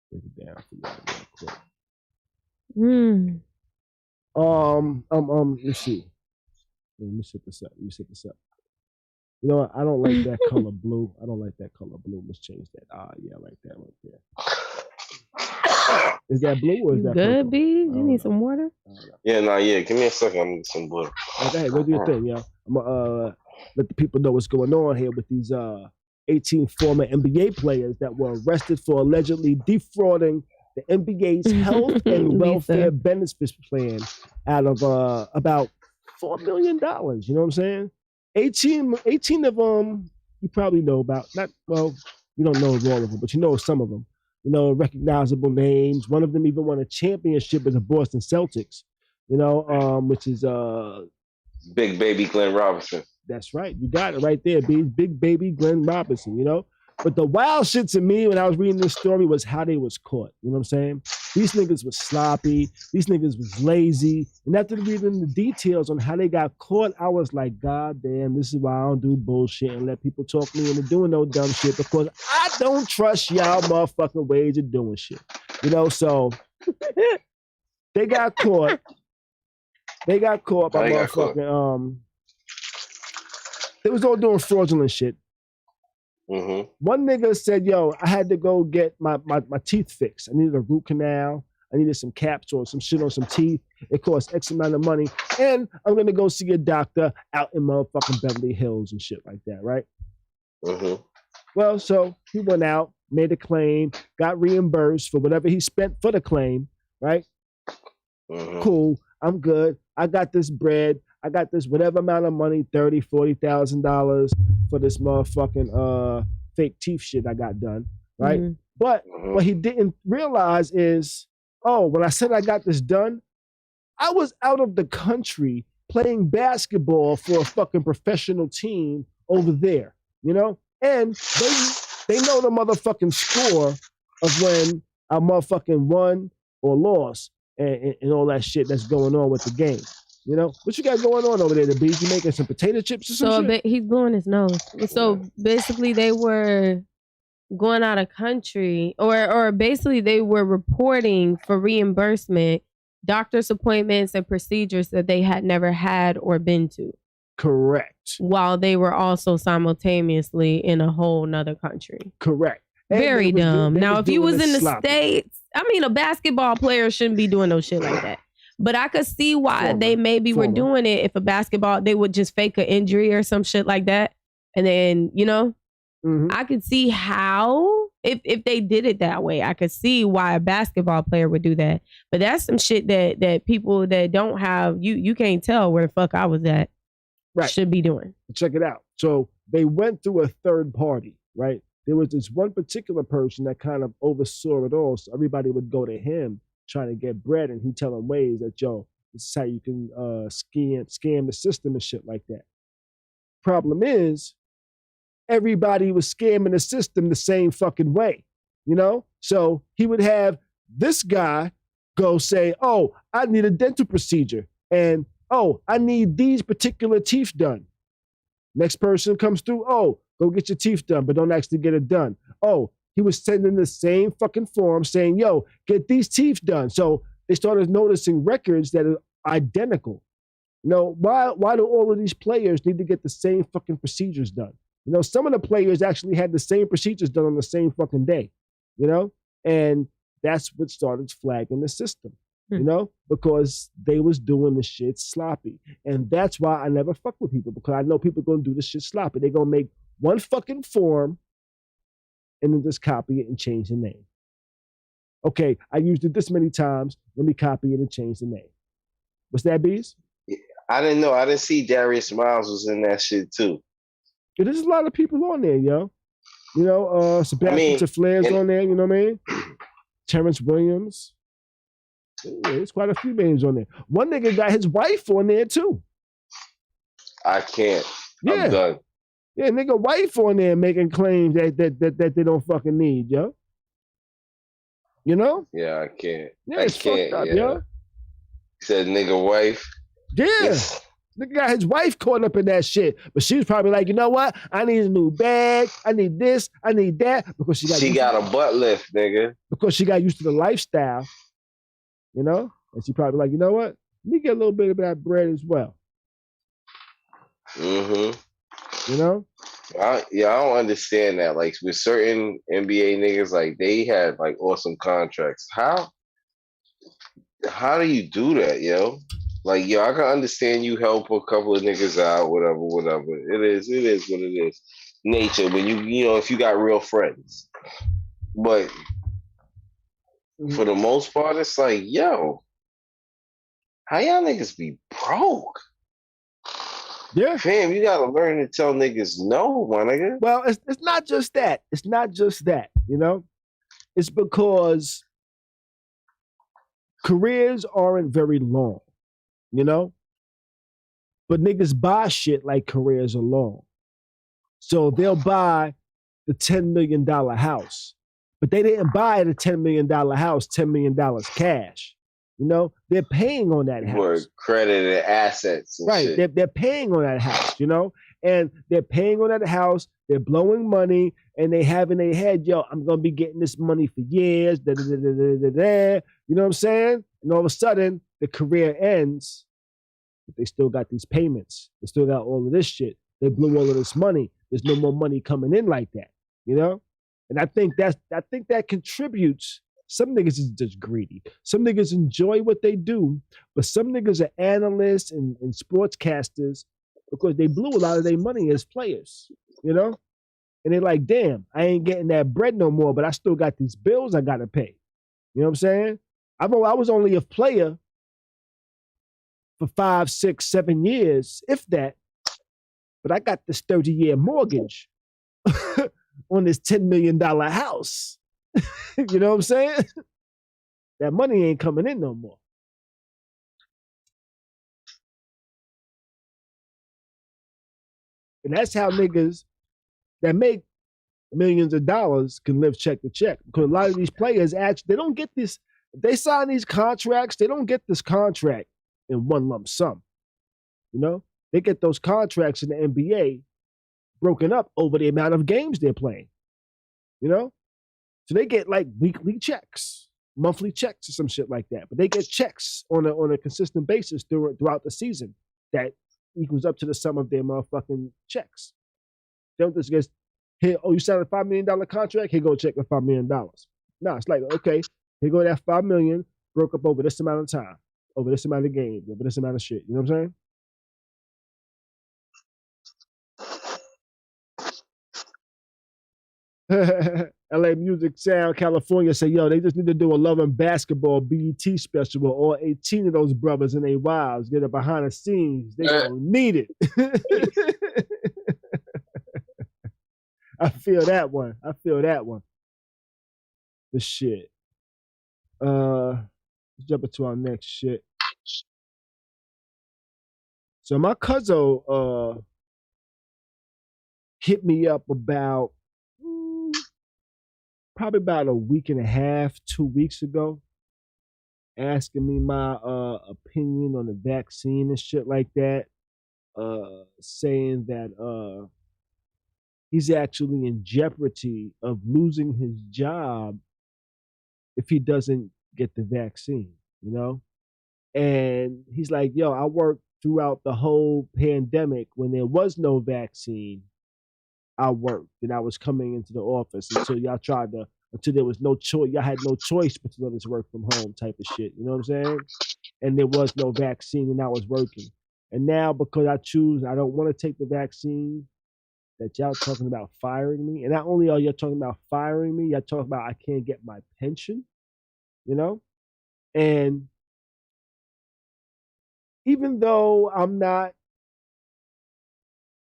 Break it down for you real quick. Let's see. Let me set this up. You know what? I don't like that color blue. Let's change that. Yeah, I like that right there. Is that blue or is that good, purple? B? You need some water? Yeah. Give me a second. I'm gonna get some water. Okay, go do your thing, yo. I'm gonna let the people know what's going on here with these 18 former NBA players that were arrested for allegedly defrauding the NBA's health and welfare benefits plan out of about $4 million. You know what I'm saying? 18 of them you probably know about. You don't know all of them, but you know some of them. You know, recognizable names. One of them even won a championship with the Boston Celtics. You know, which is Big Baby Glenn Robinson. That's right. You got it right there, B. Big Baby Glenn Robinson, you know? But the wild shit to me when I was reading this story was how they was caught. You know what I'm saying? These niggas was sloppy. These niggas was lazy. And after reading the details on how they got caught, I was like, God damn, this is why I don't do bullshit and let people talk me into doing no dumb shit, because I don't trust y'all motherfucking ways of doing shit. You know, so they got caught. They got caught by motherfucking they was all doing fraudulent shit. Mm-hmm. One nigga said, yo, I had to go get my teeth fixed. I needed a root canal. I needed some caps or some shit on some teeth. It cost X amount of money. And I'm going to go see a doctor out in motherfucking Beverly Hills and shit like that, right? Mm-hmm. Well, so he went out, made a claim, got reimbursed for whatever he spent for the claim, right? Mm-hmm. Cool. I'm good. I got this bread. I got this whatever amount of money, $30,000, $40,000 for this motherfucking fake teeth shit I got done, right? Mm-hmm. But what he didn't realize is, when I said I got this done, I was out of the country playing basketball for a fucking professional team over there, you know? And they know the motherfucking score of when I motherfucking won or lost and all that shit that's going on with the game. You know, what you got going on over there, the beach? You making some potato chips or some shit? He's blowing his nose. So basically they were going out of country or basically they were reporting for reimbursement, doctor's appointments and procedures that they had never had or been to. Correct. While they were also simultaneously in a whole nother country. Correct. And very dumb. Now, if you was in the States, I mean, a basketball player shouldn't be doing no shit like that. But I could see why they maybe were doing it. If a basketball, they would just fake an injury or some shit like that. And then, you know, I could see how, if they did it that way, I could see why a basketball player would do that. But that's some shit that people that don't have, you can't tell where the fuck I was at. should be doing. Check it out. So they went through a third party, right? There was this one particular person that kind of oversaw it all. So everybody would go to him trying to get bread, and he'd tell them ways that, yo, this is how you can scam the system and shit like that. Problem is, everybody was scamming the system the same fucking way, you know? So he would have this guy go say, oh, I need a dental procedure. And, oh, I need these particular teeth done. Next person comes through, oh, go get your teeth done, but don't actually get it done. Oh, he was sending the same fucking form saying, yo, get these teeth done. So they started noticing records that are identical. You know, why do all of these players need to get the same fucking procedures done? You know, some of the players actually had the same procedures done on the same fucking day, you know? And that's what started flagging the system, you know, because they was doing the shit sloppy. And that's why I never fuck with people, because I know people going to do this shit sloppy. They're going to make one fucking form and then just copy it and change the name. Okay, I used it this many times. Let me copy it and change the name. What's that, Bees? I didn't know. I didn't see Darius Miles was in that shit too. Yeah, there's a lot of people on there, yo. You know, Sebastian Tafler's on there, you know what I mean? Terrence Williams. Yeah, there's quite a few names on there. One nigga got his wife on there too. I can't. Yeah. I'm done. Yeah, nigga wife on there making claims that they don't fucking need, yo. You know? Yeah, I can't. Yeah, it's fucked up, yo. Said nigga wife. Yeah. Nigga got his wife caught up in that shit. But she was probably like, you know what? I need a new bag. I need this. I need that. Because she got a butt lift, nigga. Because she got used to the lifestyle. You know? And she probably like, you know what? Let me get a little bit of that bread as well. Mm-hmm. You know? I don't understand that. Like with certain NBA niggas, like they had like awesome contracts. How do you do that, yo? Like, yo, I can understand you help a couple of niggas out, whatever. It is what it is. Nature, when you know, if you got real friends. But for the most part, it's like, yo, how y'all niggas be broke? Yeah. Fam, you gotta learn to tell niggas no, my nigga. Well, it's not just that. It's not just that, you know? It's because careers aren't very long, you know? But niggas buy shit like careers are long. So they'll buy the $10 million house, but they didn't buy the $10 million house, $10 million cash. You know, they're paying on that house. For credit and assets and right. shit. They're paying on that house, you know? And they're paying on that house, they're blowing money, and they have in their head, yo, I'm going to be getting this money for years, you know what I'm saying? And all of a sudden, the career ends, but they still got these payments. They still got all of this shit. They blew all of this money. There's no more money coming in like that, you know? And I think that contributes. Some niggas is just greedy. Some niggas enjoy what they do, but some niggas are analysts and sportscasters because they blew a lot of their money as players, you know? And they're like, damn, I ain't getting that bread no more, but I still got these bills I gotta pay. You know what I'm saying? I was only a player for 5, 6, 7 years, if that, but I got this 30-year mortgage on this $10 million house. You know what I'm saying? That money ain't coming in no more. And that's how niggas that make millions of dollars can live check to check. Because a lot of these players actually, they don't get this, if they sign these contracts, they don't get this contract in one lump sum. You know? They get those contracts in the NBA broken up over the amount of games they're playing. You know? So they get like weekly checks, monthly checks or some shit like that. But they get checks on a consistent basis throughout the season that equals up to the sum of their motherfucking checks. They don't just get, here, oh, you signed a $5 million contract? Here, go check the $5 million. No, it's like, okay, here go that $5 million broke up over this amount of time, over this amount of games, over this amount of shit. You know what I'm saying? LA Music Sound, California say, yo, they just need to do a Love and Basketball BET special with all 18 of those brothers and their wives. Get it behind the scenes. They don't need it. I feel that one. The shit. Let's jump into our next shit. So my cousin hit me up about probably about a week and a half, 2 weeks ago, asking me my opinion on the vaccine and shit like that, saying that he's actually in jeopardy of losing his job if he doesn't get the vaccine, you know? And he's like, yo, I worked throughout the whole pandemic when there was no vaccine. I worked and I was coming into the office until there was no choice. Y'all had no choice but to let us work from home type of shit. You know what I'm saying? And there was no vaccine and I was working. And now because I don't want to take the vaccine, that y'all talking about firing me. And not only are y'all talking about firing me, y'all talking about I can't get my pension, you know? And even though I'm not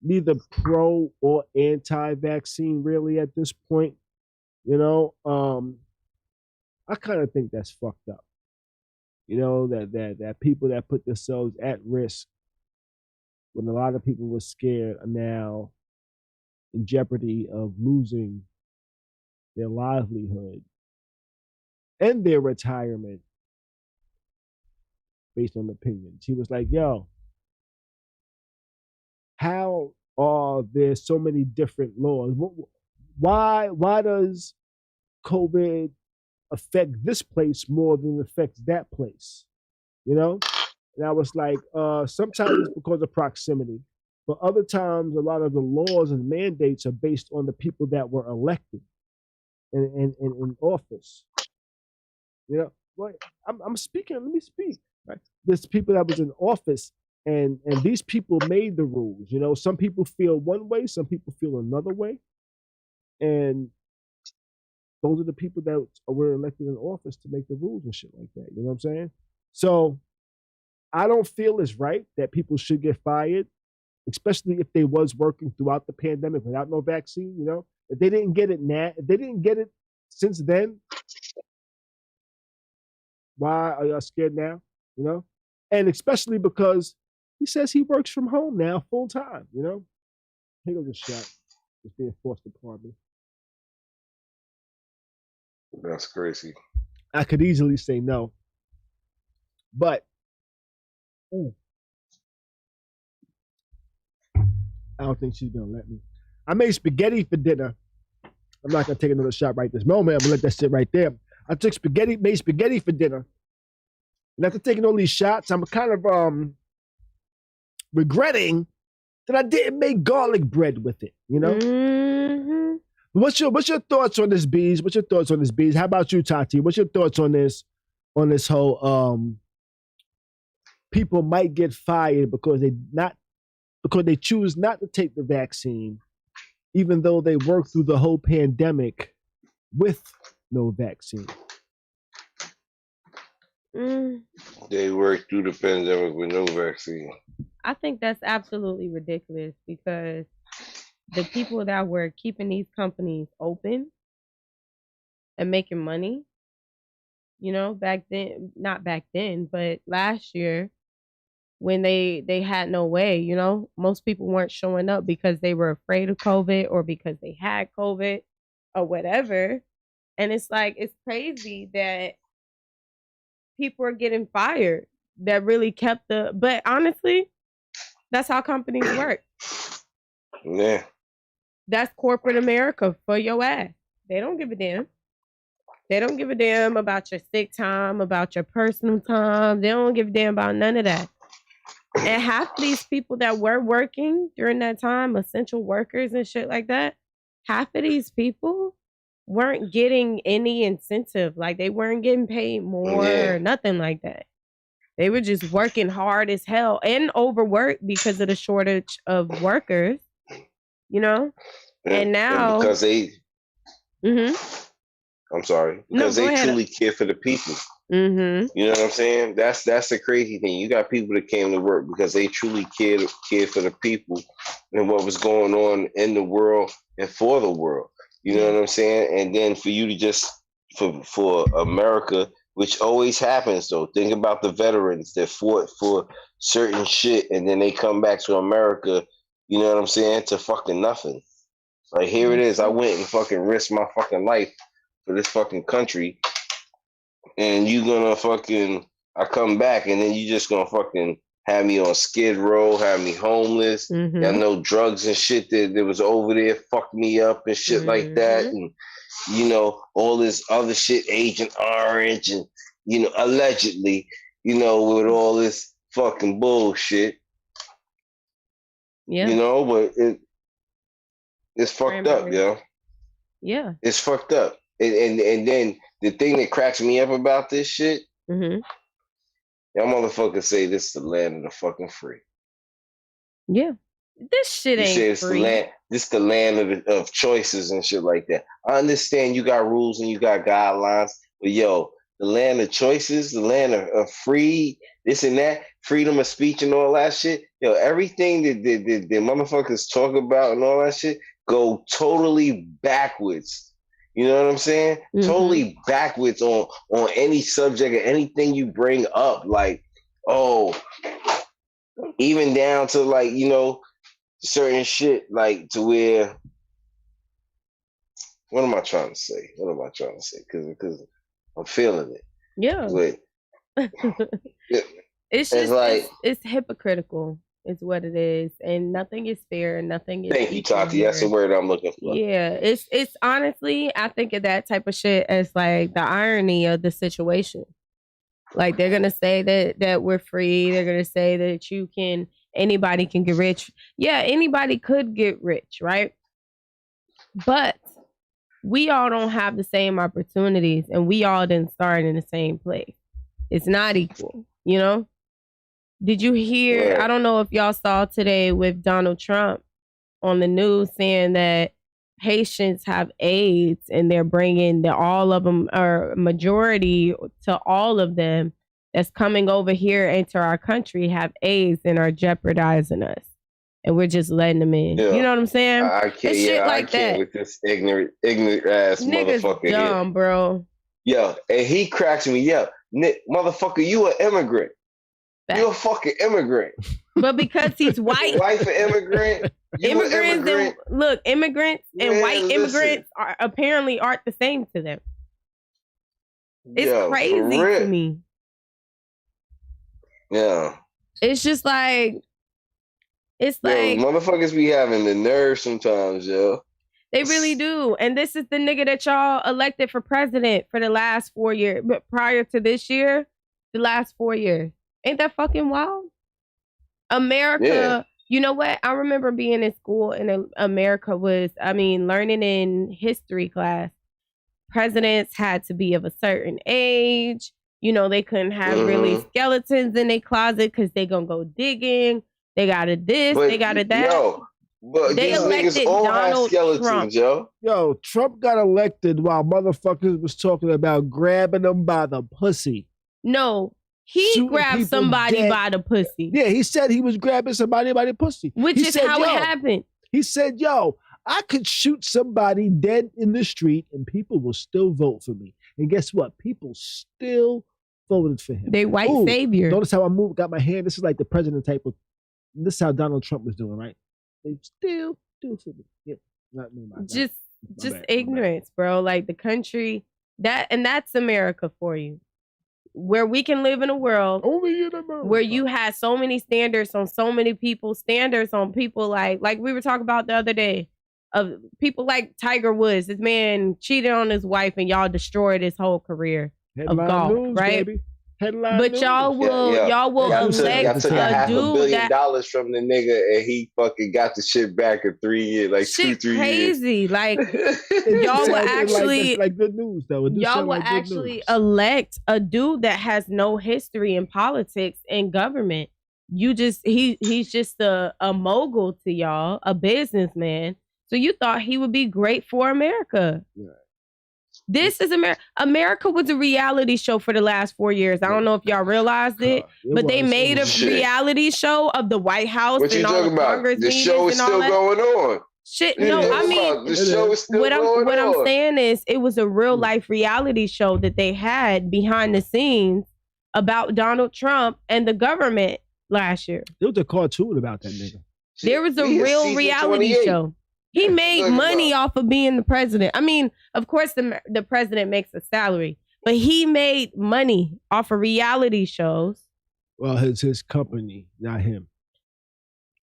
neither pro or anti-vaccine really at this point, you know, I kind of think that's fucked up. You know, that people that put themselves at risk when a lot of people were scared are now in jeopardy of losing their livelihood and their retirement based on opinions. He was like, yo, how are there so many different laws? Why does COVID affect this place more than it affects that place? You know? And I was like, sometimes it's because of proximity, but other times a lot of the laws and mandates are based on the people that were elected in office. You know, well, I'm speaking, let me speak. Right? There's people that was in office and these people made the rules. You know, some people feel one way, some people feel another way. And those are the people that were elected in office to make the rules and shit like that. You know what I'm saying? So I don't feel it's right that people should get fired, especially if they was working throughout the pandemic without no vaccine. You know, if they didn't get it now, if they didn't get it since then, why are y'all scared now? You know, and especially because he says he works from home now full time. You know, here goes a shot. It's being forced upon me. That's crazy. I could easily say no, but I don't think she's gonna let me. I made spaghetti for dinner. I'm not gonna take another shot right this moment. I'm gonna let that sit right there. I made spaghetti for dinner. And after taking all these shots, I'm kind of regretting that I didn't make garlic bread with it, you know? Mm-hmm. What's your thoughts on this, Bees? What's your thoughts on this, Bees? How about you, Tati? What's your thoughts on this whole people might get fired because they choose not to take the vaccine, even though they worked through the whole pandemic with no vaccine? They worked through the pandemic with no vaccine. I think that's absolutely ridiculous because the people that were keeping these companies open and making money, you know, not back then, but last year when they had no way, you know, most people weren't showing up because they were afraid of COVID or because they had COVID or whatever. And it's like, it's crazy that people are getting fired that really kept but honestly, that's how companies work. Yeah. That's corporate America for your ass. They don't give a damn. They don't give a damn about your sick time, about your personal time. They don't give a damn about none of that. And half these people that were working during that time, essential workers and shit like that, half of these people weren't getting any incentive. Like they weren't getting paid more or nothing like that. They were just working hard as hell and overworked because of the shortage of workers, you know? And now I'm sorry. Because they truly care for the people. You know what I'm saying? That's the crazy thing. You got people that came to work because they truly cared for the people and what was going on in the world and for the world. You know what I'm saying? And then for you to just for America, which always happens though. Think about the veterans that fought for certain shit and then they come back to America, you know what I'm saying, to fucking nothing. Like here it is. I went and fucking risked my fucking life for this fucking country. And you gonna fucking, I come back and then you just gonna fucking have me on Skid Row, have me homeless. I know drugs and shit that was over there fucked me up and shit like that. And, you know, all this other shit, Agent Orange and, you know, allegedly, you know, with all this fucking bullshit. Yeah. You know, but it's fucked up, yo. Yeah. It's fucked up. And then the thing that cracks me up about this shit, y'all motherfuckers say this is the land of the fucking free. Yeah. This shit ain't say it's free. This the land of choices and shit like that. I understand you got rules and you got guidelines, but yo, the land of choices, the land of free, this and that, freedom of speech and all that shit. Yo, everything that the motherfuckers talk about and all that shit go totally backwards. You know what I'm saying? Totally backwards on any subject or anything you bring up. Like, oh, even down to like, you know, certain shit, like to where, what am I trying to say? Because I'm feeling it. Yeah. But, it's just like it's hypocritical. Is what it is, and nothing is fair. Nothing is. Thank you, Tati. That's the word I'm looking for. Yeah, it's honestly, I think of that type of shit as like the irony of the situation. Like they're gonna say that we're free. They're gonna say that anybody can get rich. Yeah, anybody could get rich, right? But we all don't have the same opportunities, and we all didn't start in the same place. It's not equal, you know. Did you hear, I don't know if y'all saw today with Donald Trump on the news saying that Haitians have AIDS and they're bringing all of them, or majority to all of them that's coming over here into our country have AIDS and are jeopardizing us. And we're just letting them in. Yeah. You know what I'm saying? I can't, shit like I can't that. With this ignorant ass niggas motherfucker dumb, here. Bro. Yo, and he cracks me up. Motherfucker, you an immigrant. You're a fucking immigrant. But because he's white. Wife an immigrant. Immigrants and white immigrants apparently aren't the same to them. It's crazy to me. Yeah. It's just like, motherfuckers be having the nerve sometimes, yo. They really do. And this is the nigga that y'all elected for president for the last 4 years. But prior to this year, the last 4 years. Ain't that fucking wild? America, You know what? I remember being in school and America was, learning in history class. Presidents had to be of a certain age. You know, they couldn't have really skeletons in their closet because they gonna go digging. They got they got that. But they these niggas all have skeletons, Trump. Yo, Trump got elected while motherfuckers was talking about grabbing them by the pussy. No. He grabbed somebody by the pussy. Yeah, he said he was grabbing somebody by the pussy. Which is how it happened. He said, yo, I could shoot somebody dead in the street and people will still vote for me. And guess what? People still voted for him. They white savior. Notice how I got my hand. This is like the president type of, this is how Donald Trump was doing, right? They still do for me. Yeah, not me. Just ignorance, bro. Like the country, that's America for you. Where we can live in a world where you have so many standards on so many people, standards on people like we were talking about the other day, of people like Tiger Woods. This man cheated on his wife and y'all destroyed his whole career of golf, news, right? Baby. Headline but news. y'all will elect a dude $500 million from the nigga and he fucking got the shit back in 3 years, like shit 2-3 crazy. years. Like y'all will actually like good news though. Y'all will actually elect a dude that has no history in politics and government. He's just a mogul to y'all, a businessman. So you thought he would be great for America. Yeah. This is America. America was a reality show for the last 4 years. I don't know if y'all realized it, but they made a reality show of the White House and all the Congress meetings and all that. The show is still going on. Shit, no, I mean, the show is still going on. What I'm saying is, it was a real life reality show that they had behind the scenes about Donald Trump and the government last year. There was a cartoon about that nigga. There was a real reality show. He made money off of being the president. I mean, of course, the president makes a salary, but he made money off of reality shows. Well, his company, not him.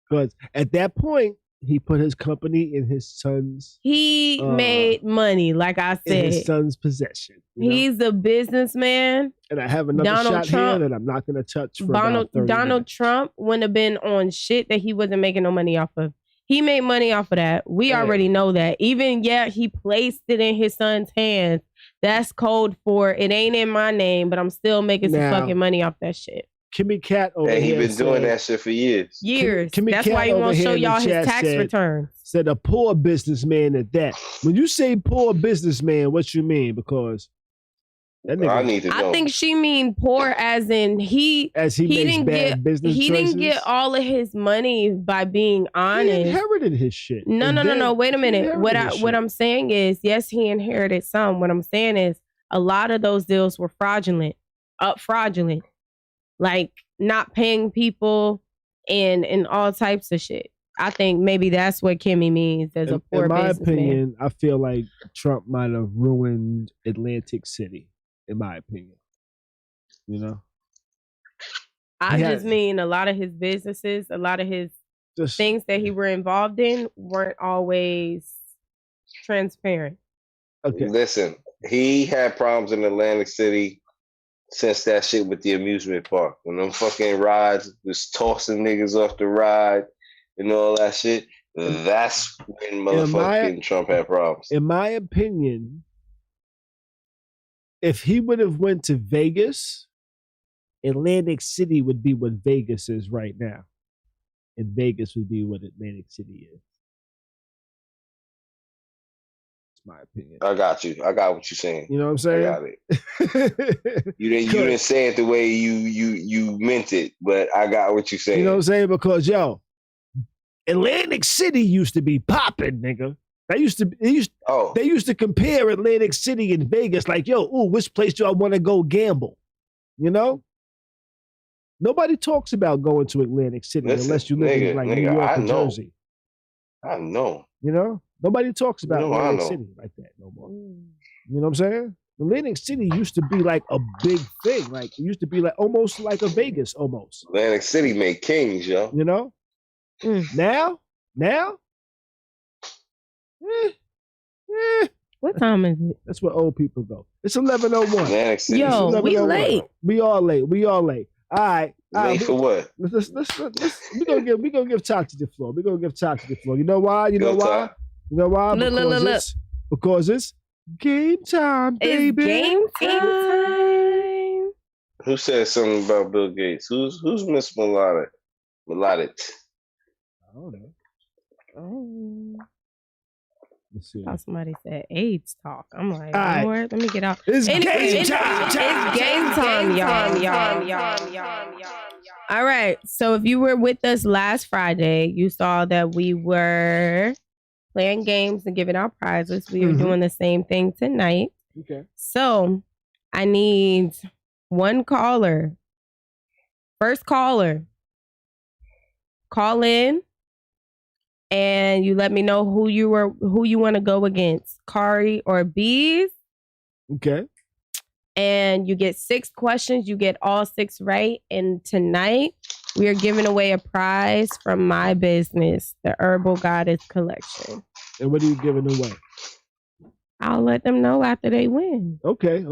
Because at that point, he put his company in his son's... He made money, like I said. In his son's possession. He's a businessman. And I have another shot here that I'm not going to touch for about 30 Donald minutes. Trump wouldn't have been on shit that he wasn't making no money off of. He made money off of that. We already know that. Even, he placed it in his son's hands. That's code for, it ain't in my name, but I'm still making some fucking money off that shit. Kimmy Cat over here. He's been doing that shit for years. Kimmy That's Cat why he won't show y'all his tax return. returns. Said a poor businessman at that. When you say poor businessman, what you mean? Because that nigga, I need to know. I think she mean poor as in he didn't get all of his money by being honest. He inherited his shit. No. Wait a minute. What I'm saying is, yes, he inherited some. What I'm saying is, a lot of those deals were fraudulent. Like not paying people and all types of shit. I think maybe that's what Kimmy means as a poor businessman. In my opinion, I feel like Trump might have ruined Atlantic City, in my opinion. You know? I just mean a lot of his businesses, a lot of his things that he were involved in weren't always transparent. Okay. Listen, he had problems in Atlantic City since that shit with the amusement park. When them fucking rides was tossing niggas off the ride and all that shit, that's when motherfucking Trump had problems. In my opinion, if he would have went to Vegas, Atlantic City would be what Vegas is right now. And Vegas would be what Atlantic City is. My opinion. I got you. I got what you're saying. You know what I'm saying? I got it. You didn't say it the way you meant it, but I got what you're saying. You know what I'm saying? Because Atlantic City used to be popping, nigga. They used to compare Atlantic City and Vegas like, which place do I want to go gamble? You know? Nobody talks about going to Atlantic City unless you live in like New York or Jersey. I know. You know? Nobody talks about Atlantic City like that no more. You know what I'm saying? Atlantic City used to be like a big thing. Like it used to be like almost like a Vegas almost. Atlantic City made kings, yo. You know? Now? What time is it? That's where old people go. It's 11:01. Atlantic City. Yo, we late. We all late. All right. Late for what? Let's we gonna give Tati the floor. You know why? Because it's game time, baby. It's game time. Who said something about Bill Gates? Who's Miss Melodic? I don't know. Let's see. Somebody said AIDS talk. I'm like, right. Lord, let me get out. It's game time. It's game time, y'all. All right. So if you were with us last Friday, you saw that we were playing games and giving out prizes. We are doing the same thing tonight. Okay. So I need one caller. First caller. Call in. And you let me know who you want to go against, Khary or Bees. Okay. And you get 6 questions. You get all 6 right. And tonight we are giving away a prize from my business, the Herbal Goddess Collection. And what are you giving away? I'll let them know after they win. Okay.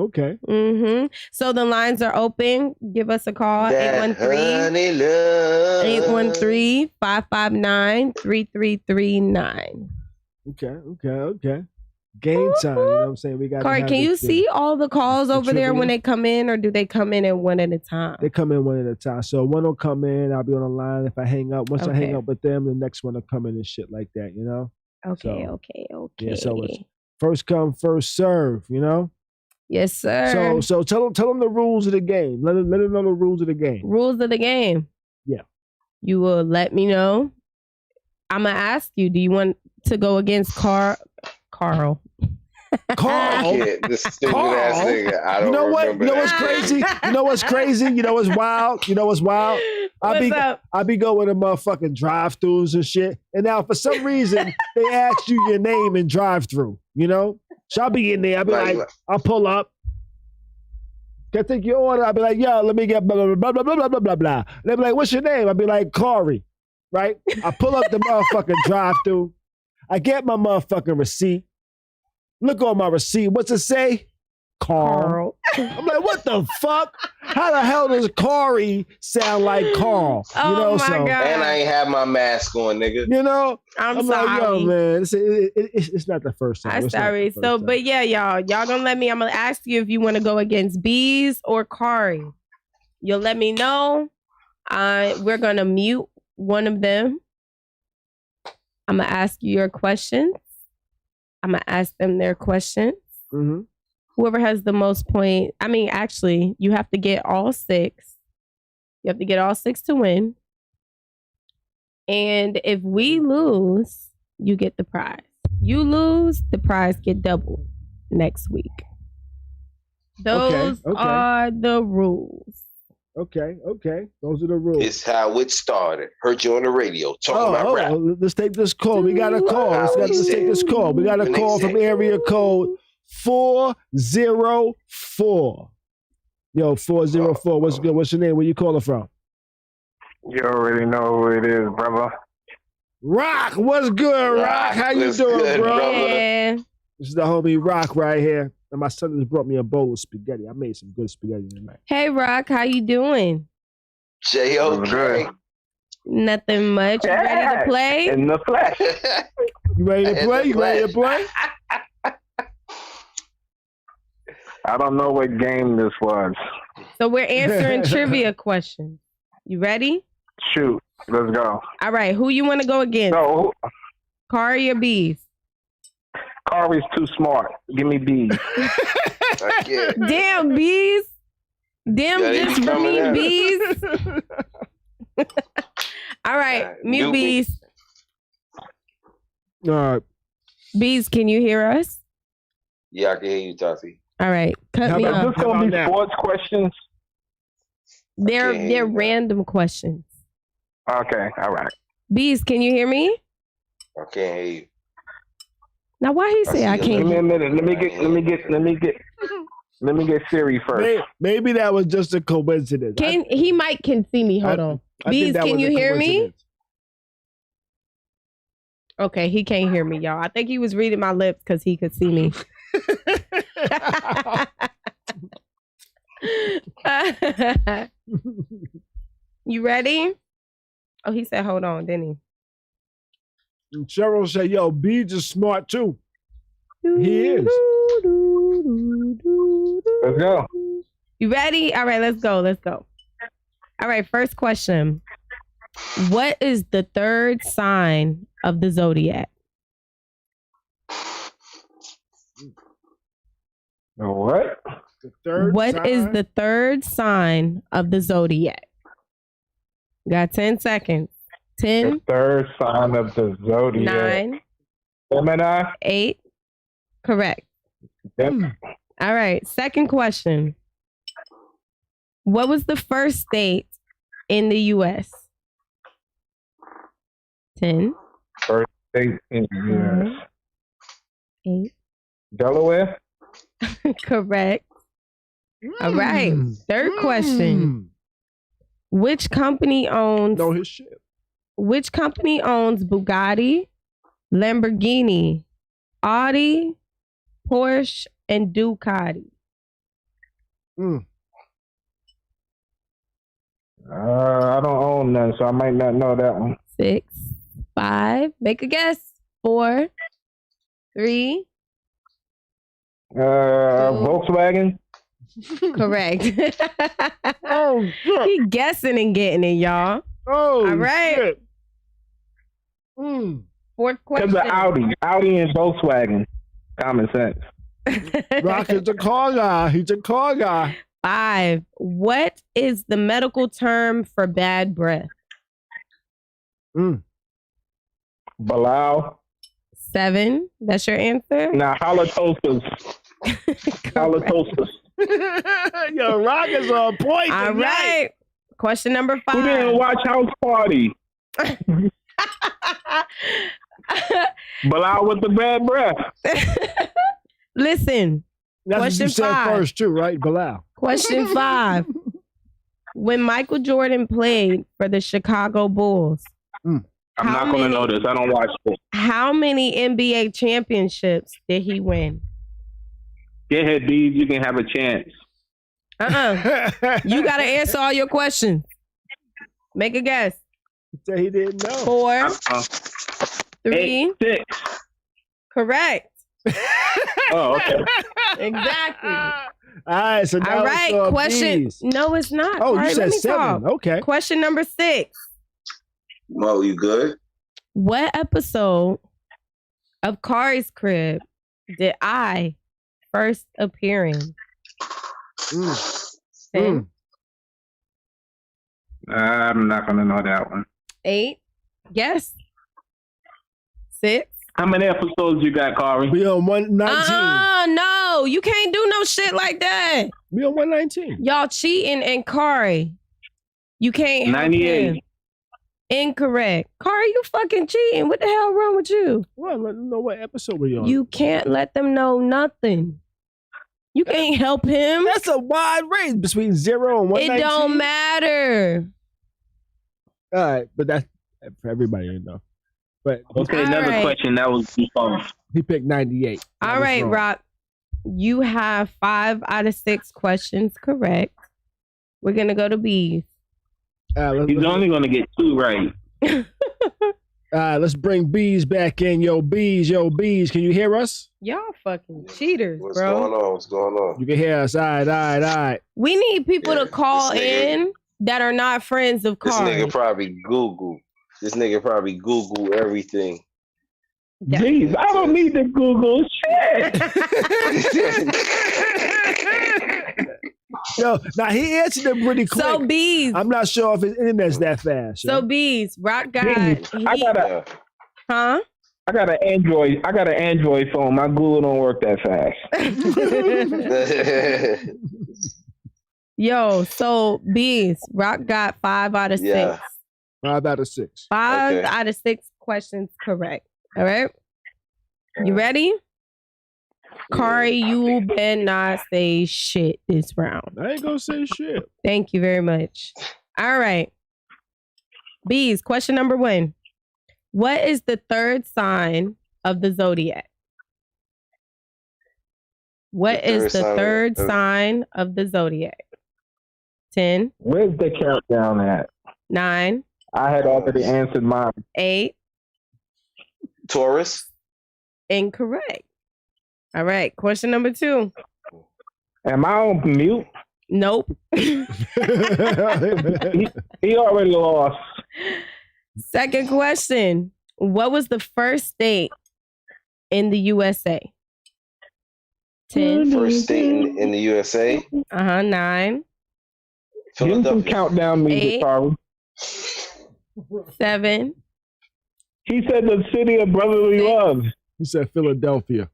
So the lines are open. Give us a call. 813-559-3339. Okay. Game time. You know what I'm saying? We got. Khary, can you see all the calls over there when they come in, or do they come in at one at a time? They come in one at a time. So one will come in. I'll be on the line. If I hang up, once I hang up with them, the next one will come in and shit like that. You know? Okay. Yeah. So First come, first serve, you know? Yes, sir. So tell them the rules of the game. Let them know the rules of the game. Rules of the game. Yeah. You will let me know. I'm going to ask you, do you want to go against Carl? Carl. Yeah, this stupid ass nigga. I don't remember. You know what's crazy? You know what's crazy? You know what's wild? You know what's wild? I be going to motherfucking drive-thrus and shit. And now for some reason they ask you your name in drive-thru, you know? So I'll be in there. I'll be like, I'll pull up. Can I take your order? I'll be like, yo, let me get blah, blah, blah, blah, blah, blah, blah, blah. And they'll be like, what's your name? I'll be like, Khary, right? I pull up the motherfucking drive-thru. I get my motherfucking receipt. Look on my receipt. What's it say? Carl. I'm like, what the fuck? How the hell does Khary sound like Carl? Oh, you know, my God. And I ain't have my mask on, nigga. You know? I'm sorry. Like, yo, man, it's not the first time. I'm sorry. So, but yeah, y'all gonna let me, I'm gonna ask you if you want to go against Bees or Khary. You'll let me know. We're gonna mute one of them. I'm gonna ask you your questions. I'm gonna ask them their questions. Mm-hmm. Whoever has the most point, actually, you have to get all 6. You have to get all 6 to win. And if we lose, you get the prize. You lose, the prize get doubled next week. Those are the rules. Okay. Those are the rules. It's how it started. Heard you on the radio talking about rap. Let's take this call. We got a call. Let's take this call. We got a call from area code 404. Yo, 404. What's good? What's your name? Where you calling from? You already know who it is, brother. Rock. What's good, Rock? How you doing, good, bro? Yeah. This is the homie Rock right here. And my son just brought me a bowl of spaghetti. I made some good spaghetti tonight. Hey, Rock. How you doing? J.O.K. Nothing much. You ready to play? In the flesh. You ready to play? You ready to play? I don't know what game this was. So we're answering trivia questions. You ready? Shoot. Let's go. All right. Who you want to go against? So, Khary or Bees? Khary's too smart. Give me Bees. Damn, Bees. Damn, just for me, Bees. All right. Mute Bees. All right. Bees, can you hear us? Yeah, I can hear you, Tati. All right. Cut me off. Is this going to be sports questions? They're random questions. Okay. All right. Bees, can you hear me? I can't hear you. Now, why he say I can't? Give me a minute. Let me get Siri first. Maybe that was just a coincidence. He might can see me. Hold on. Bees, can you hear me? Okay, he can't hear me, y'all. I think he was reading my lips because he could see me. You ready? Oh, he said, hold on, didn't he? And Cheryl said, yo, Bees is smart too. He is. Let's go. You ready? All right, let's go. All right, first question. What is the third sign of the zodiac? What? What is the third sign of the zodiac? You got 10 seconds. 10. The third sign of the zodiac. 9. Gemini. 8. Correct. Yep. All right. Second question. What was the first state in the U.S.? 10. First state in the U.S. 8. Delaware. Correct. All right. Third question. Which company owns? Know his shit. Which company owns Bugatti, Lamborghini, Audi, Porsche, and Ducati? I don't own none, so I might not know that one. 6, 5. Make a guess. 4, 3. Volkswagen. Correct. Oh, shit. He guessing and getting it, y'all. Oh, all right. Shit. Fourth question. Because of Audi and Volkswagen. Common sense. Rock is a car guy. He's a car guy. 5. What is the medical term for bad breath? Bilal. 7. That's your answer? Now, halitosis. Halitosis. Yo, Rock is on point. All right. Question number 5. Who didn't watch House Party? Bilal with the bad breath. Listen. That's question what you said 5. first, too, right, Bilal? Question 5. When Michael Jordan played for the Chicago Bulls, I'm not going to know this. I don't watch this. How many NBA championships did he win? Get ahead, Bees. You can have a chance. You got to answer all your questions. Make a guess. Say he didn't know. 4, 3, 8, 6. Correct. Oh, okay. Exactly. All right, so now all right, question. Bees. No, it's not. Oh, right, you said 7. Okay. Question number 6. Mo, you good? What episode of Khary's Crib did I first appear in? 10, I'm not going to know that one. 8. Yes. 6. How many episodes you got, Khary? We on 119. No, you can't do no shit like that. We on 119. Y'all cheating and Khary. You can't help 98. him. Incorrect. Khary, you fucking cheating. What the hell wrong with you? Well, let them know what episode we on. You can't let them know nothing. You can't help him. That's a wide range between 0 and 119. It don't matter. All right, but that's for everybody to know. But Okay, another question. That was fun. He picked 98. All right, Rock. You have 5 out of 6 questions correct. We're going to go to Bees. He's only going to get 2 right. Let's bring Bees back in. Yo, Bees, can you hear us? Y'all fucking cheaters, What's bro. going on? What's going on? You can hear us. All right. We need people to call in that are not friends of This Khary. nigga probably Google everything. Jeez, I don't need to Google shit. Yo, now he answered it pretty quick. So Bees. I'm not sure if his internet's that fast. So Bees, Rock got. I got an Android. I got an Android phone. My Google don't work that fast. Yo, so Bees, Rock got 5 out of 6. 5 out of 6. 5 out of 6 questions correct. All right. You ready? Khary, you better not say shit this round. I ain't gonna say shit. Thank you very much. All right. Bees, question number 1. What is the 3rd sign of the zodiac? What is the 3rd sign of the zodiac? 10. Where's the countdown at? 9. I had already answered mine. 8. Taurus. Incorrect. All right. Question number 2. Am I on mute? Nope. He already lost. Second question. What was the first state in the USA? 10. First state in the USA. 9. Give some countdown music, Khary. 7. He said the city of brotherly love. He said Philadelphia.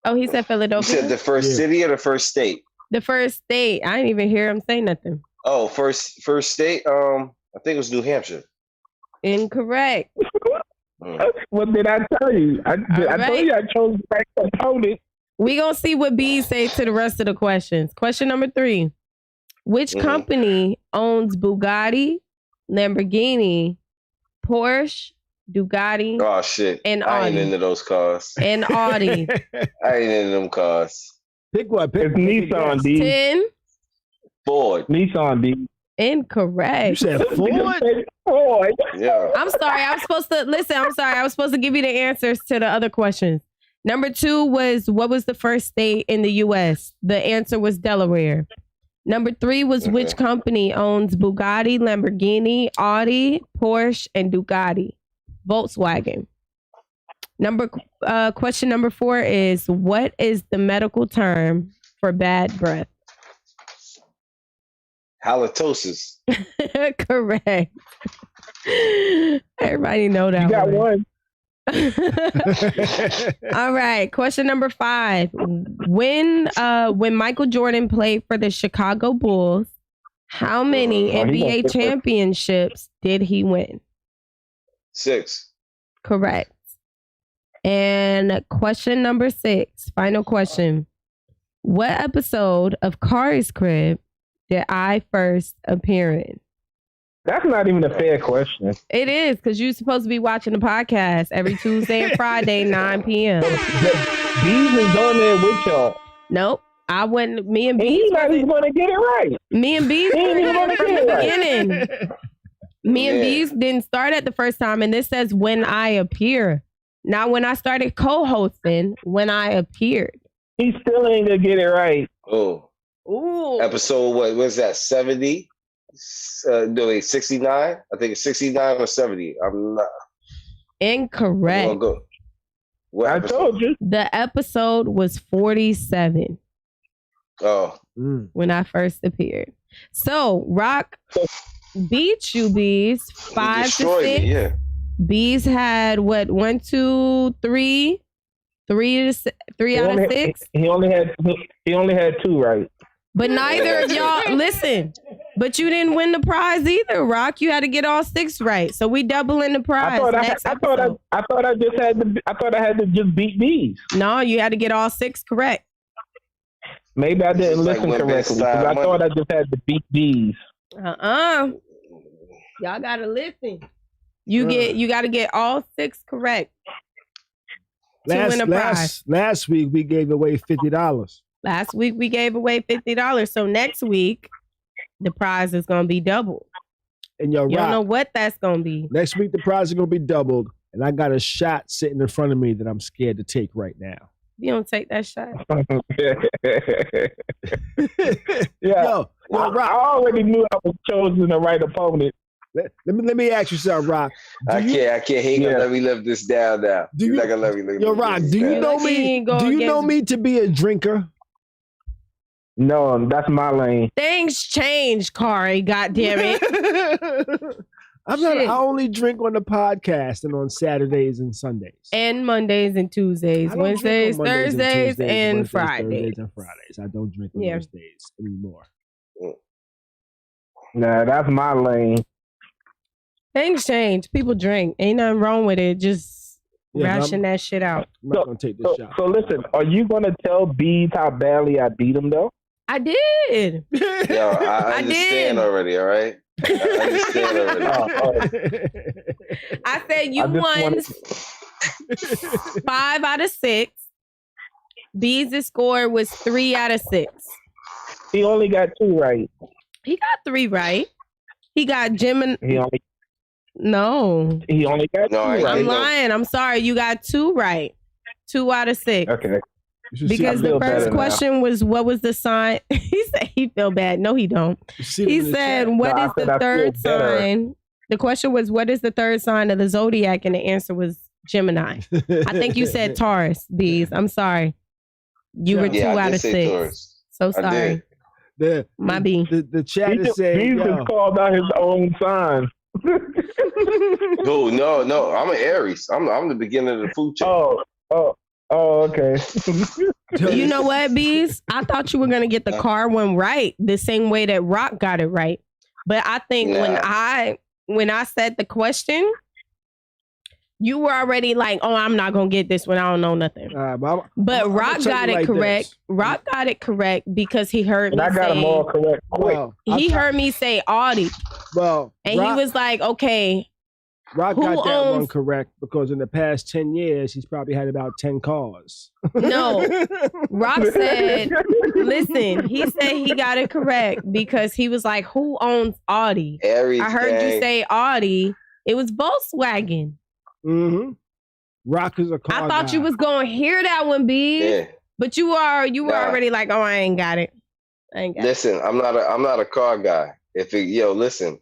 Oh, he said Philadelphia. You said the first city or the first state? The first state. I didn't even hear him say nothing. Oh, first state. I think it was New Hampshire. Incorrect. What did I tell you? I told you I chose the right opponent. We gonna see what Bees say to the rest of the questions. Question number 3. Which company owns Bugatti, Lamborghini, Porsche, Ducati? Oh shit! And I ain't Audi. into those cars. And Audi. I ain't into them cars. Pick what? It's Nissan, D. 10. Ford. Nissan, D. Incorrect. You said Ford? Ford. Yeah. I'm sorry. I was supposed to listen. I'm sorry. I was supposed to give you the answers to the other questions. Number 2 was what was the first state in the U.S.? The answer was Delaware. Number 3 was which company owns Bugatti, Lamborghini, Audi, Porsche, and Ducati? Volkswagen. Question number 4 is, what is the medical term for bad breath? Halitosis. Correct. Everybody know that. You got one. All right. Question number 5. When Michael Jordan played for the Chicago Bulls, how many NBA championships did he win? 6. Correct. And question number 6, final question. What episode of Khary's Crib did I first appear in? That's not even a fair question. It is, because you're supposed to be watching the podcast every Tuesday and Friday, 9 p.m. Bees is on there with y'all. Nope. I went, me and Bees. He's not even going to get it right. Me and Bees from the beginning. Me and Bees didn't start at the first time, and this says when I appear. Not when I started co-hosting, when I appeared. He still ain't going to get it right. Oh. Ooh. Episode, what was that, 70? No, wait, 69? I think it's 69 or 70. I'm not. Incorrect. I'm gonna go. I told you. The episode was 47. Oh. When I first appeared. So, Rock beat you, Bees, 5-6. Me, yeah. Bees had what? 1, 2, 3, 3 out of 6. He only had 2 right. But neither of y'all listen. But you didn't win the prize either, Rock. You had to get all 6 right. So we doubling the prize. I thought I had to just beat Bees. No, you had to get all 6 correct. Maybe I didn't listen correctly, because I thought I just had to beat Bees. Y'all gotta listen. You gotta get all 6 correct to win a prize. Last week we gave away $50. Last week we gave away $50. So next week the prize is gonna be doubled. And you don't know what that's gonna be. Next week the prize is gonna be doubled, and I got a shot sitting in front of me that I'm scared to take right now. You don't take that shot. Yo, Rock, I already knew I was chosen the right opponent. Let me ask you something, Rock. I can't. He ain't gonna let me live this down now. He's not gonna let me live. Yo, Rock, do you know me? Do you know me to be a drinker? No, that's my lane. Things change, Khary. God damn it. I only drink on the podcast and on Saturdays and Sundays. And Mondays and Tuesdays. Wednesdays, Thursdays, and Fridays. I don't drink on those days anymore. Nah, that's my lane. Things change. People drink. Ain't nothing wrong with it. Just ration that shit out. I'm not going to take this shot. So listen, are you going to tell Bees how badly I beat him, though? I did. Yo, I understand already, all right? I understand already. I said you won 5 out of 6. Bees' score was 3 out of 6. He only got 2 right. He got 3 right. He got Gemini. No. He only got 2 right. I'm lying. I'm sorry. You got 2 right. 2 out of 6. Okay. Because the first question was, what was the sign? He said he feel bad. No, he don't. He said, what is the third sign? The question was, what is the third sign of the zodiac? And the answer was Gemini. I think you said Taurus, Bees. I'm sorry. You were 2 out of 6. Taurus. So sorry. My B. The chat is saying, Bees just called out his own sign. No. I'm an Aries. I'm the beginning of the food chain. Oh, okay. You know what, Bees? I thought you were going to get the car one right the same way that Rock got it right. But I think when I said the question, you were already like, oh, I'm not going to get this one. I don't know nothing. But Rock got it correct. Rock got it correct because he heard me say. I got them all correct. He heard me say Audi. Well, and he was like, okay. Rock got that one correct because in the past 10 years, he's probably had about 10 cars. No. Rock said, listen, he said he got it correct because he was like, who owns Audi? Aries I heard you say Audi. It was Volkswagen. Mm-hmm. Rock is a car I thought guy. You was going to hear that one, B. Yeah. But you were already like, oh, I ain't got it. Listen, I'm not a car guy. Listen.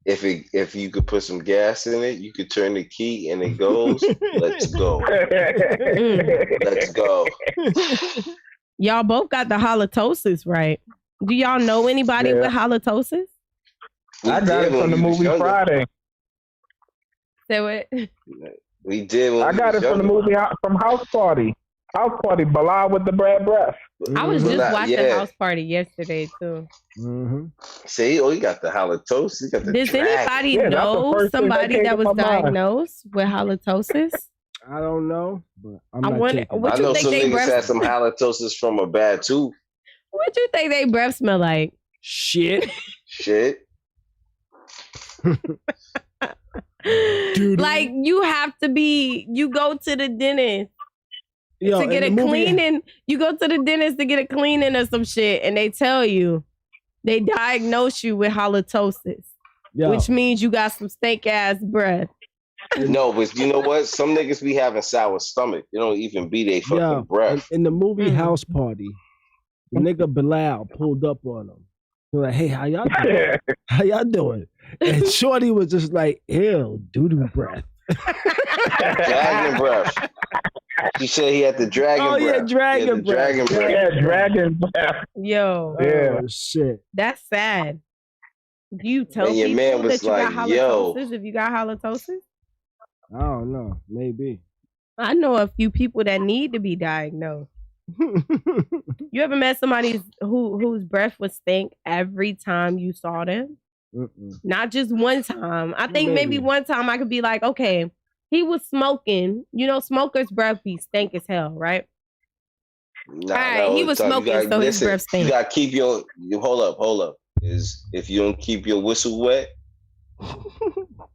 if you could put some gas in it, you could turn the key and it goes. Let's go. Let's go. Y'all both got the halitosis, right? Do y'all know anybody with halitosis? I got it from the movie Friday. Say what? We did. I got it from the movie from House Party. House Party, Bilal with the bad breath. I was just watching House Party yesterday too. Mm-hmm. See, you got the halitosis. You got the Does anybody know somebody that was diagnosed with halitosis? I don't know, but I know some niggas had some halitosis from a bad tooth. What you think they breath smell like? Shit. Dude. Like you go to the dentist to get a cleaning. You go to the dentist to get a cleaning or some shit, and they tell you, they diagnose you with halitosis, which means you got some stank ass breath. No, but you know what? Some niggas be having sour stomach. They don't even be they fucking breath. In the movie House Party, the nigga Bilal pulled up on him. They're like, hey, how y'all doing? How y'all doing? And Shorty was just like, ew, doo-doo breath. Dragon breath. She said he had the dragon breath. Oh, yeah, dragon breath. Dragon breath. Yeah, dragon breath. Yo. Yeah. Oh, shit. That's sad. Do you tell and your people man was that you like, got halitosis if you got halitosis? I don't know. Maybe. I know a few people that need to be diagnosed. You ever met somebody whose breath would stink every time you saw them? Not just one time. I think maybe one time I could be like, okay, he was smoking. You know, smokers' breath be stink as hell, right? Nah, all right, he was smoking, so his breath stink. You gotta keep your hold up. Is if you don't keep your whistle wet,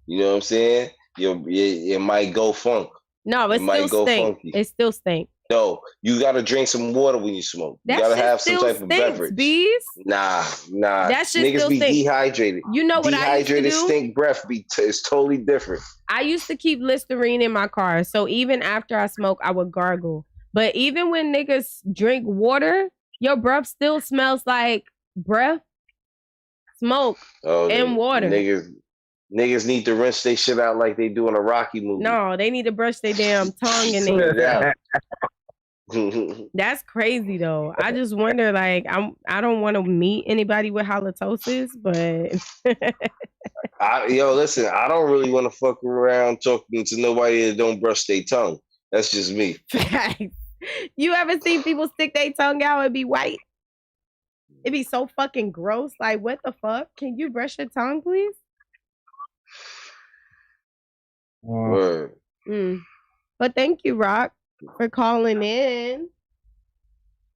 you know what I'm saying? It might go funk. No, it still stink. It still stink. No, you gotta drink some water when you smoke. You gotta have some type of beverage. Bees? Nah. That shit niggas still be stink. dehydrated. You know what I used to do? Dehydrated stink breath is totally different. I used to keep Listerine in my car, so even after I smoke, I would gargle. But even when niggas drink water, your breath still smells like breath, smoke, and water. Niggas need to rinse their shit out like they do in a Rocky movie. No, they need to brush their damn tongue and their That's crazy though. I just wonder, like, I don't want to meet anybody with halitosis, but listen, I don't really want to fuck around talking to nobody that don't brush their tongue. That's just me. You ever seen people stick their tongue out and be white? It'd be so fucking gross. Like, what the fuck? Can you brush your tongue, please? Word. But thank you, Rock, for calling in.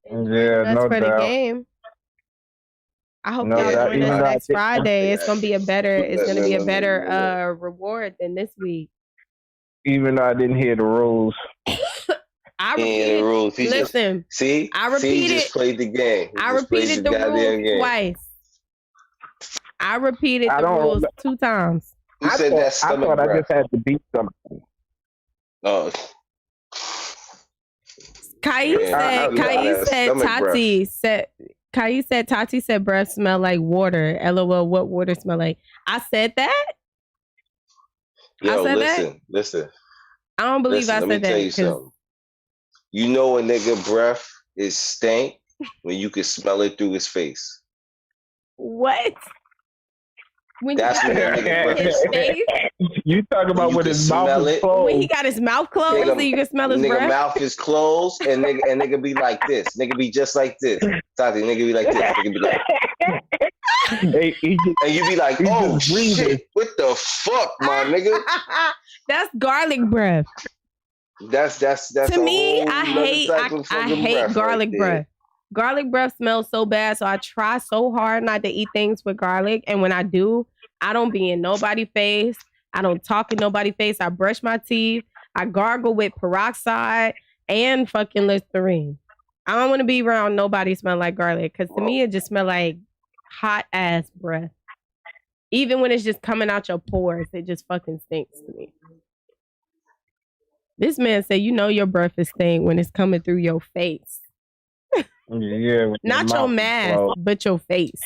Yeah, that's for the game. I hope y'all join us next Friday. It's gonna be a better reward than this week. Even though I didn't hear the rules. I repeated the rules. He just played the game. I repeated the rules twice. I repeated the rules 2 times. I thought I just had to beat something. Oh. Khary said Tati said breath smell like water. LOL, what water smell like? I said that? Listen. I don't believe I said that. Let me tell you something. You know a nigga breath is stank when you can smell it through his face. What? When that's when that nigga breath is stank. You talk about when his mouth is closed. When he got his mouth closed, so you can smell his breath. Nigga mouth is closed, and nigga be like this. Nigga be just like this. Tati, nigga be like this. Nigga be like. And you be like, oh shit, what the fuck, my nigga? That's garlic breath. That's to me. I hate garlic breath. Garlic breath smells so bad, so I try so hard not to eat things with garlic. And when I do, I don't be in nobody's face. I don't talk in nobody's face. I brush my teeth. I gargle with peroxide and fucking Listerine. I don't want to be around nobody smell like garlic, because to me it just smell like hot ass breath. Even when it's just coming out your pores, it just fucking stinks to me. This man said, you know your breath is stink when it's coming through your face. Yeah, not your mask, but your face.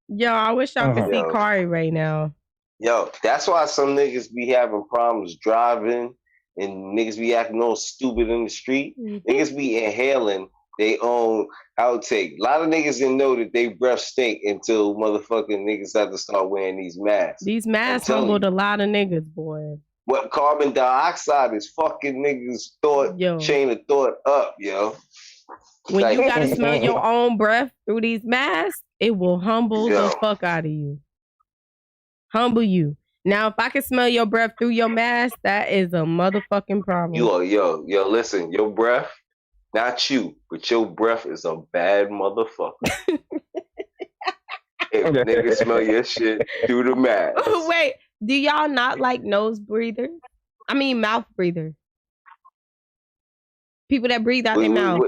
Yo, I wish y'all could see Khary right now. Yo, that's why some niggas be having problems driving and niggas be acting all stupid in the street. Niggas be inhaling they own outtake. A lot of niggas didn't know that they breath stink until motherfucking niggas had to start wearing these masks. These masks humbled a lot of niggas, boy. What carbon dioxide is fucking niggas' chain of thought up, yo. When like, you gotta smell your own breath through these masks, it will humble the fuck out of you. Humble you. Now, if I can smell your breath through your mask, that is a motherfucking problem. Yo, listen, your breath, not you, but your breath is a bad motherfucker. If niggas smell your shit through the mask. Wait, do y'all not like nose breathers? I mean, mouth breathers. People that breathe out their mouth.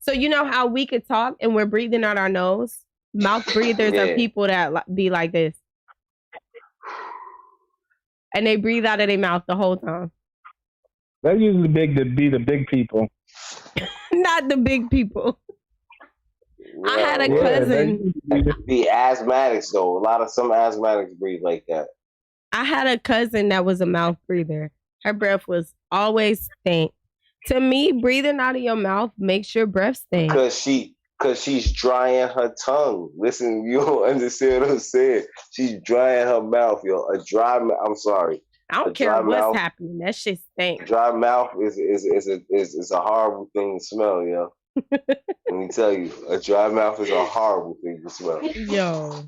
So you know how we could talk and we're breathing out our nose? Mouth breathers are people that be like this. And they breathe out of their mouth the whole time. That usually be the big people. Not the big people. Yeah, I had a cousin. Be asthmatics though. Some asthmatics breathe like that. I had a cousin that was a mouth breather. Her breath was always stink. To me, breathing out of your mouth makes your breath stink. Because she's drying her tongue. Listen, you don't understand what I'm saying. She's drying her mouth, yo. A dry mouth. I'm sorry. I don't care what's happening. That shit stinks. Dry mouth is a horrible thing to smell, yo. Let me tell you, a dry mouth is a horrible thing to smell. Yo,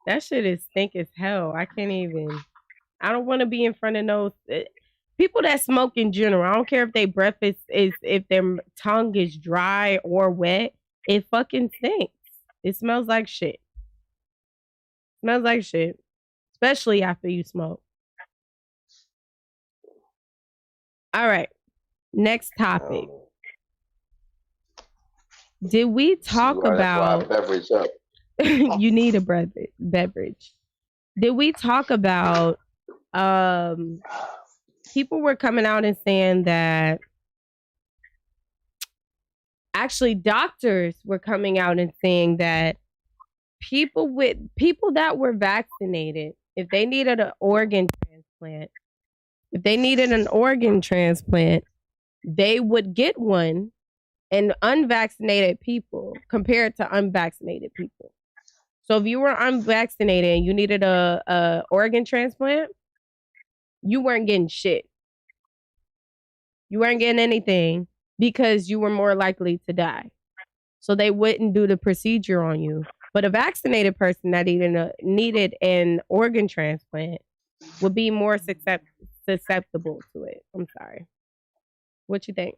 that shit is stink as hell. I can't even. I don't want to be in front of those people that smoke in general. I don't care if their breath is if their tongue is dry or wet. It fucking stinks. It smells like shit. Smells like shit, especially after you smoke. All right, next topic. Did we talk about beverage up? You need a beverage. Did we talk about people were coming out and saying that actually doctors were coming out and saying that people that were vaccinated, if they needed an organ transplant, they would get one. And unvaccinated people compared to unvaccinated people. So if you were unvaccinated and you needed a organ transplant, you weren't getting shit. You weren't getting anything because you were more likely to die. So they wouldn't do the procedure on you. But a vaccinated person that needed an organ transplant would be more susceptible to it. I'm sorry. What you think?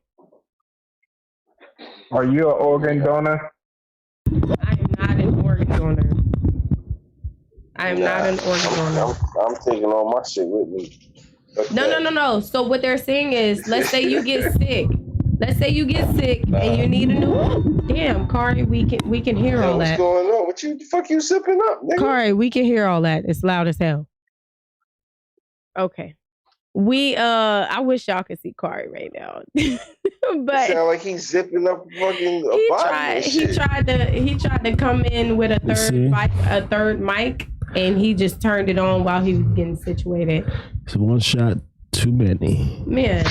Are you an organ donor? I am not an organ donor. Not an organ donor. I'm taking all my shit with me. Okay. No. So what they're saying is, let's say you get sick. And you need a new. Damn, Khary, we can hear all that. What's going on? What the fuck you sipping up, nigga? Khary, we can hear all that. It's loud as hell. Okay. I wish y'all could see Khary right now. But it sound like he's zipping up fucking he tried to come in with a third mic, and he just turned it on while he was getting situated. It's one shot too many. Man.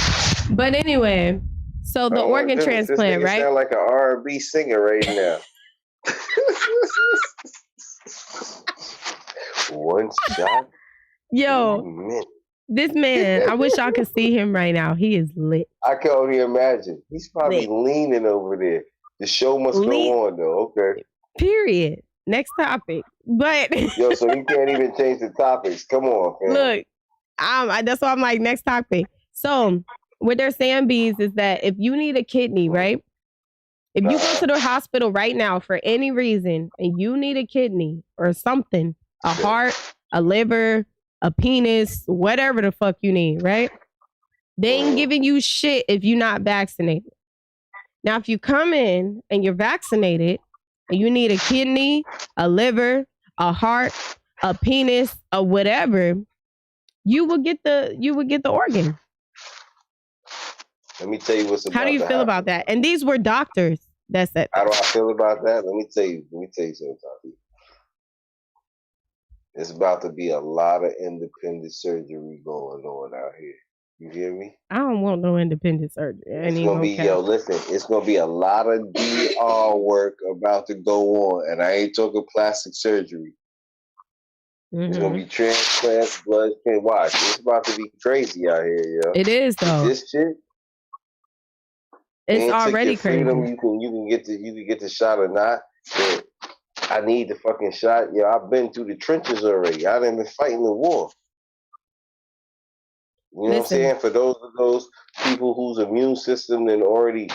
But anyway, so the organ transplant, right? Sound like an R&B singer right now. One shot. Yo. This man, I wish y'all could see him right now. He is lit. I can only imagine. He's probably leaning over there. The show must go on, though. Okay. Period. Next topic. But yo, so you can't even change the topics. Come on, fam. Look, that's why I'm like, next topic. So what they're saying, Bees, is that if you need a kidney, right? If you go to the hospital right now for any reason and you need a kidney or something, a heart, a liver, a penis, whatever the fuck you need, right? They ain't giving you shit if you're not vaccinated. Now, if you come in and you're vaccinated and you need a kidney, a liver, a heart, a penis, or whatever, you will get the organ. Let me tell you what's about. How do you feel about that? And these were doctors. That's it. How do I feel about that? Let me tell you something, Tati. It's about to be a lot of independent surgery going on out here. You hear me? I don't want no independent surgery. It's gonna be, listen, it's gonna be a lot of DR work about to go on, and I ain't talking plastic surgery. It's gonna be transplants, blood, and watch. It's about to be crazy out here, yo. It is though. This shit, it's already crazy. Freedom, you can get the shot or not. But I need the fucking shot. Yo, I've been through the trenches already. I done been fighting the war. You know what I'm saying? For those people whose immune system then already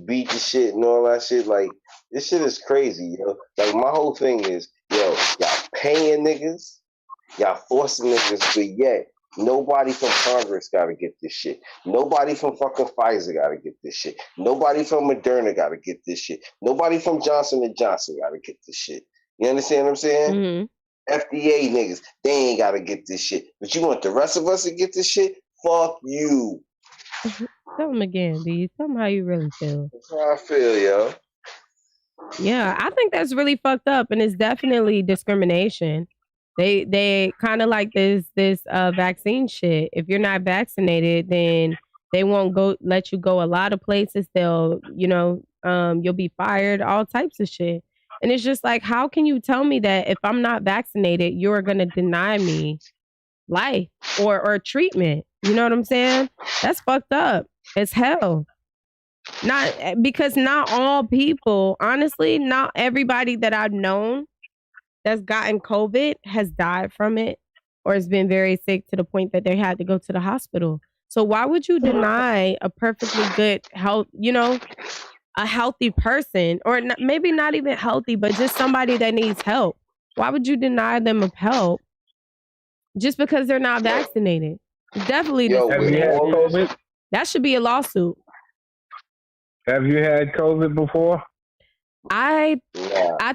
beat the shit and all that shit, like, this shit is crazy, yo. Like, my whole thing is, yo, y'all paying niggas, y'all forcing niggas, but yet nobody from Congress gotta get this shit. Nobody from fucking Pfizer gotta get this shit. Nobody from Moderna gotta get this shit. Nobody from Johnson & Johnson gotta get this shit. You understand what I'm saying? FDA niggas, they ain't gotta get this shit. But you want the rest of us to get this shit? Fuck you. Tell them again, B. Tell them how you really feel. That's how I feel, yo. Yeah, I think that's really fucked up, and it's definitely discrimination. They kind of like this vaccine shit. If you're not vaccinated, then they won't let you go a lot of places. They'll, you'll be fired, all types of shit. And it's just like, how can you tell me that if I'm not vaccinated, you're going to deny me life or treatment? You know what I'm saying? That's fucked up as hell. Because not all people, honestly, not everybody that I've known that's gotten COVID has died from it or has been very sick to the point that they had to go to the hospital. So why would you deny a perfectly good health, a healthy person, or maybe not even healthy, but just somebody that needs help? Why would you deny them of help just because they're not vaccinated? Definitely discrimination. That should be a lawsuit. Have you had COVID before? I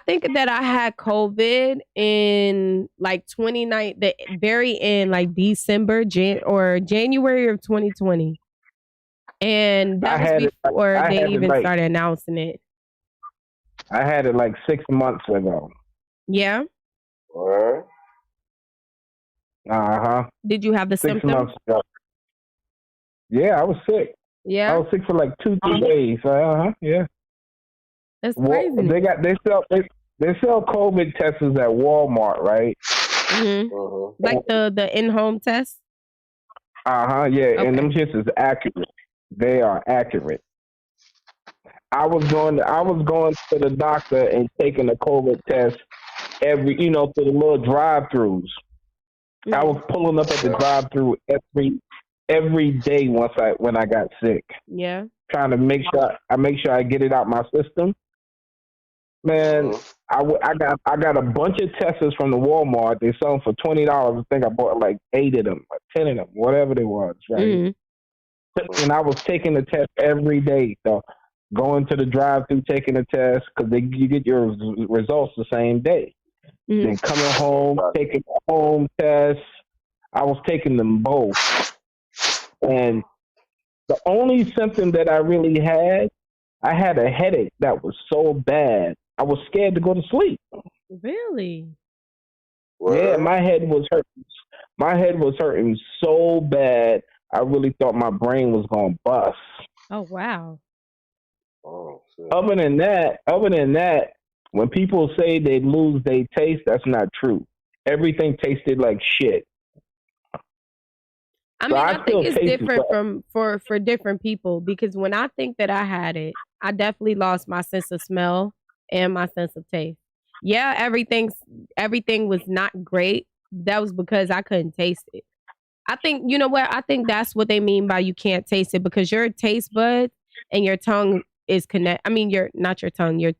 think that I had COVID in like 29, the very end, like December or January of 2020. And that was before they even started announcing it. I had it like 6 months ago. Yeah? Did you have the 6 symptoms? Months ago. Yeah, I was sick. Yeah? I was sick for like 2-3 days. Yeah. That's crazy. They sell COVID tests at Walmart, right? Like the in-home test? Yeah. Okay. And them shits is accurate. They are accurate. I was going to the doctor and taking a COVID test every, to the little drive-throughs. I was pulling up at the drive-through every day when I got sick. Yeah. Trying to make sure I get it out my system. Man, I got a bunch of testers from the Walmart. They sell them for $20. I think I bought like 8 of them, like 10 of them, whatever they was, right? And I was taking the test every day. So going to the drive-through, taking the test, because you get your results the same day. Then coming home, taking the home test. I was taking them both. And the only symptom that I really had, I had a headache that was so bad, I was scared to go to sleep. Really? Yeah, my head was hurting. My head was hurting so bad, I really thought my brain was going to bust. Oh, wow. Oh, shit. Other than that, when people say they lose their taste, that's not true. Everything tasted like shit. I mean, I think it's different for different people, because when I think that I had it, I definitely lost my sense of smell and my sense of taste. Yeah, everything was not great. That was because I couldn't taste it. I think, you know what? I think that's what they mean by you can't taste it, because your taste buds and your tongue is connected. I mean, not your tongue, your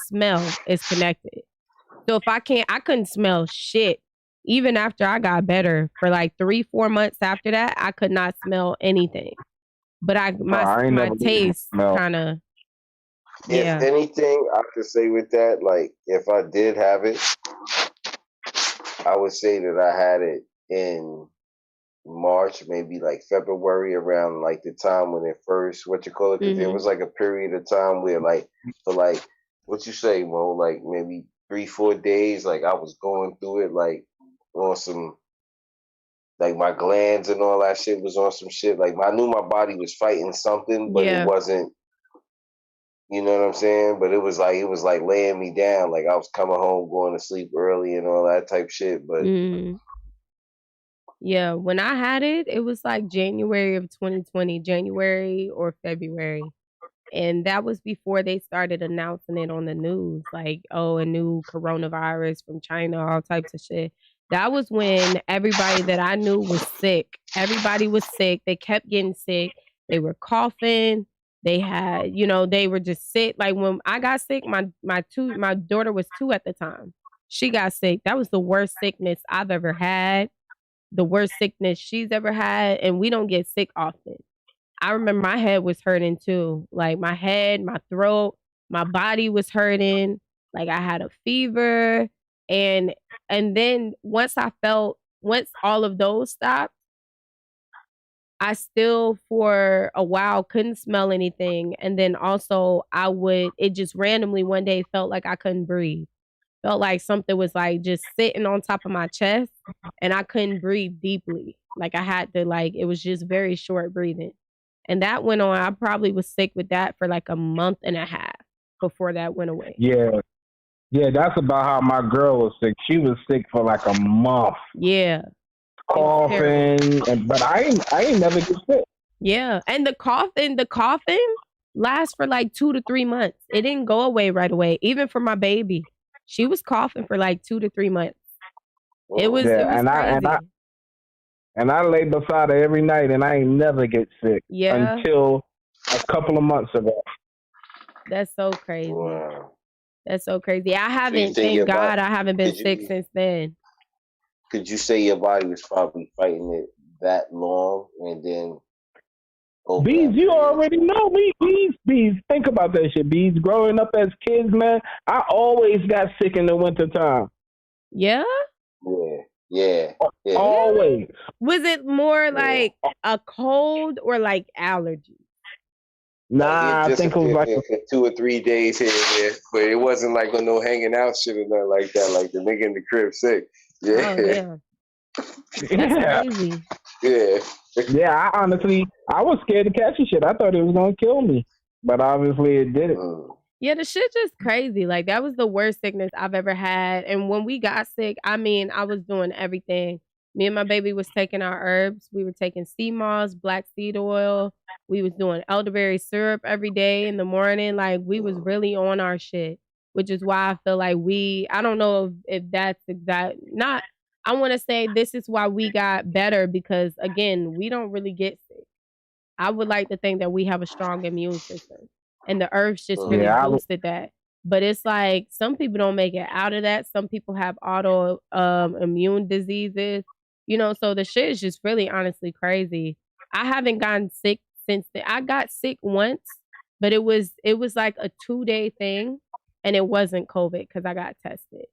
smell is connected. So if I couldn't smell shit. Even after I got better, for like 3-4 months after that, I could not smell anything. But my taste kind of. Yeah. If anything, I could say with that, like, if I did have it, I would say that I had it in March, maybe like February, around like the time when it first, because there was like a period of time where like, for like, what you say, Mo, like maybe 3-4 days, like I was going through it, like on some, like my glands and all that shit was on some shit. Like I knew my body was fighting something, but it wasn't, you know what I'm saying? But it was like laying me down. Like I was coming home, going to sleep early and all that type shit. But yeah, when I had it, it was like January of 2020, January or February. And that was before they started announcing it on the news, like, oh, a new coronavirus from China, all types of shit. That was when everybody that I knew was sick. Everybody was sick. They kept getting sick. They were coughing. They had, they were just sick. Like when I got sick, my daughter was 2 at the time. She got sick. That was the worst sickness I've ever had. The worst sickness she's ever had. And we don't get sick often. I remember my head was hurting too. Like my head, my throat, my body was hurting. Like I had a fever. And then once all of those stopped, I still for a while couldn't smell anything. And then also it just randomly one day felt like I couldn't breathe. Felt like something was like just sitting on top of my chest and I couldn't breathe deeply. Like I had to it was just very short breathing. And that went on. I probably was sick with that for like a month and a half before that went away. Yeah. Yeah, that's about how my girl was sick. She was sick for like a month. Yeah. Coughing, but I ain't never get sick. Yeah. And the coughing lasts for like 2 to 3 months. It didn't go away right away. Even for my baby. She was coughing for like 2 to 3 months. It was crazy. And I lay beside her every night, and I ain't never get sick until a couple of months ago. That's so crazy. Wow. That's so crazy. I haven't, thank God, I haven't been sick since then. Could you say your body was probably fighting it that long, and then? Bees, you already know me. Bees, think about that shit. Bees, growing up as kids, man, I always got sick in the wintertime. Yeah? Yeah. Always. Was it more like a cold or like allergy? Nah, I think it was like 2 or 3 days here and there, but it wasn't like on no hanging out shit or nothing like that. Like the nigga in the crib sick. Yeah. Oh, yeah. That's crazy. Yeah. Yeah, I was scared to catch the shit. I thought it was gonna kill me, but obviously it didn't. Yeah, the shit just crazy. Like that was the worst sickness I've ever had. And when we got sick, I was doing everything. Me and my baby was taking our herbs. We were taking sea moss, black seed oil. We was doing elderberry syrup every day in the morning. Like we was really on our shit, which is why I feel like I don't know if that's I want to say this is why we got better because again, we don't really get sick. I would like to think that we have a strong immune system and the herbs just really boosted that. But it's like some people don't make it out of that. Some people have auto immune diseases, so the shit is just really honestly crazy. I haven't gotten sick since then. I got sick once, but it was like a 2-day thing and it wasn't COVID because I got tested.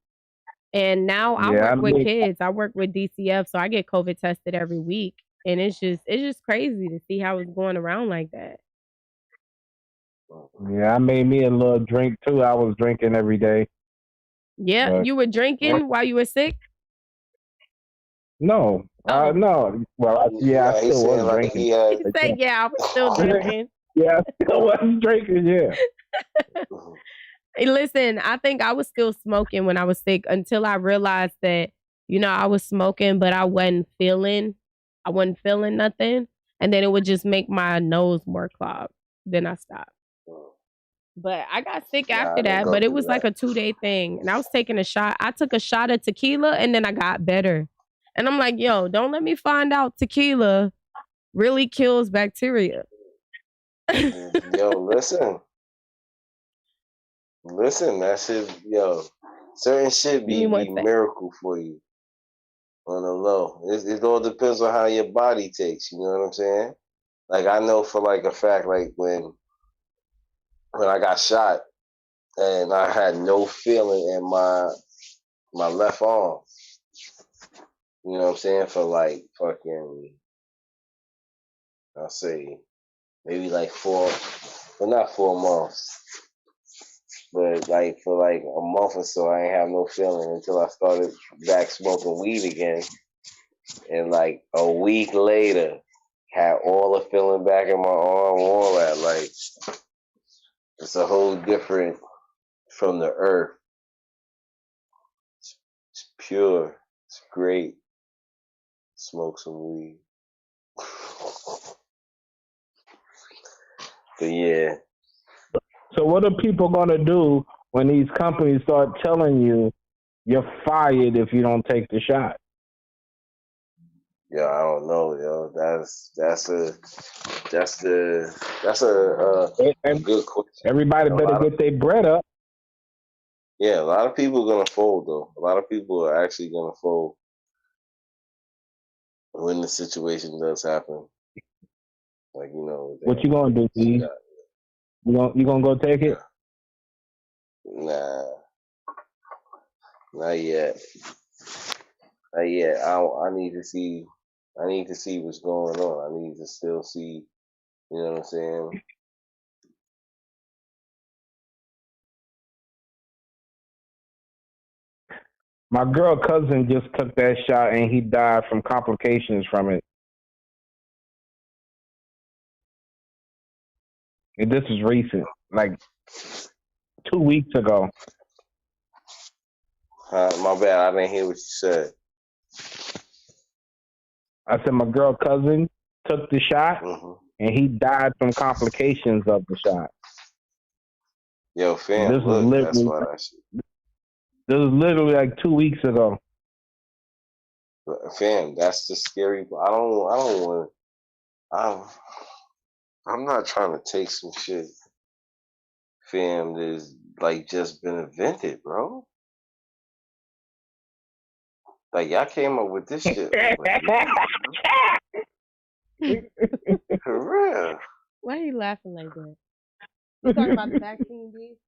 And now I work with kids. I work with DCF, so I get COVID tested every week. And it's just crazy to see how it's going around like that. Yeah, I made me a little drink too. I was drinking every day. Yeah, you were drinking while you were sick? No, no. Well, I still was drinking. He said, "Yeah, I was still drinking." Yeah, I still was drinking. Yeah. Hey, listen, I think I was still smoking when I was sick until I realized that I was smoking, but I wasn't feeling nothing, and then it would just make my nose more clogged. Then I stopped. But I got sick after that, but it was like a 2-day thing. And I was taking a shot. I took a shot of tequila and then I got better. And I'm like, yo, don't let me find out tequila really kills bacteria. Yo, listen, that shit, certain shit be miracle for you on the low. It all depends on how your body takes, you know what I'm saying? Like I know for like a fact, like when I got shot and I had no feeling in my left arm. You know what I'm saying? For like fucking I'll say maybe like 4, well not 4 months, but like for like a month or so, I ain't have no feeling until I started back smoking weed again, and like a week later, had all the feeling back in my arm, all that. Like it's a whole different from the earth. It's pure. It's great. Smoke some weed. But yeah. So what are people gonna do when these companies start telling you you're fired if you don't take the shot? Yeah, I don't know, yo. That's a good question. Everybody better get their bread up. Yeah, a lot of people are gonna fold though. A lot of people are actually gonna fold when the situation does happen. Like, you know. What you gonna do, Steve? You gonna go take it? Nah. Not yet. Not yet. I need to see what's going on. I need to still see, you know what I'm saying? My girl cousin just took that shot and he died from complications from it. And this is recent, like 2 weeks ago. My bad, I didn't hear what you said. I said my girl cousin took the shot and he died from complications of the shot. Yo, fam, this was literally like 2 weeks ago. Fam, that's the scary part. I'm not trying to take some shit, fam, that's like just been invented, bro. Like, y'all came up with this shit. For real. Why are you laughing like that? You talking about the vaccine, B?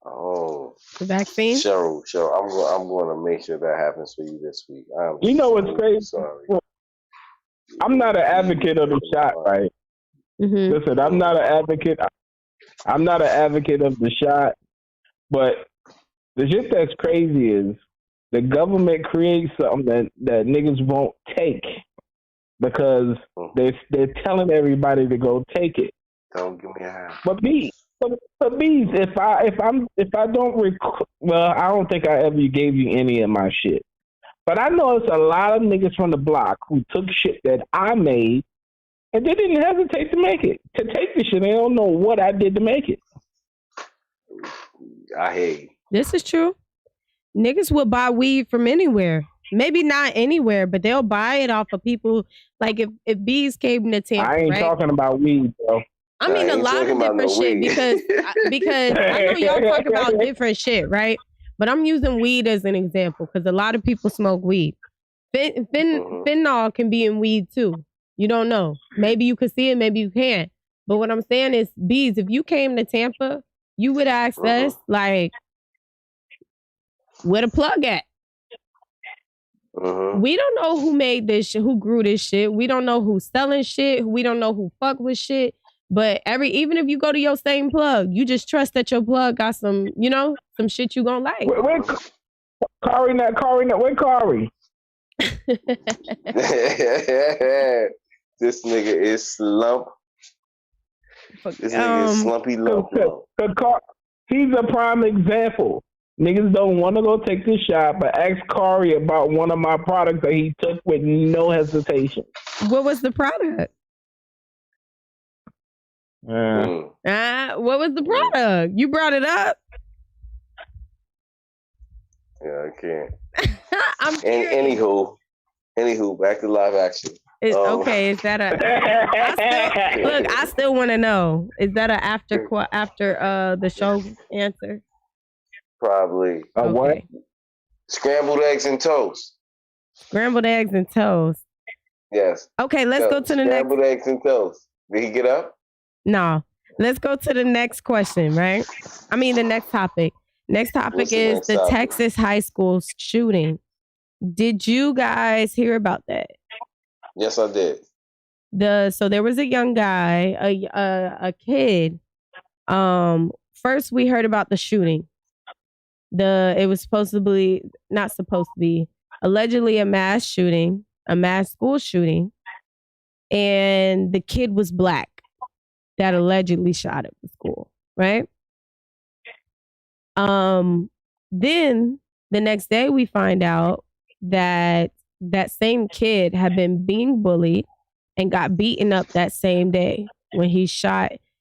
Oh, the vaccine. Cheryl, I'm going to make sure that happens for you this week. You know what's crazy? Sorry. I'm not an advocate of the shot, right? Mm-hmm. Listen, I'm not an advocate. I'm not an advocate of the shot, but the shit that's crazy is the government creates something that niggas won't take because they're telling everybody to go take it. Don't give me a hand. But bees, if I don't I don't think I ever gave you any of my shit. But I know it's a lot of niggas from the block who took shit that I made and they didn't hesitate to make it. To take the shit, they don't know what I did to make it. I hear you. This is true. Niggas will buy weed from anywhere. Maybe not anywhere, but they'll buy it off of people. Like if bees came to Tampa, I ain't talking about weed, bro. I mean a lot of different shit because I know y'all talk about different shit, right? But I'm using weed as an example because a lot of people smoke weed. Fentanyl can be in weed too. You don't know. Maybe you could see it, maybe you can't. But what I'm saying is, bees, if you came to Tampa, you would ask us, like, where the plug at? We don't know who made this shit, who grew this shit. We don't know who's selling shit. We don't know who fuck with shit. But even if you go to your same plug, you just trust that your plug got some, some shit you gonna like. Where Khary? This nigga is slump. This nigga is slumpy lump. He's a prime example. Niggas don't want to go take this shot, but ask Khary about one of my products that he took with no hesitation. What was the product? What was the product? You brought it up. Yeah, I can't. I'm Anywho, back to live action. Okay, is that I still want to know. Is that a after the show answer? Probably. What? Scrambled eggs and toast. Scrambled eggs and toast. Yes. Okay, let's go to the next. Scrambled eggs and toast. Did he get up? No. Let's go to the next question, right? I mean, the next topic. Next topic is the Texas high school shooting. Did you guys hear about that? Yes, I did. So there was a young guy, a kid. First we heard about the shooting. It was allegedly a mass shooting, a mass school shooting, and the kid was black that allegedly shot at the school, right? Then the next day we find out that that same kid had been being bullied and got beaten up that same day when he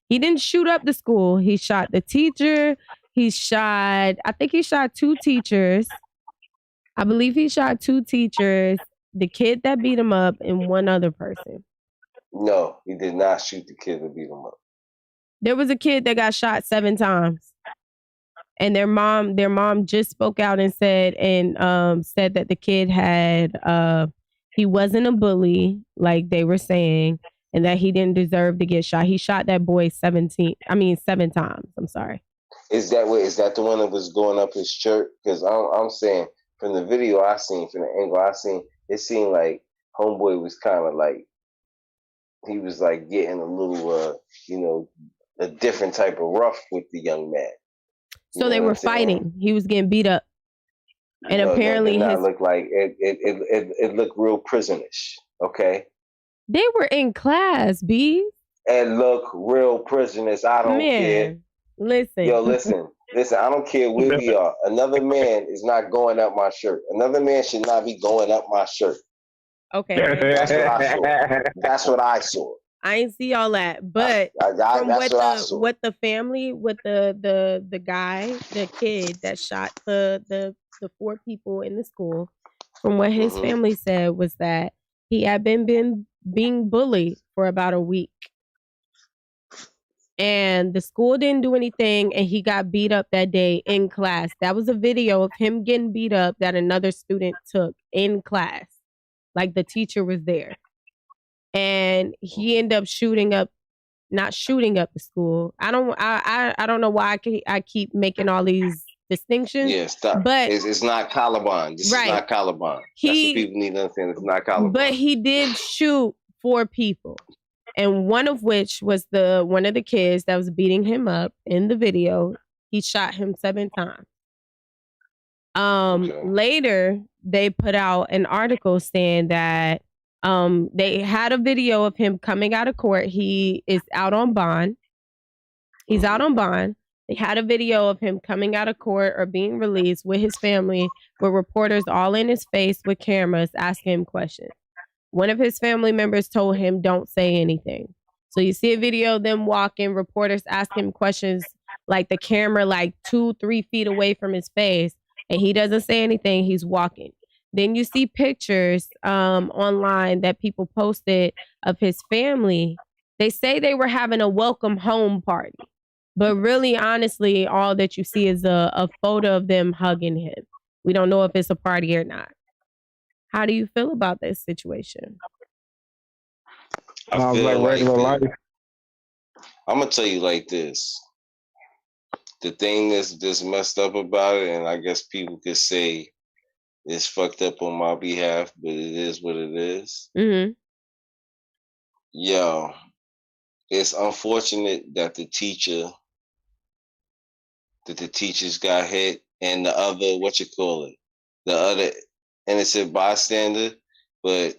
didn't shoot up the school. He shot the teacher. I think he shot two teachers. I believe he shot two teachers, the kid that beat him up, and one other person. No, he did not shoot the kid that beat him up. There was a kid that got shot 7 times. And their mom just spoke out and said that the kid he wasn't a bully, like they were saying, and that he didn't deserve to get shot. He shot that boy 7 times. I'm sorry. Is that the one that was going up his shirt? Because I'm saying from the video I seen, from the angle I seen, it seemed like homeboy was kind of like, he was like getting a little, a different type of rough with the young man. So they were fighting. He was getting beat up, and apparently it looked like it looked real prisonish. Okay, they were in class. B. It looked real prisoners. I don't care. Listen. Yo, listen. I don't care where we are. Another man is not going up my shirt. Another man should not be going up my shirt. Okay. That's what I saw. I ain't see all that, but from what the family, what the guy, the kid that shot the 4 people in the school, from what his family said was that he had been being bullied for about a week. And the school didn't do anything, and he got beat up that day in class. That was a video of him getting beat up that another student took in class. Like the teacher was there. And he ended up not shooting up the school. I don't know why I keep making all these distinctions. Yeah, stop. But it's not Caliban. This is not Caliban. That's what people need to understand. It's not Caliban. But he did shoot 4 people. And one of which was one of the kids that was beating him up in the video. He shot him 7 times. Later, they put out an article saying that they had a video of him coming out of court. He is out on bond. He's out on bond. They had a video of him coming out of court or being released with his family, with reporters all in his face with cameras asking him questions. One of his family members told him, don't say anything. So you see a video of them walking, reporters asking him questions, like the camera like 2-3 feet away from his face, and he doesn't say anything. He's walking. Then you see pictures online that people posted of his family. They say they were having a welcome home party. But really, honestly, all that you see is a photo of them hugging him. We don't know if it's a party or not. How do you feel about this situation? I feel like regular life. I'm going to tell you like this. The thing that's messed up about it, and I guess people could say it's fucked up on my behalf, but it is what it is. Mm-hmm. Yo, it's unfortunate that the teachers got hit, and the other innocent bystander. But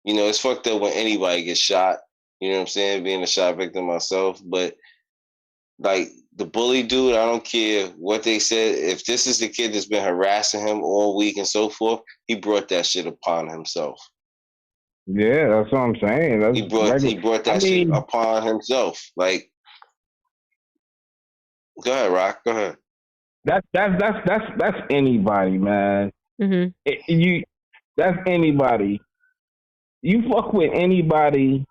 it's fucked up when anybody gets shot. You know what I'm saying? Being a shot victim myself, but like the bully dude, I don't care what they said. If this is the kid that's been harassing him all week and so forth, he brought that shit upon himself. Yeah, that's what I'm saying. He brought that shit upon himself. Like, go ahead, Rock. Go ahead. That's anybody, man. Mm-hmm. That's anybody. You fuck with anybody,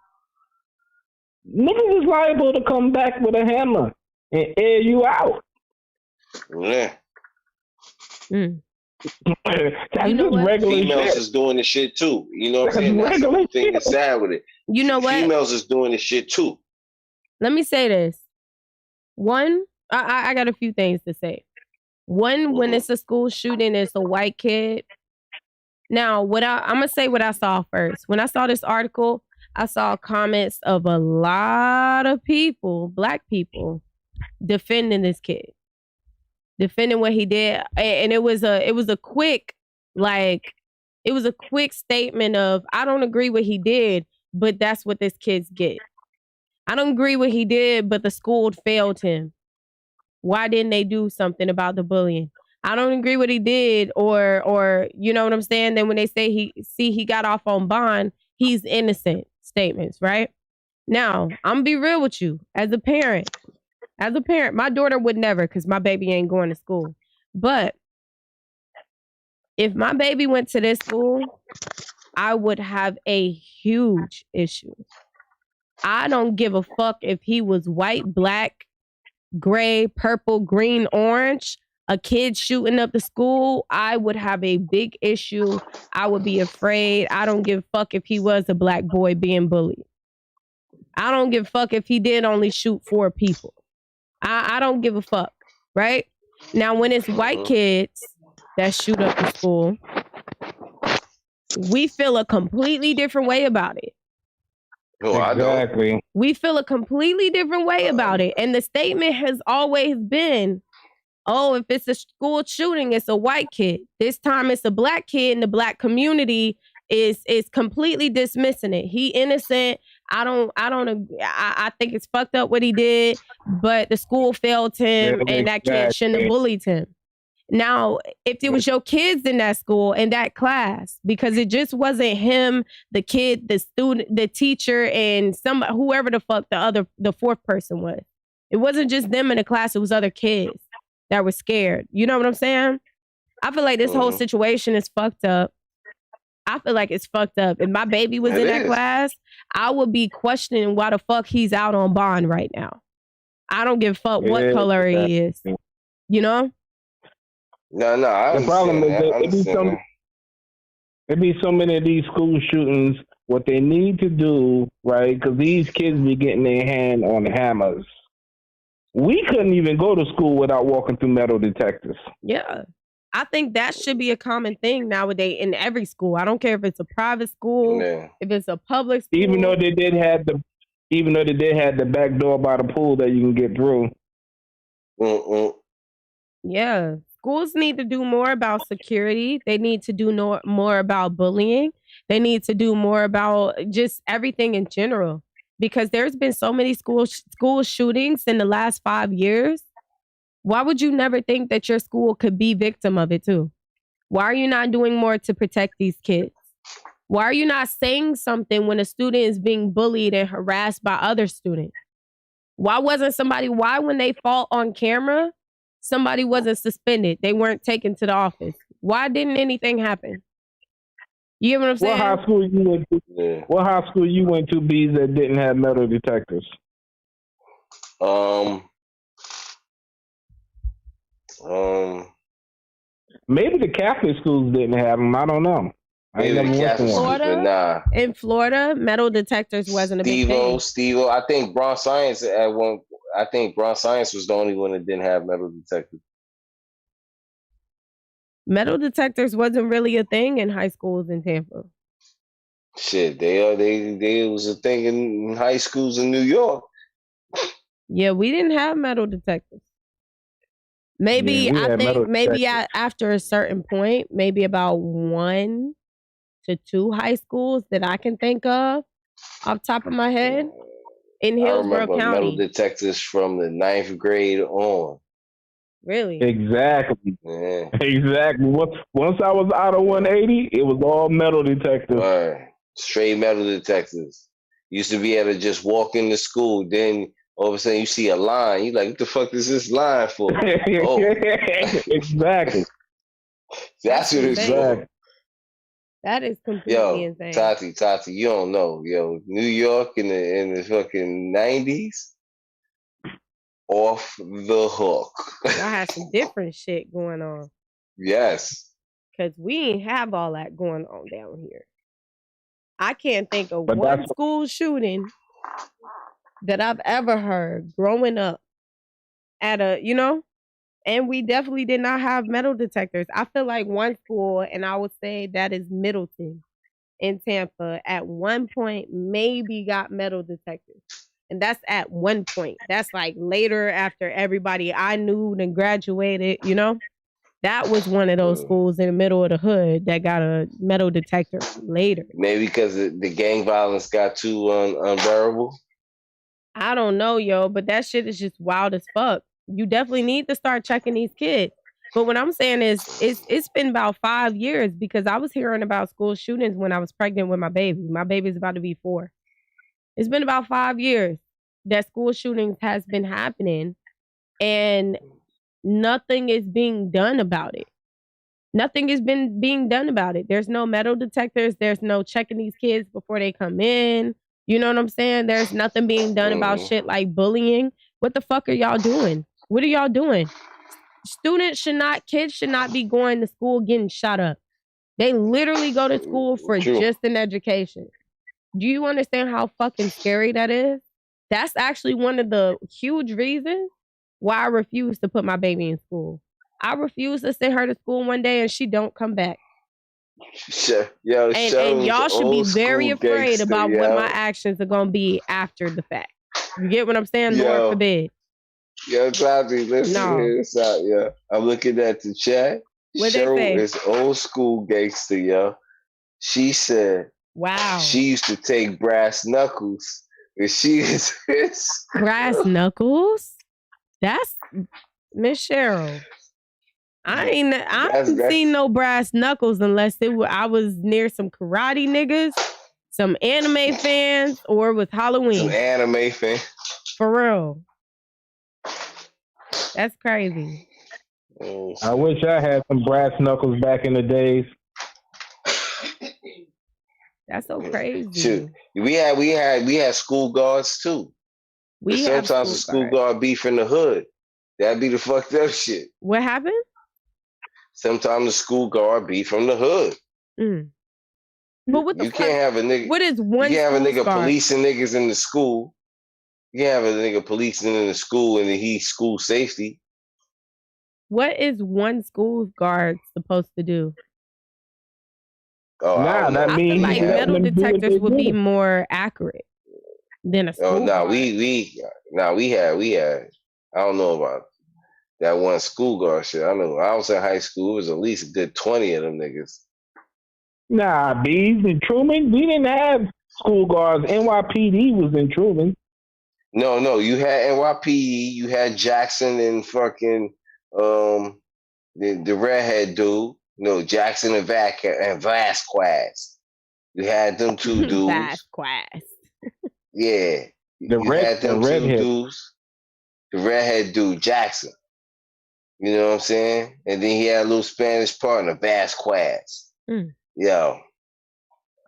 niggas is liable to come back with a hammer and air you out. Yeah. Mm. That's just regular females shit. Is doing the shit too. You know what I'm saying? That's the thing that's sad with it. You know what? Females is doing the shit too. Let me say this. One, I got a few things to say. One, when it's a school shooting, it's a white kid. Now, I'm going to say what I saw first. When I saw this article, I saw comments of a lot of people, black people, defending this kid, defending what he did. And it was a quick, it was a quick statement of, I don't agree what he did, but that's what this kid's get. I don't agree what he did, but the school failed him. Why didn't they do something about the bullying? I don't agree what he did, or you know what I'm saying? Then when they say he got off on bond, he's innocent statements, right? Now, I'm gonna be real with you. As a parent, my daughter would never, because my baby ain't going to school. But if my baby went to this school, I would have a huge issue. I don't give a fuck if he was white, black, gray, purple, green, orange, a kid shooting up the school. I would have a big issue. I would be afraid. I don't give a fuck if he was a black boy being bullied. I don't give a fuck if he did only shoot 4 people. I don't give a fuck, right? Now, when it's white kids that shoot up the school, we feel a completely different way about it. No, exactly. We feel a completely different way about it. And the statement has always been, oh, if it's a school shooting, it's a white kid. This time it's a black kid, and the black community is completely dismissing it. He innocent. I think it's fucked up what he did, but the school failed him, and that kid shouldn't have bullied him. Now, if it was your kids in that school, in that class, because it just wasn't him, the kid, the student, the teacher, and whoever the fuck the 4th person was. It wasn't just them in the class, it was other kids that were scared. You know what I'm saying? I feel like this whole situation is fucked up. I feel like it's fucked up. If my baby was in that class, I would be questioning why the fuck he's out on bond right now. I don't give a fuck what color he is. You know? No, the problem is that it be so many of these school shootings. What they need to do, right? Because these kids be getting their hand on hammers. We couldn't even go to school without walking through metal detectors. Yeah. I think that should be a common thing nowadays in every school. I don't care if it's a private school, if it's a public school. Even though they did have the back door by the pool that you can get through. Yeah. Schools need to do more about security. They need to do more about bullying. They need to do more about just everything in general. Because there's been so many school shootings in the last 5 years. Why would you never think that your school could be victim of it too? Why are you not doing more to protect these kids? Why are you not saying something when a student is being bullied and harassed by other students? Why when they fought on camera, somebody wasn't suspended? They weren't taken to the office. Why didn't anything happen? You get what I'm saying? What high school you went to? Yeah. What high school you went to, Bees, that didn't have metal detectors? Maybe the Catholic schools didn't have them. I don't know. In Florida, metal detectors wasn't a big thing. Steve-O, I think Bronx Science was the only one that didn't have metal detectors. Metal detectors wasn't really a thing in high schools in Tampa. Shit, they was a thing in high schools in New York. Yeah, we didn't have metal detectors. Maybe after a certain point, maybe about 1 to 2 high schools that I can think of off the top of my head in Hillsborough County. Metal detectors from the 9th grade on. Really? Exactly. Yeah. Exactly. Once I was out of 180, it was all metal detectors. Right. Straight metal detectors. Used to be able to just walk into school, then all of a sudden you see a line. You're like, what the fuck is this line for? Oh. Exactly. That's what it's for. That is completely insane. Tati, you don't know. Yo, New York in the fucking 90s, off the hook. I had some different shit going on. Yes. Because we ain't have all that going on down here. I can't think of one school shooting that I've ever heard growing up at a, And we definitely did not have metal detectors. I feel like one school, and I would say that is Middleton in Tampa, at one point maybe got metal detectors. And that's at one point. That's like later after everybody I knew and graduated, you know? That was one of those schools in the middle of the hood that got a metal detector later. Maybe because the gang violence got too unbearable. I don't know, yo, but that shit is just wild as fuck. You definitely need to start checking these kids. But what I'm saying is, it's been about 5 years because I was hearing about school shootings when I was pregnant with my baby. My baby's about to be 4. It's been about 5 years that school shootings has been happening, and nothing is being done about it. Nothing has been being done about it. There's no metal detectors. There's no checking these kids before they come in. You know what I'm saying? There's nothing being done about shit like bullying. What the fuck are y'all doing? What are y'all doing? Kids should not be going to school getting shot up. They literally go to school for just an education. Do you understand how fucking scary that is? That's actually one of the huge reasons why I refuse to put my baby in school. I refuse to send her to school one day and she don't come back. Yo, and y'all should be very afraid about what my actions are gonna be after the fact. You get what I'm saying? Lord forbid. Yo, Tati, listen hear this out, yo. I'm looking at the chat. What they say? Cheryl is old school gangster, yo. She said, wow, she used to take brass knuckles. And she is brass knuckles? That's Miss Cheryl. I ain't seen no brass knuckles unless I was near some karate niggas, some anime fans, or it was Halloween. Some anime fan. For real. That's crazy. I wish I had some brass knuckles back in the days. That's so crazy. Shoot. We had school guards too. Sometimes the school guard beef in the hood. That'd be the fucked up shit. What happened? Sometimes the school guard be from the hood. But what the you can't have a nigga. What is one? You can't have a nigga policing niggas in the school. You can't have a nigga policing in the school and he's school safety. What is one school guard supposed to do? Oh, that means like metal detectors would be more accurate than a school. Oh no, we had. I don't know about that one school guard shit. I know I was in high school. It was at least a good 20 of them niggas. Nah, B's in Truman. We didn't have school guards. NYPD was in Truman. No. You had NYPD. You had Jackson and fucking the redhead dude. No, Jackson and Vasquez. You had them two dudes. Vasquez. Yeah. You had them two dudes. The redhead dude, Jackson. You know what I'm saying? And then he had a little Spanish partner, Vasquez. Yo.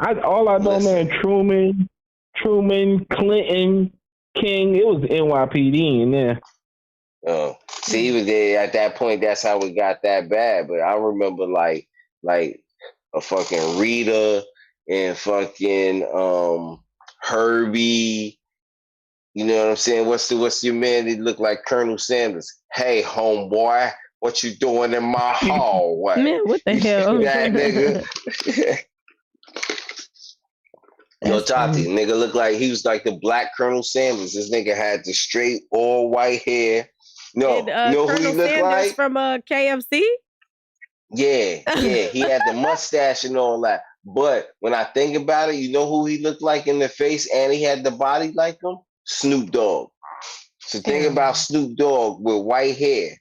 All I know, man, Truman, Clinton, King, it was NYPD in there. Oh. See, even there at that point, that's how it got that bad. But I remember like a fucking Rita and fucking Herbie. You know what I'm saying? What's your man? He looked like Colonel Sanders. Hey, homeboy, what you doing in my hallway? Man, what the hell? That nigga. Yo, Tati, nigga looked like he was like the black Colonel Sanders. This nigga had the straight, all white hair. No, you know Colonel who he looked Sanders like? From KFC? Yeah. He had the mustache and all that. But when I think about it, you know who he looked like in the face and he had the body like him? Snoop Dogg. So think about Snoop Dogg with white hair.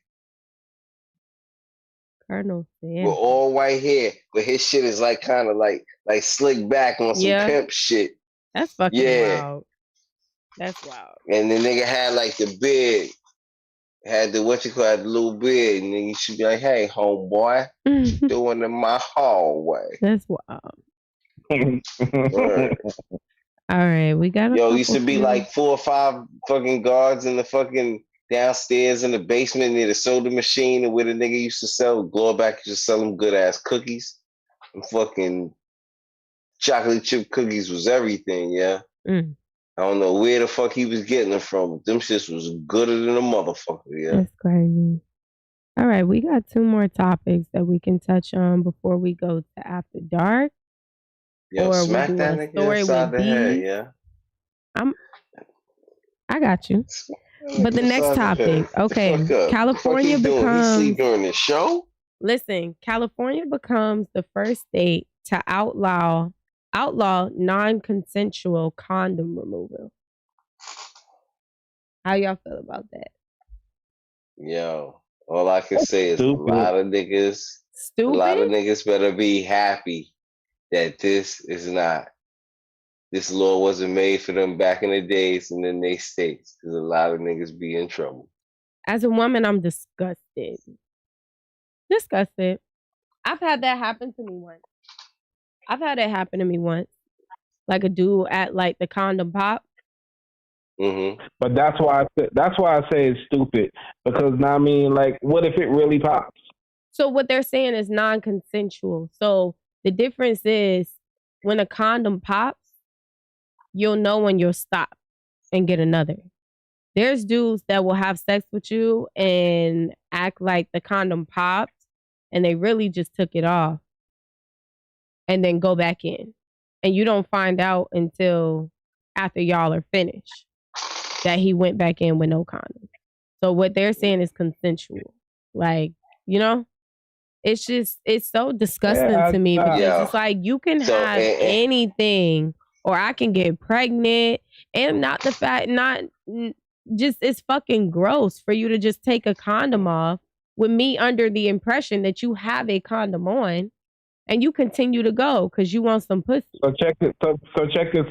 Colonel Sanders. With all white hair. But his shit is like kind of like slick back on some pimp shit. That's fucking wild. That's wild. And the nigga had like the beard. Had the the little beard. And then you should be like, hey, homeboy, doing in my hallway. That's wild. All right, we got used to be like 4 or 5 fucking guards in the fucking downstairs in the basement near the soda machine and where the nigga used to sell Glowback used to sell them good ass cookies. And fucking chocolate chip cookies was everything, yeah. I don't know where the fuck he was getting them from, but them shits was gooder than a motherfucker, yeah. That's crazy. All right, we got 2 more topics that we can touch on before we go to After Dark. Yo, or smack we that doing a nigga story inside with the head, B. yeah. I got you. But the next topic, okay, California He becomes. He sleep during the show. Listen, California becomes the first state to outlaw non-consensual condom removal. How y'all feel about that? Yo, all I can say is Stupid. a lot of niggas better be happy that this law wasn't made for them back in the days and in they states, because a lot of niggas be in trouble. As a woman, I'm disgusted. I've had that happen to me once. Like a dude at like the condom pop. Mm-hmm. But that's why I say it's stupid, because I mean, like, what if it really pops? So what they're saying is non-consensual. So the difference is when a condom pops, you'll know when you'll stop and get another. There's dudes that will have sex with you and act like the condom popped and they really just took it off and then go back in. And you don't find out until after y'all are finished that he went back in with no condom. So what they're saying is consensual. Like, you know, it's so disgusting to me, because it's like you can have anything, or I can get pregnant, and it's fucking gross for you to just take a condom off with me under the impression that you have a condom on and you continue to go because you want some pussy. So check this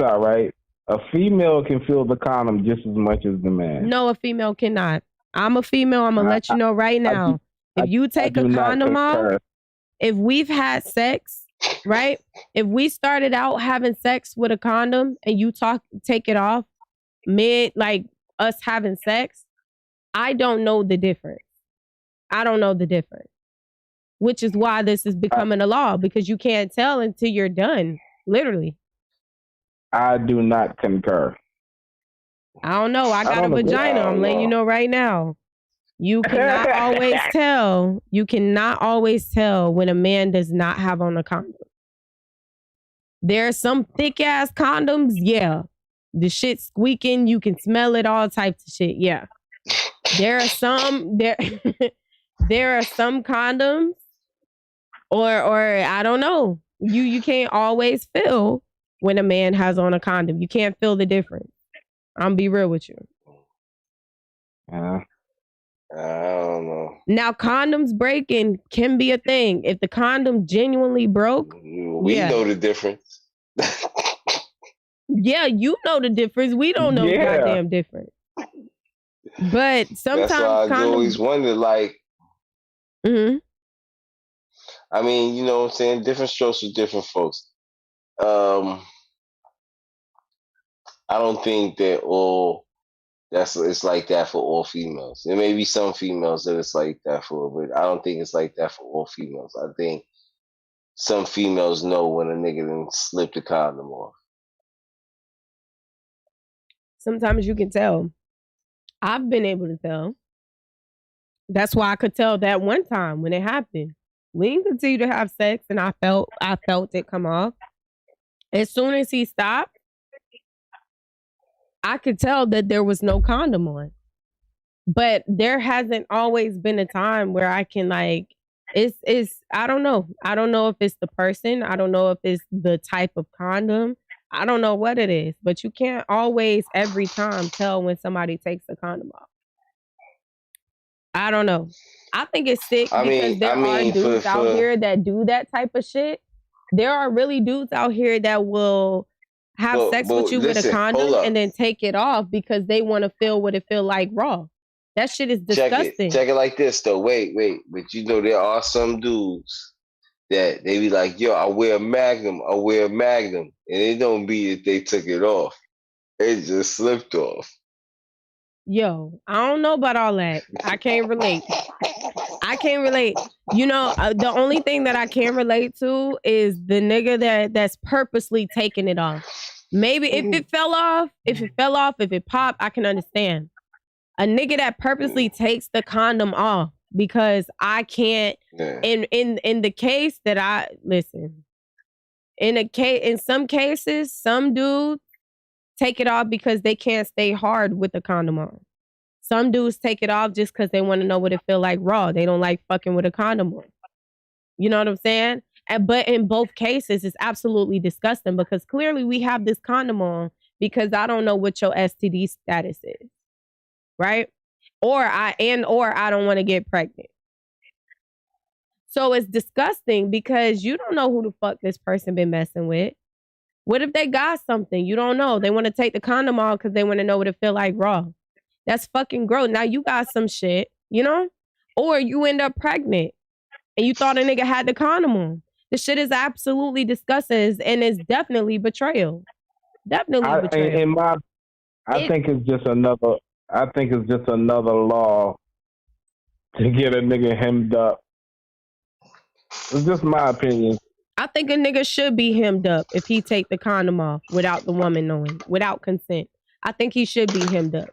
out, right? A female can feel the condom just as much as the man. No, a female cannot. I'm a female. I'm gonna let you know right now. If you take a condom off, if we've had sex, right? If we started out having sex with a condom and you take it off mid, like us having sex, I don't know the difference. Which is why this is becoming a law, because you can't tell until you're done, literally. I do not concur. I don't know. I got a vagina. I'm letting you know right now. You cannot always tell. You cannot always tell when a man does not have on a condom. There are some thick ass condoms. Yeah. The shit squeaking. You can smell it, all types of shit. Yeah. There are some condoms or I don't know. You can't always feel when a man has on a condom. You can't feel the difference. I'm be real with you. I don't know. Now, condoms breaking can be a thing. If the condom genuinely broke, we know the difference. Yeah, you know the difference. We don't know the goddamn difference. But sometimes that's why I always wonder, like, I mean, you know what I'm saying? Different strokes for different folks. I don't think that it's like that for all females. There may be some females that it's like that for, but I don't think it's like that for all females. I think some females know when a nigga done slipped the condom off. Sometimes you can tell. I've been able to tell. That's why I could tell that one time when it happened. We didn't continue to have sex, and I felt it come off. As soon as he stopped, I could tell that there was no condom on. But there hasn't always been a time where I can, like, it's I don't know. I don't know if it's the person. I don't know if it's the type of condom. I don't know what it is. But you can't always every time tell when somebody takes a condom off. I don't know. I think it's sick because there are dudes out here that do that type of shit. There are really dudes out here that will have sex with you with a condom and then take it off because they want to feel what it feel like raw. That shit is disgusting. Check it like this though. Wait. But you know there are some dudes that they be like, yo, I wear a Magnum. And it don't be that they took it off. It just slipped off. Yo, I don't know about all that. I can't relate. You know, the only thing that I can relate to is the nigga that's purposely taking it off. Maybe if it fell off, if it popped, I can understand. A nigga that purposely takes the condom off because I can't. Yeah. In the case that I listen, in some cases, some dudes take it off because they can't stay hard with the condom on. Some dudes take it off just because they want to know what it feel like raw. They don't like fucking with a condom on. You know what I'm saying? But in both cases, it's absolutely disgusting because clearly we have this condom on because I don't know what your STD status is, right? Or I don't want to get pregnant. So it's disgusting because you don't know who the fuck this person been messing with. What if they got something? You don't know. They want to take the condom off because they want to know what it feel like raw. That's fucking gross. Now you got some shit, you know? Or you end up pregnant and you thought a nigga had the condom on. The shit is absolutely disgusting and it's definitely betrayal. Definitely betrayal. I think it's just another law to get a nigga hemmed up. It's just my opinion. I think a nigga should be hemmed up if he take the condom off without the woman knowing, without consent. I think he should be hemmed up.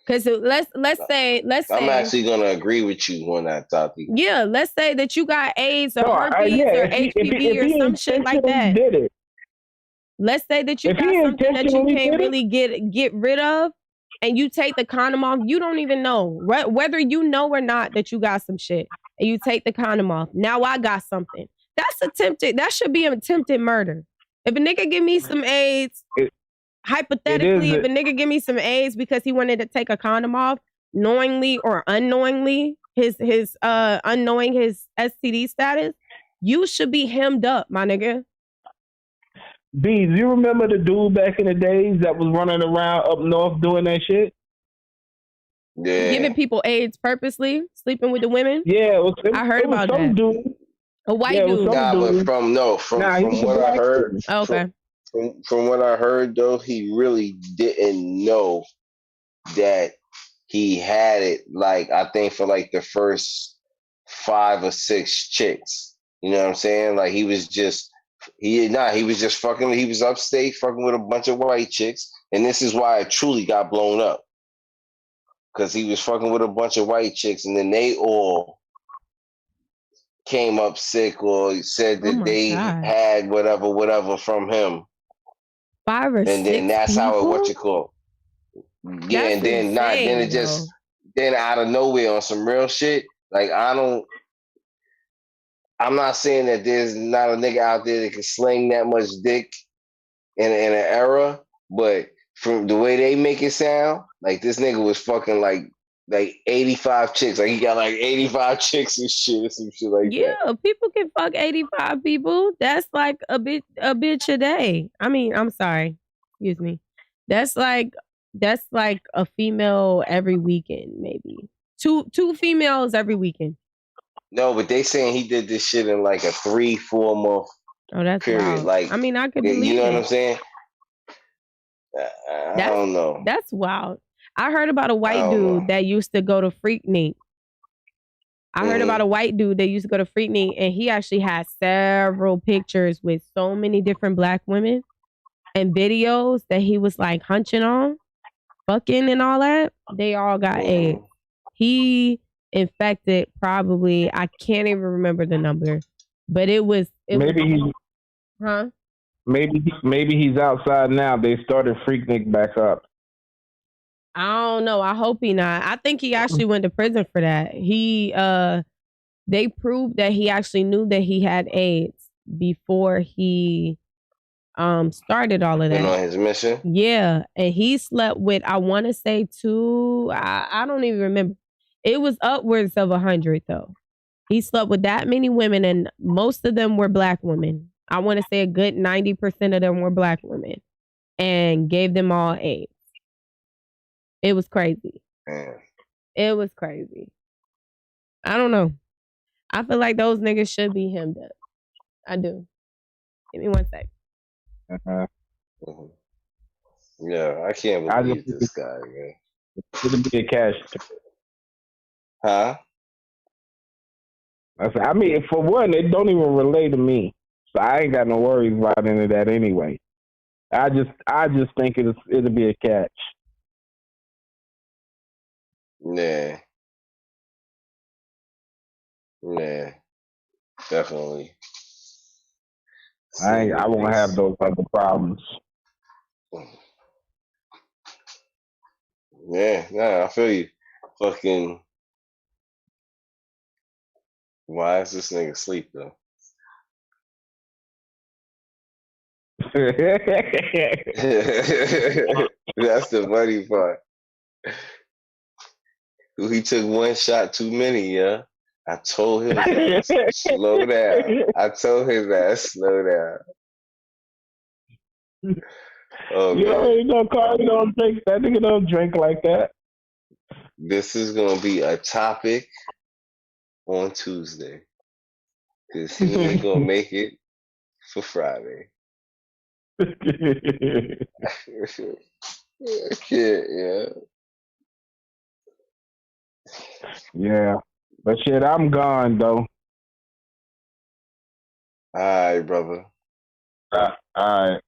Because let's say I'm actually gonna agree with you on that topic. Yeah, let's say that you got AIDS or herpes or HPV or some shit like that. Let's say that you got something that you can't really get rid of, and you take the condom off. You don't even know whether you know or not that you got some shit, and you take the condom off. Now I got something. That should be attempted murder. If a nigga give me some AIDS. Hypothetically, if a nigga give me some AIDS because he wanted to take a condom off, knowingly or unknowingly, his unknowing his STD status, you should be hemmed up, my nigga. B, do you remember the dude back in the days that was running around up north doing that shit? Yeah. Giving people AIDS purposely, sleeping with the women? Yeah, I heard about that. Dude. A white dude. From what I heard. Oh, okay. From what I heard, though, he really didn't know that he had it. Like, I think for like the first 5 or 6 chicks. You know what I'm saying? Like, he was just fucking. He was upstate fucking with a bunch of white chicks, and this is why it truly got blown up. Because he was fucking with a bunch of white chicks, and then they all came up sick or said that they had whatever from him. 5 or 6 and then that's people? how it what you call. Yeah, that's and then insane, not then it just then out of nowhere on some real shit. Like I'm not saying that there's not a nigga out there that can sling that much dick in an era, but from the way they make it sound, like this nigga was fucking like 85 chicks. Like he got like 85 chicks and shit or some shit like that. Yeah, people can fuck 85 people. That's like a bitch a day. I mean, I'm sorry. Excuse me. That's like a female every weekend, maybe. Two females every weekend. No, but they saying he did this shit in like a 3-4 month period. Wild. Like I mean, I could believe you know it. what I'm saying? I don't know. That's wild. I heard about a white dude that used to go to Freaknik. I heard about a white dude that used to go to Freaknik, and he actually had several pictures with so many different black women and videos that he was like hunching on, fucking and all that. They all got AIDS. He infected probably, I can't even remember the number, but maybe he's outside now. They started Freaknik back up. I don't know. I hope he not. I think he actually went to prison for that. They proved that he actually knew that he had AIDS before he started all of that. Been on his mission? Yeah. And he slept with, I want to say 2, I don't even remember. It was upwards of 100 though. He slept with that many women and most of them were black women. I want to say a good 90% of them were black women and gave them all AIDS. It was crazy. Man. It was crazy. I don't know. I feel like those niggas should be hemmed up. I do. Give me 1 sec. Yeah, I can't believe this guy, man. It'll be a cash. Huh? I mean, for one, it don't even relate to me, so I ain't got no worries about any of that anyway. I just think it'll be a catch. Yeah. Yeah, definitely. I won't have those type of problems. Yeah, nah, I feel you. Fucking, why is this nigga asleep though? That's the funny part. He took one shot too many, yeah. I told him that. Slow down. I told him that. Slow down. Oh, you man. already know Khary don't drink. That nigga don't drink like that. This is gonna be a topic on Tuesday. Cause he ain't gonna make it for Friday. Yeah. Yeah. But shit, I'm gone though. Alright, brother. Alright.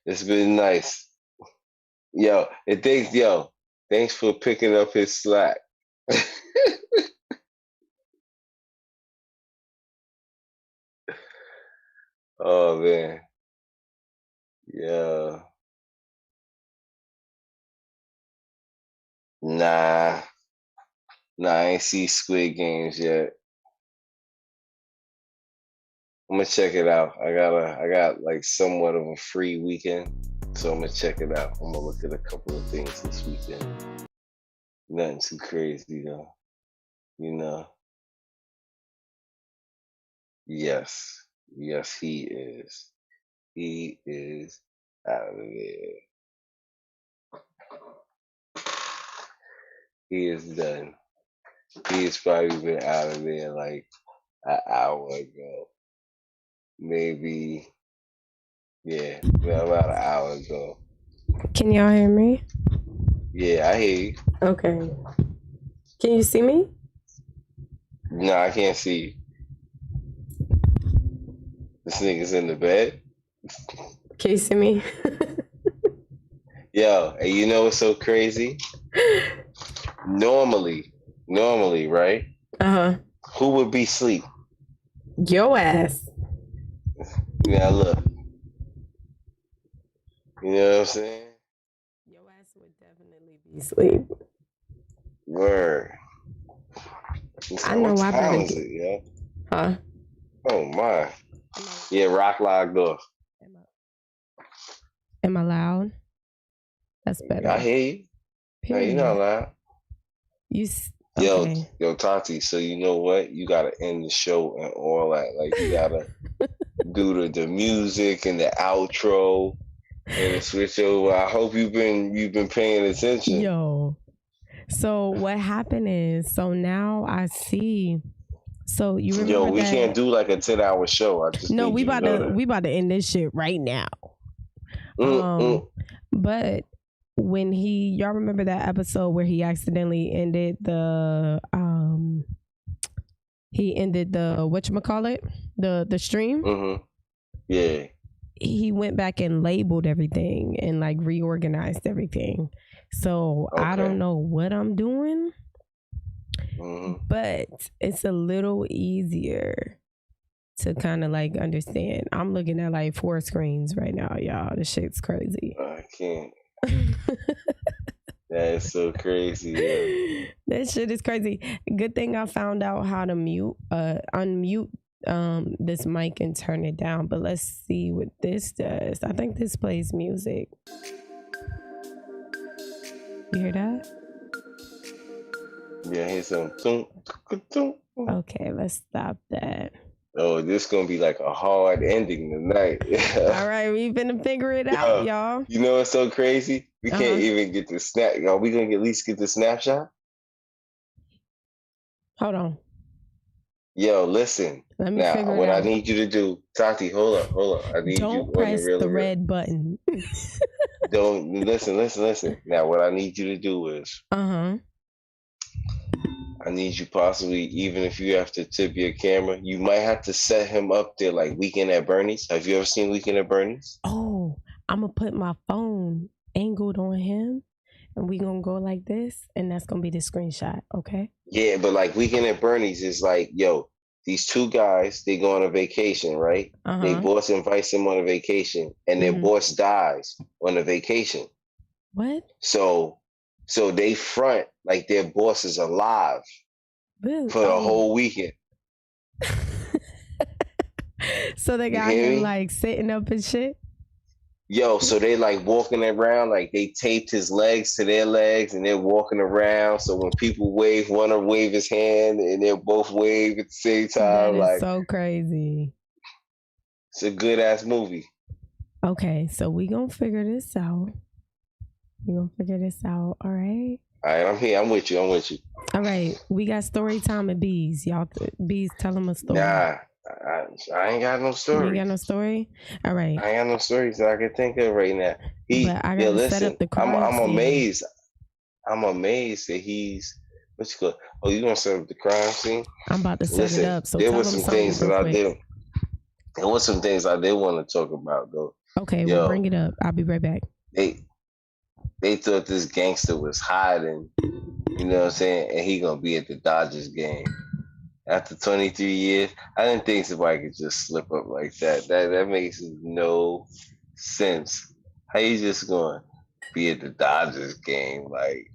It's been nice. Yo, thanks for picking up his slack. Oh man. Yeah. Nah, I ain't see Squid Games yet. I'm gonna check it out. I got like somewhat of a free weekend, so I'm gonna check it out. I'm gonna look at a couple of things this weekend. Nothing too crazy though, you know. Yes, he is. He is out of there. He is done. He has probably been out of there like an hour ago. Maybe, yeah, about an hour ago. Can y'all hear me? Yeah, I hear you. Okay. Can you see me? No, I can't see you. This nigga's in the bed. Can you see me? Yo, and you know what's so crazy? Normally, right? Uh-huh. Who would be asleep? Your ass. Now look. You know what I'm saying? Your ass would definitely be asleep. Word. I know what I time better is it, yeah? Huh? Oh my. Yeah, rock logged off. Am I loud? That's better. I hear you. No, you're not loud. Okay. Yo, Tati, so you know what? You gotta end the show and all that. Like you gotta do the music and the outro and the switch over. I hope you've been paying attention. Yo. So what happened is, now I see. So you remember we can't do like a 10-hour show. I just we about to end this shit right now. But when y'all remember that episode where he accidentally ended the whatchamacallit? The stream? Mm-hmm. Yeah. He went back and labeled everything and like reorganized everything. So okay. I don't know what I'm doing, but it's a little easier to kind of like understand. I'm looking at like 4 screens right now, y'all. This shit's crazy. I can't. That is so crazy. Yeah. That shit is crazy. Good thing I found out how to unmute this mic and turn it down. But let's see what this does. I think this plays music. You hear that? Yeah, here's some. Okay, let's stop that. Oh, this gonna be like a hard ending tonight. All right, we finna figure it out, y'all. You know what's so crazy? We can't even get the snap. Are we gonna at least get the snapshot? Hold on. Yo, listen. Let me now, figure what it out. I need you to do, Tati, hold up. I need Don't you press on the red button. Don't listen. Now, what I need you to do is, I need you possibly, even if you have to tip your camera, you might have to set him up there like Weekend at Bernie's. Have you ever seen Weekend at Bernie's? Oh, I'm gonna put my phone angled on him, and we gonna go like this, and that's gonna be the screenshot. Okay. Yeah, but like Weekend at Bernie's is like, yo, these two guys, they go on a vacation, right? Their boss invites them on a vacation, and their boss dies on the vacation. What? So they front like their boss is alive for the whole weekend. So they got him like sitting up and shit. Yo, so they like walking around, like they taped his legs to their legs and they're walking around. So when people wave, one will wave his hand and they'll both wave at the same time. That is like so crazy. It's a good ass movie. Okay, so we gonna figure this out. All right? All right, I'm here. I'm with you. All right, we got story time at Bees. Y'all, Bees, tell them a story. Nah, I ain't got no story. You ain't got no story? All right. I ain't got no stories that I can think of right now. But I gotta set up the crime I'm scene. amazed. I'm amazed that he's what you call. Oh, you gonna set up the crime scene? I'm about to set it up. So there tell were them some things that I did. There were some things I did want to talk about though. Okay, we'll bring it up. I'll be right back. They thought this gangster was hiding, you know what I'm saying, and he gonna be at the Dodgers game. After 23 years, I didn't think somebody could just slip up like that. That makes no sense. How you just gonna be at the Dodgers game? Like,